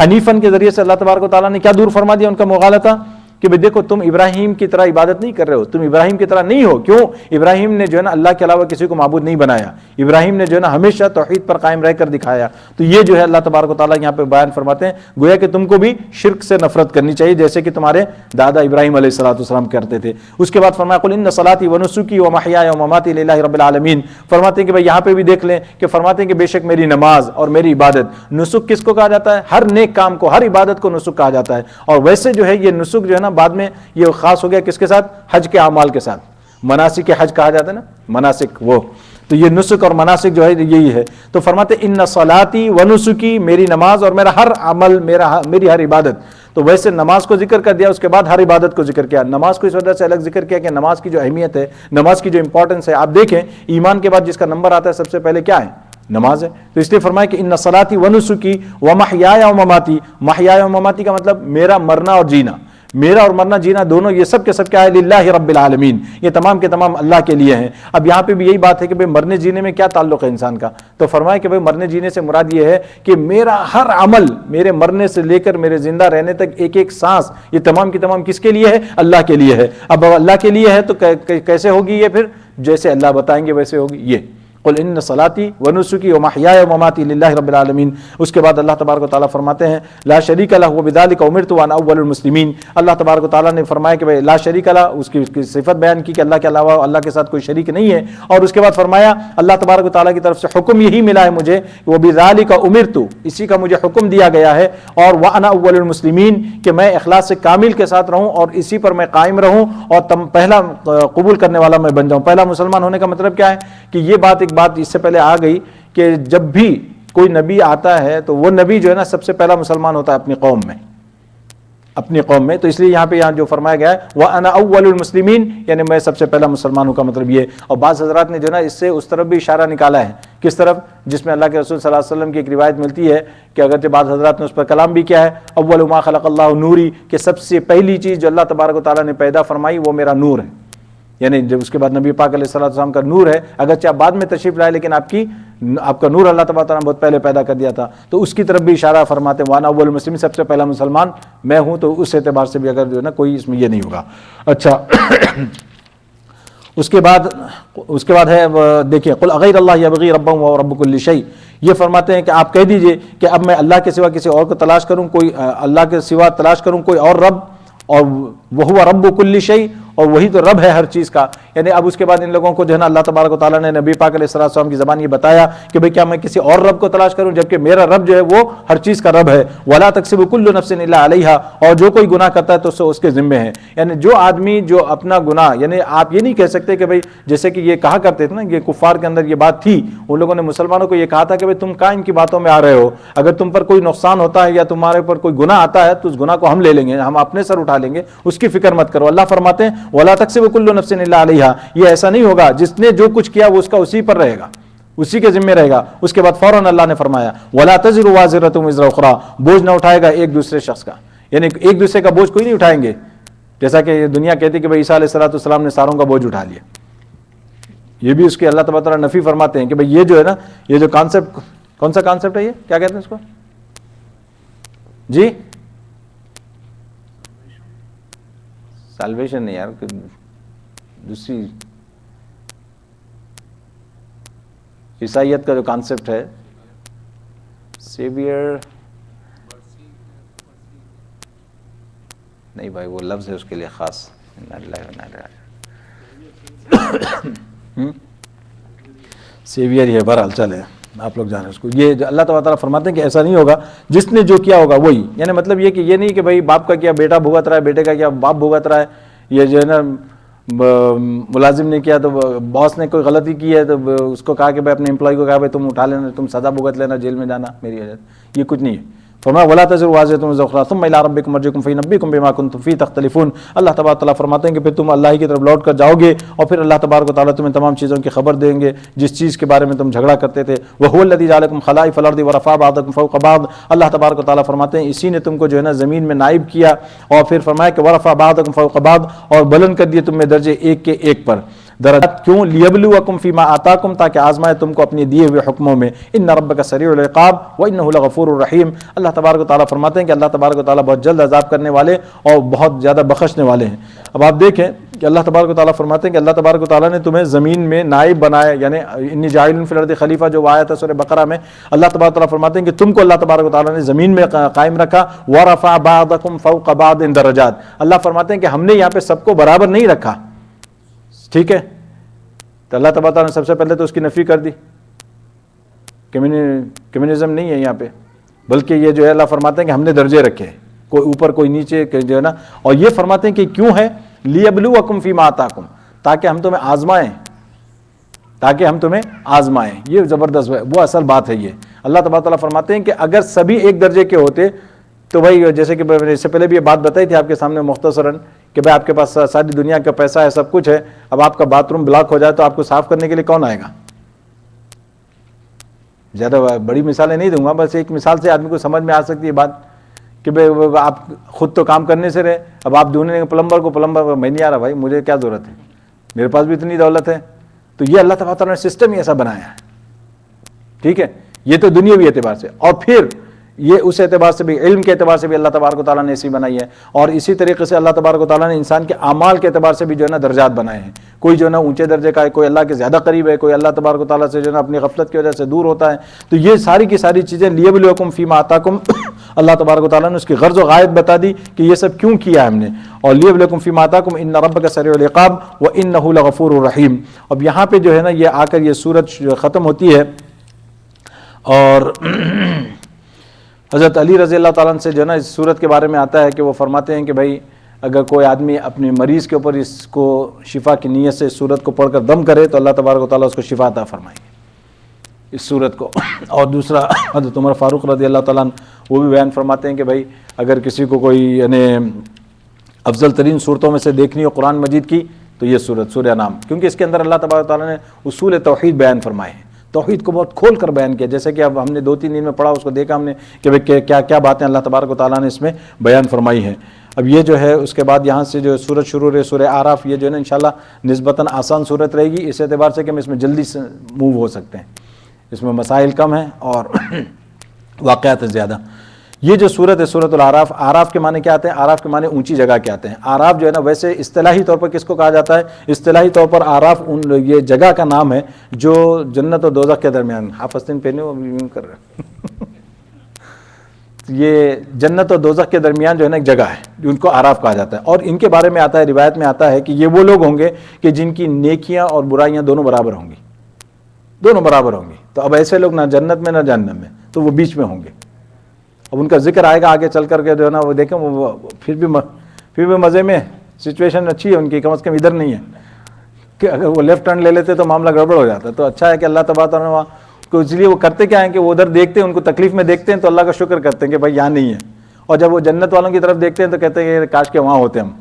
حنیفن کے ذریعے سے اللہ تبارک و تعالیٰ نے کیا دور فرما دیا ان کا مغالطہ کہ بھئی دیکھو تم ابراہیم کی طرح عبادت نہیں کر رہے ہو، تم ابراہیم کی طرح نہیں ہو. کیوں؟ ابراہیم نے جو ہے نا اللہ کے علاوہ کسی کو معبود نہیں بنایا. ابراہیم نے جو ہے نا ہمیشہ توحید پر قائم رہ کر دکھایا. تو یہ جو ہے اللہ تبارک و تعالیٰ یہاں پہ بیان فرماتے ہیں گویا کہ تم کو بھی شرک سے نفرت کرنی چاہیے جیسے کہ تمہارے دادا ابراہیم علیہ السلام کرتے تھے. اس کے بعد فرمایا قل ان صلاتي ونسكي ومحياي ومماتي لله رب العالمین. فرماتے ہیں کہ بھئی یہاں پہ بھی دیکھ لیں کہ فرماتے ہیں کہ بے شک میری نماز اور میری عبادت. نسک کس کو کہا جاتا ہے؟ ہر نیک کام کو، ہر عبادت کو نسک کہا جاتا ہے. اور ویسے جو ہے یہ نسک جو ہے نا بعد میں یہ خاص ہو گیا کس کے ساتھ؟ حج کے اعمال کے ساتھ. مناسک حج کہا جاتا ہے نا، مناسک وہ. تو یہ نسک اور مناسک جو ہے یہی ہے. تو فرماتے ان صلاتي ونسكي، میری نماز اور میرا ہر عمل، میری ہر عبادت. تو ویسے نماز کو ذکر کر دیا، اس کے بعد ہر عبادت کو ذکر کیا. نماز کو اس وجہ سے الگ ذکر کیا کہ نماز کی جو اہمیت ہے، نماز کی جو امپورٹنس ہے، آپ دیکھیں ایمان کے بعد جس کا نمبر آتا ہے سب سے پہلے کیا ہے؟ نماز ہے. تو اس لیے فرمایا کہ ان صلاتي ونسكي ومحياي ومماتي. محیاي و مماتی کا مطلب میرا مرنا اور جینا، میرا اور مرنا جینا دونوں یہ سب کے سب کیا ہے؟ للہ رب العالمین. یہ تمام کے تمام اللہ کے لیے ہیں. اب یہاں پہ بھی یہی بات ہے کہ بھئی مرنے جینے میں کیا تعلق ہے انسان کا؟ تو فرمایا کہ بھئی مرنے جینے سے مراد یہ ہے کہ میرا ہر عمل، میرے مرنے سے لے کر میرے زندہ رہنے تک ایک ایک سانس، یہ تمام کی تمام کس کے لیے ہے؟ اللہ کے لیے ہے. اب اللہ کے لیے ہے تو کیسے ہوگی یہ؟ پھر جیسے اللہ بتائیں گے ویسے ہوگی یہ. قل ان صلاتي ونسكي ومحياي ومماتي لله رب العالمین. اس کے بعد اللہ تبارک و تعالیٰ فرماتے ہیں لا شریک لہ وبذلک امرت وانا اول المسلمین. اللہ تبارک و تعالیٰ نے فرمایا کہ بھئی لا شریک لہ، اس کی صفت بیان کی کہ اللہ کے علاوہ اللہ کے ساتھ کوئی شریک نہیں ہے. اور اس کے بعد فرمایا اللہ تبارک و تعالیٰ کی طرف سے حکم یہی ملا ہے مجھے، وبذلک امرت، اسی کا مجھے حکم دیا گیا ہے. اور وانا اول المسلمین، کہ میں اخلاص سے کامل کے ساتھ رہوں اور اسی پر میں قائم رہوں اور پہلا قبول کرنے والا میں بن جاؤں. پہلا مسلمان ہونے کا مطلب کیا ہے کہ یہ بات ایک بات اس سے پہلے آ گئی کہ جب بھی کوئی نبی آتا ہے تو وہ نبی جو ہے نا سب سے پہلا مسلمان ہوتا ہے اپنی قوم میں، اپنی قوم میں. تو اس لیے یہاں جو فرمایا گیا ہے وَأَنَا أَوَّلُ الْمُسْلِمِينَ، یعنی میں سب سے پہلا مسلمان ہوں کا مطلب یہ. اور بعض حضرات نے جو ہے نا اس سے اس طرف بھی اشارہ نکالا ہے. کس طرف؟ جس میں اللہ کے رسول صلی اللہ علیہ وسلم کی ایک روایت ملتی ہے کہ اگرچہ بعض حضرات نے اس پر کلام بھی کیا ہے، اول ما خلق اللہ نوری، کہ سب سے پہلی چیز جو اللہ تبارک و تعالیٰ نے پیدا فرمائی وہ میرا نور ہے. یعنی جب اس کے بعد نبی پاک علیہ السلام کا نور ہے، اگرچہ آپ بعد میں تشریف لائے لیکن آپ کا نور اللہ تبارک تعالیٰ نے بہت پہلے پیدا کر دیا تھا. تو اس کی طرف بھی اشارہ فرماتے ہیں وانا اول المسلمین، سب سے پہلا مسلمان میں ہوں. تو اس اعتبار سے بھی اگر جو ہے نا کوئی اس میں یہ نہیں ہوگا. اچھا اس کے بعد ہے دیکھیں قل اغیر اللہ یبغی ربا ورب کل شیء. یہ فرماتے ہیں کہ آپ کہہ دیجئے کہ اب میں اللہ کے سوا کسی اور کو تلاش کروں، کوئی اللہ کے سوا تلاش کروں کوئی اور رب، اور وہ رب کل شیء، اور وہی تو رب ہے ہر چیز کا. یعنی اب اس کے بعد ان لوگوں کو جو ہے نا اللہ تبارک و تعالیٰ نے نبی پاک علیہ السلام کی زبان یہ بتایا کہ بھئی کیا میں کسی اور رب کو تلاش کروں جبکہ میرا رب جو ہے وہ ہر چیز کا رب ہے. ولا تکسب کل نفس الا علیہا، اور جو کوئی گناہ کرتا ہے تو اس کے ذمے ہے. یعنی جو آدمی جو اپنا گناہ، یعنی آپ یہ نہیں کہہ سکتے کہ بھئی جیسے کہ یہ کہا کرتے تھے نا، یہ کفار کے اندر یہ بات تھی، ان لوگوں نے مسلمانوں کو یہ کہا تھا کہ بھئی تم کہاں ان کی باتوں میں آ رہے ہو، اگر تم پر کوئی نقصان ہوتا ہے یا تمہارے پر کوئی گناہ آتا ہے تو اس گناہ کو ہم لے لیں گے، ہم اپنے سر اٹھا لیں گے، اس کی فکر مت کرو. اللہ فرماتے ہیں ولا تکسب کل نفس الا علیہا، یہ ایسا نہیں ہوگا، جس نے جو کچھ کیا وہ اس کا اسی پر رہے گا، اسی کے ذمہ رہے گا. اس کے بعد فوراً اللہ نے فرمایا ولا تزر وازرۃ وزر اخری، بوجھ نہ اٹھائے گا ایک دوسرے شخص کا. یعنی ایک دوسرے کا بوجھ کوئی نہیں اٹھائیں گے، جیسا کہ دنیا کہتی کہ بھئی عیسیٰ علیہ السلام نے ساروں کا بوجھ اٹھا لیا. یہ بھی اس کے اللہ تبارک تعالیٰ نفی فرماتے ہیں کہ بھئی یہ جو ہے نا، یہ جو کانسیپٹ، کون سا کانسیپٹ ہے یہ، کیا کہتے ہیں اس کو جی؟ سالویشن نہیں یار، دوسری عیسائیت کا جو کانسیپٹ ہے سیویئر، نہیں بھائی وہ لفظ ہے اس کے لیے خاص، سیویئر یہ بہرحال چلے آپ لوگ جانیں اس کو. یہ اللہ تعالیٰ فرماتے ہیں کہ ایسا نہیں ہوگا، جس نے جو کیا ہوگا وہی، یعنی مطلب یہ کہ یہ نہیں کہ بھائی باپ کا کیا بیٹا بھگت رہا ہے، بیٹے کا کیا باپ بھگت رہا ہے، یہ جو ہے نا ملازم نے کیا تو باس نے کوئی غلطی کی ہے تو اس کو کہا کہ بھائی اپنے امپلائی کو کہا بھائی تم اٹھا لینا، تم سزا بھگت لینا، جیل میں جانا میری وجہ، یہ کچھ نہیں ہے. فرمایا ولا تزر وازرۃ وزر اخرى ثم الى ربكم مرجعكم فينبئكم بما كنتم فيه تختلفون. اللہ تبارک تعالیٰ فرماتے ہیں کہ پھر تم اللہ ہی کی طرف لوٹ کر جاؤ گے اور پھر اللہ تبارک و تعالیٰ تمہیں تمام چیزوں کی خبر دیں گے جس چیز کے بارے میں تم جھگڑا کرتے تھے. وهو الذي جعلكم خلائف الارض ورفع بعضكم فوق بعض. اللہ تبارک و تعالیٰ فرماتے ہیں اسی نے تم کو جو ہے نا زمین میں نائب کیا اور پھر فرمایا کہ ورفع بعضكم فوق بعض، اور بلند کر دیے تم میں درجے ایک کے ایک پر درجات. کیوں؟ لیبلوکم فیما آتاکم، تاکہ آزمائے تم کو اپنے دیے ہوئے حکموں میں. ان ربک سریع العقاب وانہ لغفور الرحیم. اللہ تبارک و تعالیٰ فرماتے ہیں کہ اللہ تبارک و تعالیٰ بہت جلد عذاب کرنے والے اور بہت زیادہ بخشنے والے ہیں. اب آپ دیکھیں کہ اللہ تبارک و تعالیٰ فرماتے ہیں کہ اللہ تبارک و تعالیٰ نے تمہیں زمین میں نائب بنایا، یعنی انی جاعل فی الارض خلیفہ جو آیا تھا سورہ بقرہ میں، اللہ تبارک و تعالیٰ فرماتے ہیں کہ تم کو اللہ تبارک و تعالیٰ نے زمین میں قائم رکھا. ورفع بعضکم فوق بعض درجات. اللہ فرماتے ہیں کہ ہم نے یہاں پہ سب کو برابر نہیں رکھا، ٹھیک ہے. تو اللہ تبارک نے سب سے پہلے تو اس کی نفی کر دی، کمیونزم نہیں ہے یہاں پہ، بلکہ یہ جو ہے اللہ فرماتے ہیں کہ ہم نے درجے رکھے، کوئی اوپر کوئی نیچے جو ہے نا. اور یہ فرماتے ہیں کہ کیوں ہے؟ لیبلوکم فیما آتاکم، تاکہ ہم تمہیں آزمائیں، تاکہ ہم تمہیں آزمائیں. یہ زبردست وہ اصل بات ہے. یہ اللہ تبارک فرماتے ہیں کہ اگر سبھی ایک درجے کے ہوتے تو بھائی جیسے کہ میں نے اس سے پہلے بھی یہ بات بتائی تھی آپ کے سامنے مختصراً کہ بھائی آپ کے پاس ساری دنیا کا پیسہ ہے، سب کچھ ہے، اب آپ کا باتھ روم بلاک ہو جائے تو آپ کو صاف کرنے کے لیے کون آئے گا؟ زیادہ بڑی مثالیں نہیں دوں گا، بس ایک مثال سے آدمی کو سمجھ میں آ سکتی ہے بات کہ بھائی آپ خود تو کام کرنے سے رہے، اب آپ ڈھونڈیں گے پلمبر کو، پلمبر میں نہیں آ رہا بھائی، مجھے کیا ضرورت ہے، میرے پاس بھی اتنی دولت ہے. تو یہ اللہ تبارک نے سسٹم ہی ایسا بنایا ہے، ٹھیک ہے. یہ تو دنیاوی اعتبار سے، اور پھر یہ اس اعتبار سے بھی، علم کے اعتبار سے بھی اللہ تبارک و تعالیٰ نے ایسی بنائی ہے. اور اسی طریقے سے اللہ تبارک و تعالیٰ نے انسان کے اعمال کے اعتبار سے بھی جو ہے نا درجات بنائے ہیں. کوئی جو ہے نا اونچے درجے کا ہے، کوئی اللہ کے زیادہ قریب ہے، کوئی اللہ تبارک و تعالیٰ سے جو ہے نا اپنی غفلت کی وجہ سے دور ہوتا ہے. تو یہ ساری کی ساری چیزیں لیبلوکم فیما آتاکم، اللہ تبارک و تعالیٰ نے اس کی غرض و غایت بتا دی کہ یہ سب کیوں کیا ہے ہم نے. اور لیبلوکم فیما آتاکم ان ربک سریع العقاب وانہ لغفور الرحیم. اب یہاں پہ جو ہے نا یہ آ کر یہ سورت ختم ہوتی ہے. اور حضرت علی رضی اللہ تعالیٰ عنہ سے جو ہے نا اس صورت کے بارے میں آتا ہے کہ وہ فرماتے ہیں کہ بھائی اگر کوئی آدمی اپنے مریض کے اوپر اس کو شفا کی نیت سے اس صورت کو پڑھ کر دم کرے تو اللہ تبارک و تعالیٰ اس کو شفا عطا فرمائیں گے اس صورت کو. اور دوسرا حضرت عمر فاروق رضی اللہ تعالیٰ عنہ وہ بھی بیان فرماتے ہیں کہ بھائی اگر کسی کو کوئی یعنی افضل ترین صورتوں میں سے دیکھنی ہو قرآن مجید کی تو یہ صورت سورہ انعام، کیونکہ اس کے اندر اللہ تبارک و تعالیٰ نے اصول توحید بیان فرمائے ہیں، توحید کو بہت کھول کر بیان کیا. جیسے کہ اب ہم نے 2-3 دن میں پڑھا، اس کو دیکھا ہم نے کہ بھئی کیا کیا باتیں اللہ تبارک و تعالیٰ نے اس میں بیان فرمائی ہیں. اب یہ جو ہے اس کے بعد یہاں سے جو سورت شروع ہے سورہ اعراف، یہ جو ہے نا انشاءاللہ نسبتاً آسان صورت رہے گی اس اعتبار سے کہ ہم اس میں جلدی سے موو ہو سکتے ہیں، اس میں مسائل کم ہیں اور واقعات زیادہ. یہ جو صورت ہے سورۃ الاعراف، اعراف کے معنی کیا آتے ہیں؟ اعراف کے معنی اونچی جگہ کے آتے ہیں. اعراف جو ہے نا ویسے اصطلاحی طور پر کس کو کہا جاتا ہے؟ اصطلاحی طور پر اعراف یہ جگہ کا نام ہے جو جنت و دوزخ کے درمیان، حافظین پہنے ہو یوں کر رہے یہ جنت و دوزخ کے درمیان جو ہے نا ایک جگہ ہے جو ان کو اعراف کہا جاتا ہے. اور ان کے بارے میں آتا ہے، روایت میں آتا ہے کہ یہ وہ لوگ ہوں گے کہ جن کی نیکیاں اور برائیاں دونوں برابر ہوں گی، دونوں برابر ہوں گی. تو اب ایسے لوگ نہ جنت میں نہ جہنم میں، تو وہ بیچ میں ہوں گے. اب ان کا ذکر آئے گا آگے چل کر کے جو ہے نا وہ دیکھیں وہ پھر بھی مزے میں سچویشن اچھی ہے ان کی، کم از کم ادھر نہیں ہے کہ اگر وہ لیفٹ ٹرن لے لیتے تو معاملہ گڑبڑ ہو جاتا. تو اچھا ہے کہ اللہ تبارک و تعالیٰ کو، اس لیے وہ کرتے کیا ہیں کہ وہ ادھر دیکھتے ہیں، ان کو تکلیف میں دیکھتے ہیں تو اللہ کا شکر کرتے ہیں کہ بھائی یہاں نہیں ہے. اور جب وہ جنت والوں کی طرف دیکھتے ہیں تو کہتے ہیں کہ کاش کے وہاں ہوتے ہم.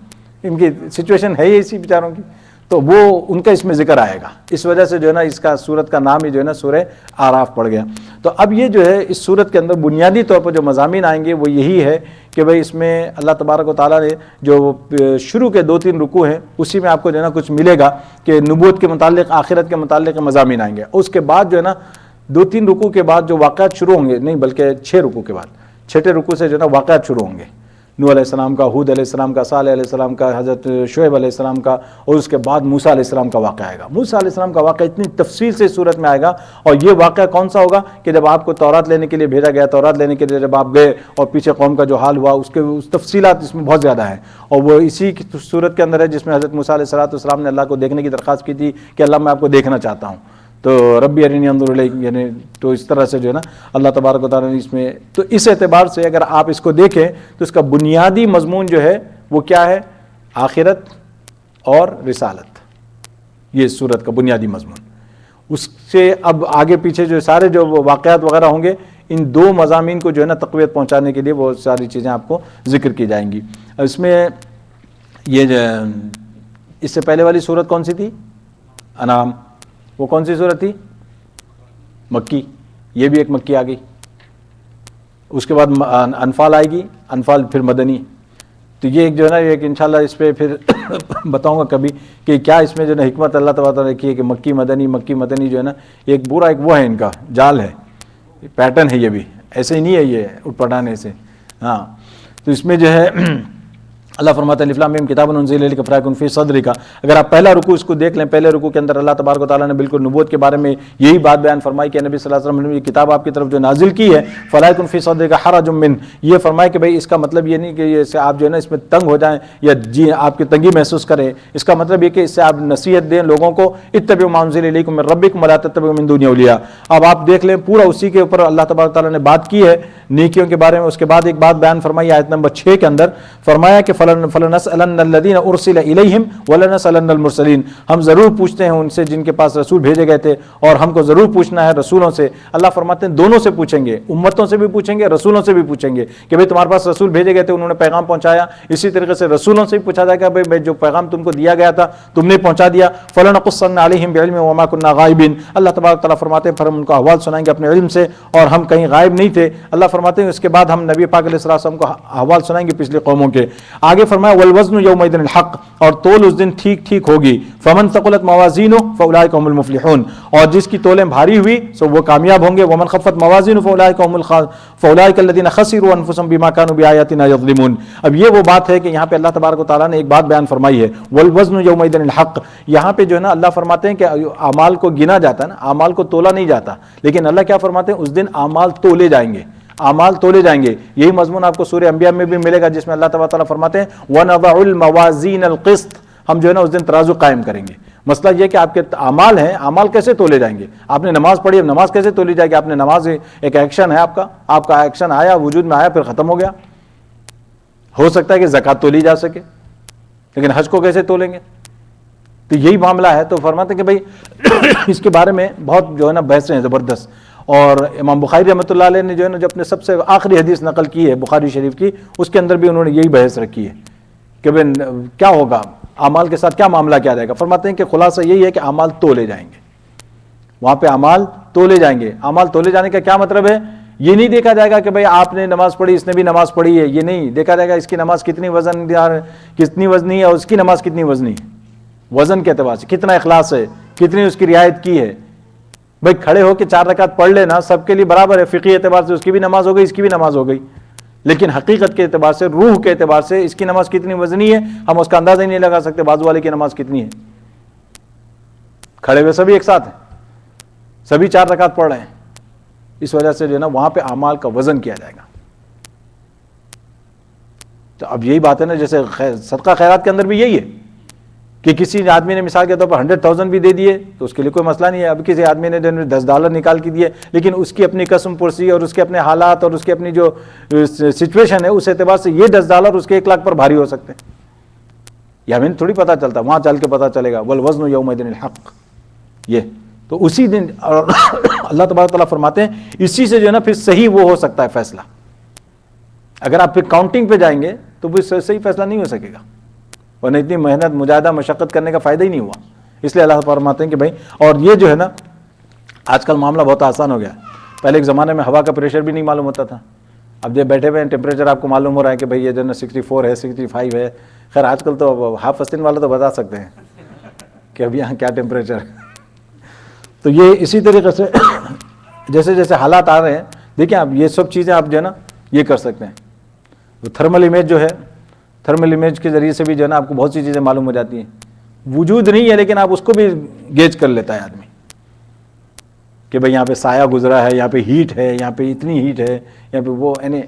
ان کی سچویشن ہے ہی اسی بیچاروں کی، تو وہ ان کا اس میں ذکر آئے گا. اس وجہ سے جو ہے نا اس کا سورت کا نام ہی جو ہے نا سورہ اعراف پڑ گیا. تو اب یہ جو ہے اس سورت کے اندر بنیادی طور پر جو مضامین آئیں گے وہ یہی ہے کہ بھئی اس میں اللہ تبارک و تعالیٰ نے جو شروع کے 2-3 رکوع ہیں اسی میں آپ کو جو ہے نا کچھ ملے گا کہ نبوت کے متعلق، آخرت کے متعلق مضامین آئیں گے. اس کے بعد جو ہے نا 2-3 رکوع کے بعد جو واقعات شروع ہوں گے، نہیں بلکہ 6 رکوع کے بعد، 6ٹھے رکوع سے جو ہے نا واقعات شروع ہوں گے. نوح علیہ السلام کا، ہود علیہ السلام کا، صالح علیہ السلام کا، حضرت شعیب علیہ السلام کا، اور اس کے بعد موسیٰ علیہ السلام کا واقعہ آئے گا۔ موسیٰ علیہ السلام کا واقعہ اتنی تفصیل سے صورت میں آئے گا، اور یہ واقعہ کون سا ہوگا کہ جب آپ کو تورات لینے کے لیے بھیجا گیا، تورات لینے کے لیے جب آپ گئے اور پیچھے قوم کا جو حال ہوا، اس تفصیلات اس میں بہت زیادہ ہیں، اور وہ اسی کی صورت کے اندر ہے جس میں حضرت موسیٰ علیہ السلام نے اللہ کو دیکھنے کی درخواست کی تھی کہ اللہ میں آپ کو دیکھنا چاہتا ہوں، تو ربی ارنی انظر الیک، یعنی تو اس طرح سے جو ہے نا اللہ تبارک و تعالیٰ نے اس میں، تو اس اعتبار سے اگر آپ اس کو دیکھیں تو اس کا بنیادی مضمون جو ہے وہ کیا ہے؟ آخرت اور رسالت، یہ سورت کا بنیادی مضمون۔ اس سے اب آگے پیچھے جو سارے جو واقعات وغیرہ ہوں گے، ان دو مضامین کو جو ہے نا تقویت پہنچانے کے لیے وہ ساری چیزیں آپ کو ذکر کی جائیں گی۔ اس میں یہ اس سے پہلے والی سورت کون سی تھی؟ انعام، وہ کون سی سورت تھی؟ مکی، یہ بھی ایک مکی آ گئی۔ اس کے بعد انفال آئے گی، انفال پھر مدنی۔ تو یہ ایک جو ہے نا ایک انشاءاللہ اس پہ پھر بتاؤں گا کبھی کہ کیا اس میں جو ہے نا حکمت اللہ تعالیٰ نے رکھی ہے کہ مکی مدنی جو ہے نا ایک پورا ایک وہ ہے، ان کا جال ہے، پیٹرن ہے، یہ بھی ایسے ہی نہیں ہے یہ اٹھ پٹانے سے۔ ہاں، تو اس میں جو ہے اللہ فرماتا ہے الف لام میم کتاب انزل الیک فریکن فی صدرک۔ اگر آپ پہلا رکوع اس کو دیکھ لیں، پہلے رکوع کے اندر اللہ تبارک و تعالیٰ نے بالکل نبوت کے بارے میں یہی بات بیان فرمائی کہ نبی صلی اللہ علیہ وسلم نے یہ کتاب آپ کی طرف جو نازل کی ہے فلیکن فی صدرک حرج من، یہ فرمائے کہ بھئی اس کا مطلب یہ نہیں کہ یہ سے آپ جو ہے نا اس میں تنگ ہو جائیں یا جی آپ کی تنگی محسوس کریں، اس کا مطلب یہ کہ اس سے آپ نصیحت دیں لوگوں کو، اتبعوا ما انزل الیکم من ربکم ولا تتبعوا من دونہ اولیاء۔ اب آپ دیکھ لیں پورا اسی کے اوپر اللہ تبارک و تعالیٰ نے بات کی ہے نیکیوں کے بارے میں۔ اس کے بعد ایک بات بیان فرمائی آیت نمبر 6 کے اندر، فرمایا کہ فلنسألن الذین ارسل الیہم ولنسألن المرسلین، ہم ضرور پوچھتے ہیں ان سے جن کے پاس رسول بھیجے گئے تھے، اور ہم کو ضرور پوچھنا ہے رسولوں سے۔ اللہ فرماتے ہیں دونوں سے پوچھیں گے، امتوں سے بھی پوچھیں گے، رسولوں سے بھی پوچھیں گے کہ بھئی تمہارے پاس رسول بھیجے گئے تھے، انہوں نے پیغام پہنچایا، اسی طریقے سے رسولوں سے بھی پوچھا جائے گا بھئی جو پیغام تم کو دیا گیا تھا تم نے پہنچا دیا۔ فلنقصن علیہم بعلم وما كنا غائبین، اللہ تبارک تعالیٰ فرماتے ہیں پھر ہم ان کو احوال سنائیں گے اپنے علم سے، اور ہم کہیں غائب نہیں تھے۔ اللہ فرماتے ہیں اس کے بعد ہم نبی پاک علیہ السلام کو احوال سنائیں گے پچھلی قوموں کے۔ آگے فرمایا والوزن یومئذ الحق، اور تول اس دن ٹھیک ہوگی۔ فمن ثقلت موازینہ فاولئک هم المفلحون، اور جس کی تولیں بھاری ہوئی سو وہ کامیاب ہوں گے۔ ومن خفت موازینہ فاولئک الذین خسروا انفسهم بما كانوا بآیاتنا یظلمون۔ اب یہ وہ بات ہے کہ یہاں پہ اللہ تبارک و تعالیٰ نے ایک بات بیان فرمائی ہے والوزن یومئذ الحق، یہاں پہ جو ہے نا اللہ فرماتے ہیں کہ اعمال کو گنا جاتا ہے نا، اعمال کو تولا نہیں جاتا، لیکن اللہ کیا فرماتے ہیں اس دن اعمال تولے جائیں گے، اعمال تولے جائیں گے۔ یہی مضمون آپ کو سورہ انبیاء میں بھی ملے گا جس میں اللہ تعالیٰ فرماتے ہیں وَنَضَعُ الْمَوَازِينَ الْقِسْطَ، ہم جو ہے نا اس دن ترازو قائم کریں گے۔ مسئلہ یہ کہ آپ کے اعمال ہیں، اعمال کیسے تولے جائیں گے؟ آپ نے نماز پڑھی، اب نماز کیسے تولی جائے گی؟ آپ نے نماز ایک ایکشن ہے آپ کا ایکشن آیا وجود میں آیا پھر ختم ہو گیا۔ ہو سکتا ہے کہ زکوٰۃ تولی جا سکے لیکن حج کو کیسے تولیں گے؟ تو یہی معاملہ ہے۔ تو فرماتے ہیں کہ بھائی اس کے بارے میں بہت جو ہے نا بحثیں ہیں زبردست، اور امام بخاری رحمۃ اللہ علیہ نے جو ہے نا جو اپنے سب سے آخری حدیث نقل کی ہے بخاری شریف کی، اس کے اندر بھی انہوں نے یہی بحث رکھی ہے کہ بھئی کیا ہوگا اعمال کے ساتھ، کیا معاملہ کیا رہے گا۔ فرماتے ہیں کہ خلاصہ یہی ہے کہ اعمال تولے جائیں گے، وہاں پہ اعمال تولے جائیں گے۔ اعمال تولے جانے کا کیا مطلب ہے؟ یہ نہیں دیکھا جائے گا کہ بھئی آپ نے نماز پڑھی اس نے بھی نماز پڑھی ہے، یہ نہیں دیکھا جائے گا اس کی نماز کتنی وزنی ہے اور اس کی نماز کتنی وزنی ہے، وزن کے اعتبار سے کتنا اخلاص ہے، کتنی اس کی رعایت کی ہے۔ بھئی کھڑے ہو کے 4 رکعت پڑھ لینا سب کے لیے برابر ہے، فقہی اعتبار سے اس کی بھی نماز ہو گئی، اس کی بھی نماز ہو گئی، لیکن حقیقت کے اعتبار سے، روح کے اعتبار سے اس کی نماز کتنی وزنی ہے ہم اس کا اندازہ ہی نہیں لگا سکتے۔ بازو والے کی نماز کتنی ہے، کھڑے ہوئے سبھی ایک ساتھ ہیں، سبھی 4 رکعت پڑھ رہے ہیں، اس وجہ سے جو ہے نا وہاں پہ اعمال کا وزن کیا جائے گا۔ تو اب یہی بات ہے نا جیسے صدقہ خیرات کے اندر بھی یہی ہے کہ کسی آدمی نے مثال کے طور پر 100,000 بھی دے دیے تو اس کے لیے کوئی مسئلہ نہیں ہے۔ اب کسی آدمی نے $10 نکال کے دیے لیکن اس کی اپنی قسم پرسی اور اس کے اپنے حالات اور اس کی اپنی جو سچویشن ہے اس اعتبار سے یہ $10 اس کے 1 لاکھ پر بھاری ہو سکتے ہیں، یہ ہمیں تھوڑی پتہ چلتا، وہاں چل کے پتہ چلے گا والوزن یومئذ الحق۔ یہ تو اسی دن اللہ تبارک تعالیٰ فرماتے ہیں اسی سے جو ہے نا پھر صحیح وہ ہو سکتا ہے فیصلہ۔ اگر آپ پھر کاؤنٹنگ پہ جائیں گے تو پھر صحیح فیصلہ نہیں ہو سکے گا، ورنہ اتنی محنت مجاہدہ مشقت کرنے کا فائدہ ہی نہیں ہوا۔ اس لیے اللہ فرماتے ہیں کہ بھائی، اور یہ جو ہے نا آج کل معاملہ بہت آسان ہو گیا، پہلے ایک زمانے میں ہوا کا پریشر بھی نہیں معلوم ہوتا تھا، اب جب بیٹھے ہوئے ہیں ٹیمپریچر آپ کو معلوم ہو رہا ہے کہ بھائی یہ جو ہے نا 64 ہے 65 ہے۔ خیر آج کل تو ہاف فسٹن والا تو بتا سکتے ہیں کہ اب یہاں کیا ٹیمپریچر ہے۔ تو یہ اسی طریقے سے جیسے جیسے حالات آ رہے ہیں دیکھیں آپ یہ سب چیزیں آپ جو ہے نا یہ کر سکتے ہیں۔ وہ تھرمل امیج جو ہے، تھرمل امیج کے ذریعے سے بھی جو ہے نا آپ کو بہت سی چیزیں معلوم ہو جاتی ہیں، وجود نہیں ہے لیکن آپ اس کو بھی گیج کر لیتا ہے آدمی کہ بھئی یہاں پہ سایہ گزرا ہے، یہاں پہ ہیٹ ہے، یہاں پہ اتنی ہیٹ ہے، یہاں پہ وہ یعنی،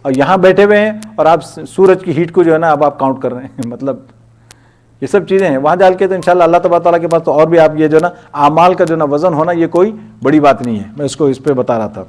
اور یہاں بیٹھے ہوئے ہیں اور آپ سورج کی ہیٹ کو جو ہے نا اب آپ کاؤنٹ کر رہے ہیں، مطلب یہ سب چیزیں ہیں وہاں ڈال کے، تو انشاءاللہ اللہ تبارک تعالیٰ کے پاس تو اور بھی آپ یہ جو ہے نا اعمال کا جو ہے نا وزن ہونا یہ کوئی بڑی بات نہیں ہے، میں اس کو اس پہ بتا رہا تھا۔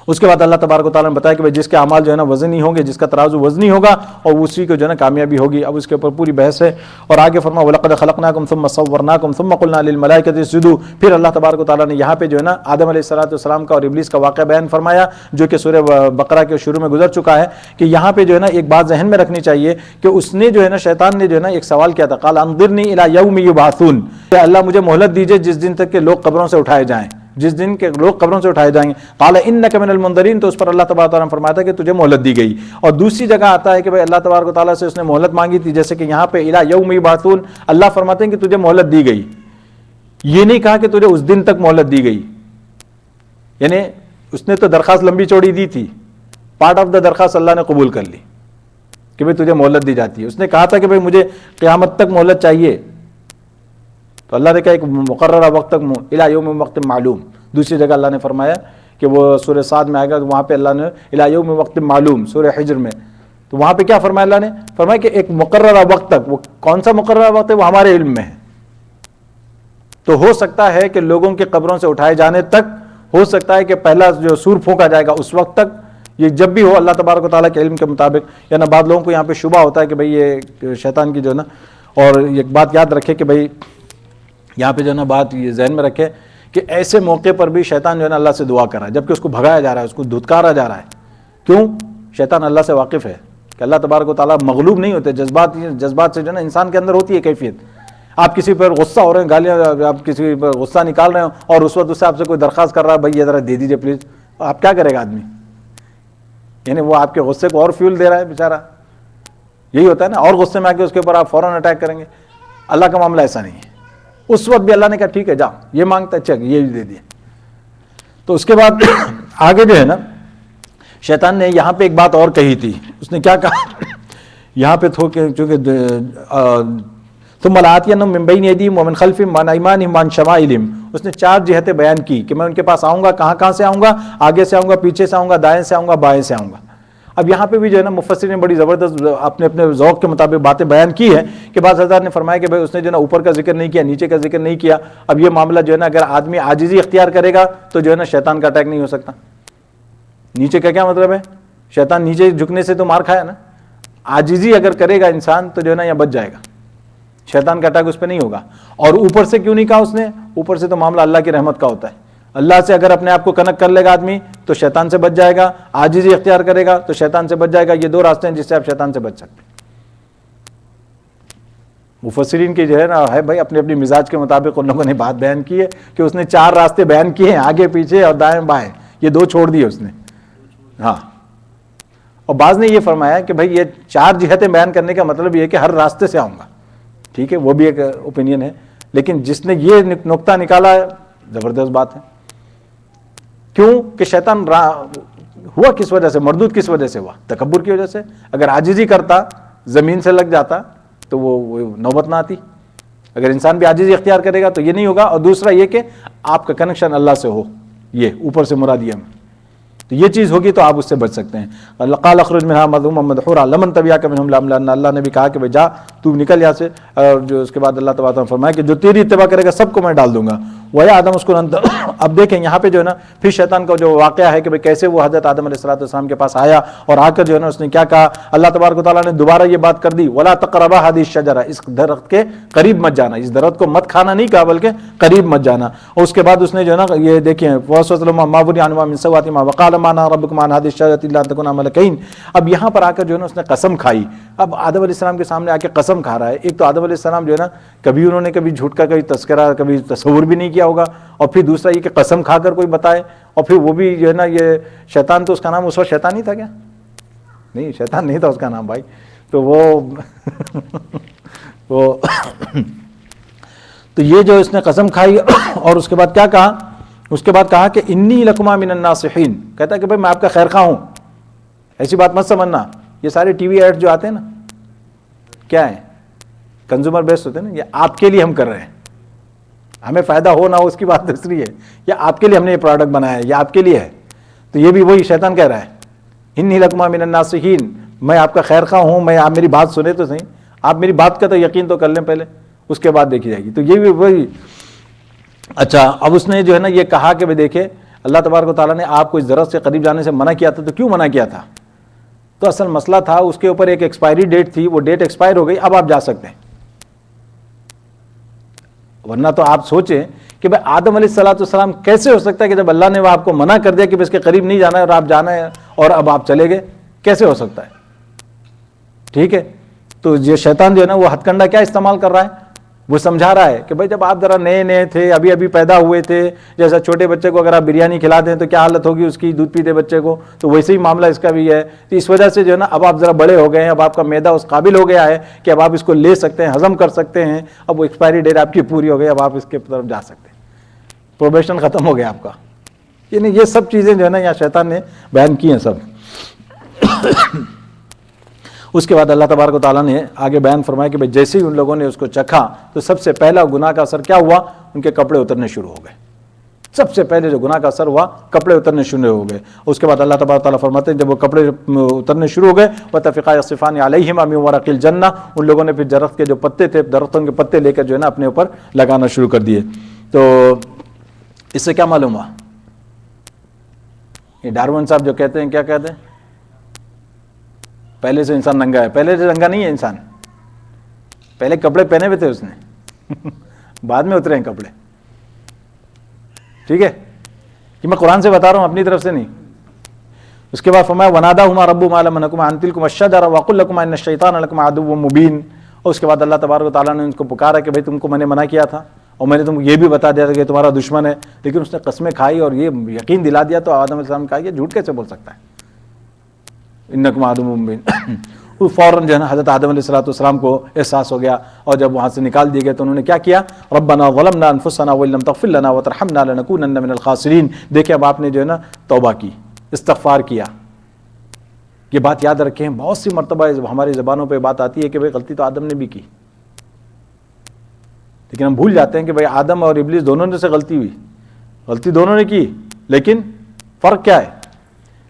اس کے بعد اللہ تبارک و تعالیٰ نے بتایا کہ جس کے اعمال جو ہے نا وزنی ہوں گے، جس کا ترازو وزنی ہوگا اور اسی کو جو ہے نا کامیابی ہوگی۔ اب اس کے اوپر پوری بحث ہے، اور آگے فرمایا وَلَقَدْ خَلَقْنَاكُمْ ثُمَّ صَوَّرْنَاكُمْ ثُمَّ قُلْنَا لِلْمَلَائِكَةِ اسْجُدُوا۔ پھر اللہ تبارک و تعالیٰ نے یہاں پہ جو ہے نا آدم علیہ السلام کا اور ابلیس کا واقعہ بیان فرمایا، جو کہ سورہ بقرہ کے شروع میں گزر چکا ہے، کہ یہاں پہ جو ہے نا ایک بات ذہن میں رکھنی چاہیے کہ اس نے جو ہے نا شیطان نے جو ہے نا ایک سوال کیا تھا، قال انظرنی الی یوم یبعثون، کہ اللہ مجھے مہلت دیجئے جس دن تک کہ لوگ قبروں سے اٹھائے جائیں، جس دن کے لوگ قبروں سے اٹھائے جائیں گے، قال انک من المنظرین، تو اس پر اللہ تبارک و تعالیٰ نے فرمایا تھا کہ تجھے مہلت دی گئی۔ اور دوسری جگہ آتا ہے کہ بھائی اللہ تبارک و تعالیٰ سے اس نے مہلت مانگی تھی، جیسے کہ یہاں پہ الی یوم یبعثون، اللہ فرماتے ہیں کہ تجھے مہلت دی گئی، یہ نہیں کہا کہ تجھے اس دن تک مہلت دی گئی، یعنی اس نے تو درخواست لمبی چوڑی دی تھی، پارٹ آف دا درخواست اللہ نے قبول کر لی کہ بھائی تجھے مہلت دی جاتی ہے۔ اس نے کہا تھا کہ بھائی مجھے قیامت تک مہلت چاہیے، تو اللہ نے کہا ایک مقررہ وقت تک، الی یوم وقت معلوم۔ دوسری جگہ اللہ نے فرمایا کہ وہ سورہ صاد میں آئے گا، وہاں پہ اللہ نے الی یوم وقت معلوم، سورہ حجر میں، تو وہاں پہ کیا فرمایا اللہ نے؟ فرمایا کہ ایک مقررہ وقت تک، وہ کون سا مقررہ وقت ہے وہ ہمارے علم میں ہے، تو ہو سکتا ہے کہ لوگوں کے قبروں سے اٹھائے جانے تک، ہو سکتا ہے کہ پہلا جو سور پھونکا جائے گا اس وقت تک، یہ جب بھی ہو اللہ تبارک و تعالیٰ کے علم کے مطابق۔ یا نا بعض لوگوں کو یہاں پہ شبہ ہوتا ہے کہ بھئی یہ شیطان کی جو ہے نا، اور ایک بات یاد رکھے کہ بھئی یہاں پہ جو ہے نا بات یہ ذہن میں رکھے کہ ایسے موقع پر بھی شیطان جو ہے نا اللہ سے دعا کر رہا ہے، جبکہ اس کو بھگایا جا رہا ہے، اس کو دھتکارا جا رہا ہے۔ کیوں؟ شیطان اللہ سے واقف ہے کہ اللہ تبارک و تعالیٰ مغلوب نہیں ہوتے، جذبات سے جو ہے نا انسان کے اندر ہوتی ہے کیفیت، آپ کسی پر غصہ ہو رہے ہیں، گالیاں، آپ کسی پر غصہ نکال رہے ہیں اور اس وقت اس سے آپ سے کوئی درخواست کر رہا ہے بھائی یہ ذرا دے دیجیے پلیز، آپ کیا کرے گا آدمی؟ یعنی وہ آپ کے غصے کو اور فیول دے رہا ہے بیچارہ، یہی ہوتا ہے نا، اور غصے میں آ کے اس کے اوپر آپ فوراً اٹیک کریں گے۔ اللہ کا معاملہ ایسا نہیں ہے، اس وقت بھی اللہ نے کہا ٹھیک ہے جا، یہ مانگتا ہے چک، یہ بھی دے دیا۔ تو اس کے بعد آگے جو ہے نا شیطان نے یہاں پہ ایک بات اور کہی تھی، اس نے کیا کہا یہاں پہ چونکہ ثم لآتینہم من بین ایدیہم ومن خلفہم وعن ایمانہم وعن شمائلہم، اس نے 4 جہتیں بیان کی کہ میں ان کے پاس آؤں گا، کہاں سے آؤں گا، آگے سے آؤں گا، پیچھے سے آؤں گا، دائیں سے آؤں گا، بائیں سے آؤں گا۔ اب یہاں پہ بھی جو ہے نا مفسرین نے بڑی زبردست اپنے اپنے ذوق کے مطابق باتیں بیان کی ہیں کہ بعض حضرات نے فرمایا کہ بھائی اس نے جو ہے نا اوپر کا ذکر نہیں کیا، نیچے کا ذکر نہیں کیا۔ اب یہ معاملہ جو ہے نا اگر آدمی عاجزی اختیار کرے گا تو جو ہے نا شیطان کا اٹیک نہیں ہو سکتا۔ نیچے کا کیا مطلب ہے؟ شیطان نیچے جھکنے سے تو مار کھایا نا، عاجزی اگر کرے گا انسان تو جو ہے نا یہاں بچ جائے گا، شیطان کا اٹیک اس پہ نہیں ہوگا۔ اور اوپر سے کیوں نہیں کہا اس نے؟ اوپر سے تو معاملہ اللہ کی رحمت کا ہوتا ہے، اللہ سے اگر اپنے آپ کو کنیکٹ کر لے گا آدمی تو شیطان سے بچ جائے گا، عاجزی اختیار کرے گا تو شیطان سے بچ جائے گا۔ یہ 2 راستے ہیں جس سے آپ شیطان سے بچ سکتے ہیں۔ مفسرین کی جو ہے نا ہے بھائی اپنے اپنی مزاج کے مطابق ان لوگوں نے بات بیان کی ہے کہ اس نے 4 راستے بیان کیے ہیں، آگے پیچھے اور دائیں بائیں، یہ 2 چھوڑ دیے اس نے۔ ہاں، اور بعض نے یہ فرمایا کہ بھائی یہ 4 جہتیں بیان کرنے کا مطلب یہ ہے کہ ہر راستے سے آؤں گا، ٹھیک ہے، وہ بھی ایک اوپینین ہے، لیکن جس نے یہ نقطہ نکالا ہے زبردست بات ہے۔ کیوں کہ شیطان ہوا کس وجہ سے؟ مردود کس وجہ سے ہوا؟ تکبر کی وجہ سے۔ اگر عاجزی کرتا، زمین سے لگ جاتا تو وہ نوبت نہ آتی۔ اگر انسان بھی عاجزی اختیار کرے گا تو یہ نہیں ہوگا۔ اور دوسرا یہ کہ آپ کا کنیکشن اللہ سے ہو، یہ اوپر سے مراد یہ ہے، تو یہ چیز ہوگی تو آپ اس سے بچ سکتے ہیں۔ قال اخرج منها مذموما مدحورا لمن تبعك منهم لأملأن، اللہ نے بھی کہا کہ جا تو نکل یہاں سے، اور جو اس کے بعد اللہ تبارک نے فرمایا کہ جو تیری اتباع کرے گا سب کو میں ڈال دوں گا۔ وَيَا آدم اسكن أنت، اب دیکھیں یہاں پہ جو ہے نا پھر شیطان کا جو واقعہ ہے کہ بھئی کیسے وہ حضرت آدم علیہ السلام کے پاس آیا اور آ کر جو ہے نا اس نے کیا کہا، اللہ تبارک و تعالیٰ نے دوبارہ یہ بات کر دی، وَلَا تَقْرَبَا هَذِهِ الشَّجَرَةَ، اس درخت کے قریب مت جانا، اس درخت کو مت کھانا نہیں کہا بلکہ قریب مت جانا۔ اور اس کے بعد اس نے جو ہے نا یہ دیکھیں وَوَسْوَسَ مَا بُنِيَ عَنْهُمَا مِنْ سَوْآتِهِمَا وَقَالَ مَا نَهَا رَبُّكُمْ عَنْ هَذِهِ الشَّجَرَةِ إِلَّا أَن تَكُونَا مَلَكَيْنِ۔ اب یہاں پر آ کر جو ہے نا اس نے قسم کھائی۔ اب آدم علیہ السلام کے سامنے آ کے قسم کھا رہا ہے۔ ایک تو آدم علیہ السلام جو ہے نا کبھی انہوں نے کبھی جھوٹ کا کبھی تذکرہ کبھی تصور بھی نہیں کیا ہوگا، اور پھر دوسرا یہ کہ قسم کھا کر کوئی بتائے، اور پھر وہ بھی جو ہے نا یہ شیطان، تو اس کا نام اس وقت شیطان ہی تھا کیا؟ نہیں، شیطان نہیں تھا اس کا نام بھائی، تو تو یہ جو اس نے قسم کھائی اور اس کے بعد کیا کہا؟ اس کے بعد کہا کہ انی لکما من الناصحین، کہتا ہے کہ بھائی میں آپ کا خیر خواہ ہوں، ایسی بات مت سمجھنا، یہ سارے ٹی وی ایڈ جو آتے ہیں نا کیا ہیں؟ کنزیومر بیسڈ ہوتے ہیں نا. یہ آپ کے لیے ہم کر رہے ہیں, ہمیں فائدہ ہو نہ ہو اس کی بات دوسری ہے. یہ آپ کے لیے ہم نے یہ پروڈکٹ بنایا ہے, یہ آپ کے لیے ہے. تو یہ بھی وہی شیطان کہہ رہا ہے انی لکما من الناصحین, میں آپ کا خیر خواہ ہوں, میں آپ میری بات سنیں تو صحیح, آپ میری بات کا تو یقین تو کر لیں پہلے, اس کے بعد دیکھی جائے گی. تو یہ بھی وہی. اچھا اب اس نے جو ہے نا یہ کہا کہ بھائی دیکھے اللہ تبارک و تعالیٰ نے آپ کو اس درخت سے قریب جانے سے منع کیا تھا, تو کیوں منع کیا تھا؟ تو اصل مسئلہ تھا اس کے اوپر ایک ایکسپائری ڈیٹ تھی, وہ ڈیٹ ایکسپائر ہو گئی, اب آپ جا سکتے ہیں. ورنہ تو آپ سوچیں کہ بھائی آدم علیہ السلام کیسے ہو سکتا ہے کہ جب اللہ نے وہ آپ کو منع کر دیا کہ اس کے قریب نہیں جانا ہے اور آپ جانا ہے اور اب آپ چلے گئے, کیسے ہو سکتا ہے؟ ٹھیک ہے, تو یہ شیطان جو ہے نا وہ ہتھ کنڈا کیا استعمال کر رہا ہے, وہ سمجھا رہا ہے کہ بھائی جب آپ ذرا نئے نئے تھے, ابھی ابھی پیدا ہوئے تھے, جیسا چھوٹے بچے کو اگر آپ بریانی کھلا دیں تو کیا حالت ہوگی اس کی, دودھ پیتے بچے کو, تو ویسے ہی معاملہ اس کا بھی ہے. تو اس وجہ سے جو ہے نا اب آپ ذرا بڑے ہو گئے ہیں, اب آپ کا معدہ اس قابل ہو گیا ہے کہ اب آپ اس کو لے سکتے ہیں, ہضم کر سکتے ہیں, اب وہ ایکسپائری ڈیٹ آپ کی پوری ہو گئی, اب آپ اس کے طرف جا سکتے ہیں, پروبیشن ختم ہو گیا آپ کا. یعنی یہ سب چیزیں جو ہے نا یہاں شیطان نے بیان کی ہیں سب. اس کے بعد اللہ تبارک و تعالیٰ نے آگے بیان فرمایا کہ جیسے ہی ان لوگوں نے اس کو چکھا تو سب سے پہلا گناہ کا اثر کیا ہوا, ان کے کپڑے اترنے شروع ہو گئے. سب سے پہلے جو گناہ کا اثر ہوا کپڑے اترنے شروع ہو گئے. اس کے بعد اللہ تبارک و تعالیٰ فرماتے ہیں جب وہ کپڑے اترنے شروع ہو گئے وَتَفِقَا يَخْصِفَانِ عَلَيْهِمَا مِن وَرَقِ الْجَنَّةِ, ان لوگوں نے پھر درخت کے جو پتے تھے, درختوں کے پتے لے کر جو ہے نا اپنے اوپر لگانا شروع کر دیے. تو اس سے کیا معلوم ہوا, یہ ڈارون صاحب جو کہتے ہیں, کیا کہتے ہیں, پہلے سے انسان ننگا ہے. پہلے سے ننگا نہیں ہے انسان, پہلے کپڑے پہنے ہوئے تھے اس نے, بعد میں اترے ہیں کپڑے. ٹھیک ہے, کہ میں قرآن سے بتا رہا ہوں, اپنی طرف سے نہیں. اس کے بعد فرمایا وَنَادَاهُمَا رَبُّهُمَا أَلَمْ أَنْهَكُمَا عَنْ تِلْكُمَا الشَّجَرَةِ وَأَقُلْ لَكُمَا إِنَّ الشَّيْطَانَ لَكُمْ عَدُوٌّ مُبِينٌ. اور اس کے بعد اللہ تبارک و تعالیٰ نے ان کو پکارا کہ بھائی تم کو میں نے منع کیا تھا اور میں نے تم کو یہ بھی بتا دیا تھا کہ تمہارا دشمن ہے, لیکن اس نے قسمیں کھائی اور یہ یقین دلا دیا. تو آدم علیہ السلام نے کہا یہ جھوٹ کیسے بول سکتا ہے, انکم عدو مبین. فوراً جو ہے نا حضرت آدم علیہ السلام کو احساس ہو گیا, اور جب وہاں سے نکال دیے گئے تو انہوں نے کیا کیا, ربنا ظلمنا انفسنا وان لم تغفر لنا وترحمنا لنکونن من الخاسرین. دیکھیں اب آپ نے جو ہے نا توبہ کی, استغفار کیا. یہ بات یاد رکھیں, بہت سی مرتبہ ہماری زبانوں پہ بات آتی ہے کہ بھائی غلطی تو آدم نے بھی کی, لیکن ہم بھول جاتے ہیں کہ بھائی آدم اور ابلیس دونوں نے سے غلطی ہوئی, غلطی دونوں نے کی, لیکن فرق کیا ہے,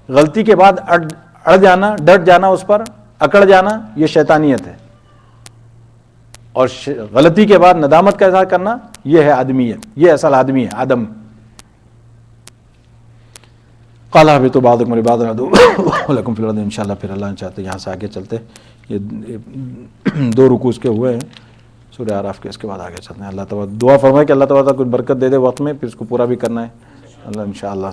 غلطی کے بعد اڑ جانا, ڈٹ جانا, اس پر اکڑ جانا, یہ شیطانیت ہے, اور غلطی کے بعد ندامت کا اظہار کرنا یہ ہے آدمیت, یہ اصل آدمی ہے آدم. قال اهبطوا بعضكم لبعض عدو ولكم في الارض. انشاءاللہ پھر اللہ چاہتے یہاں سے آگے چلتے, یہ 2 رکوع اس کے ہوئے ہیں سورہ اعراف کے, اس کے بعد آگے چلتے ہیں. اللہ تعالیٰ دعا فرمائے کہ اللہ تعالیٰ کچھ برکت دے دے وقت میں, پھر اس کو پورا بھی کرنا ہے اللہ انشاءاللہ.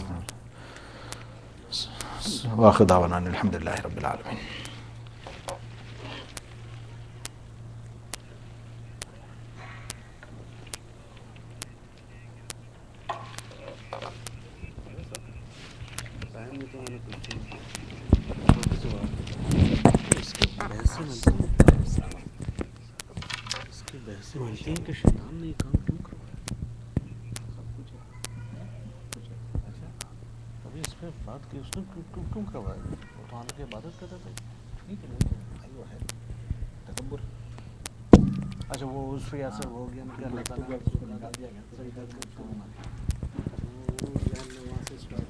واخر دعوانا الحمدللہ رب العالمین. کہ شیطان نے کام کیوں کروایا, ابھی اس پہ بات کی اس نے کیوں کروایا, وہ تو اللہ کی عبادت کرتا تھا. ٹھیک ہے وہ ہے تکبر. اچھا وہ اس پہ ایسا ہو گیا نا کہ اللہ تعالیٰ نکال دیا گیا, وہاں سے اسٹارٹ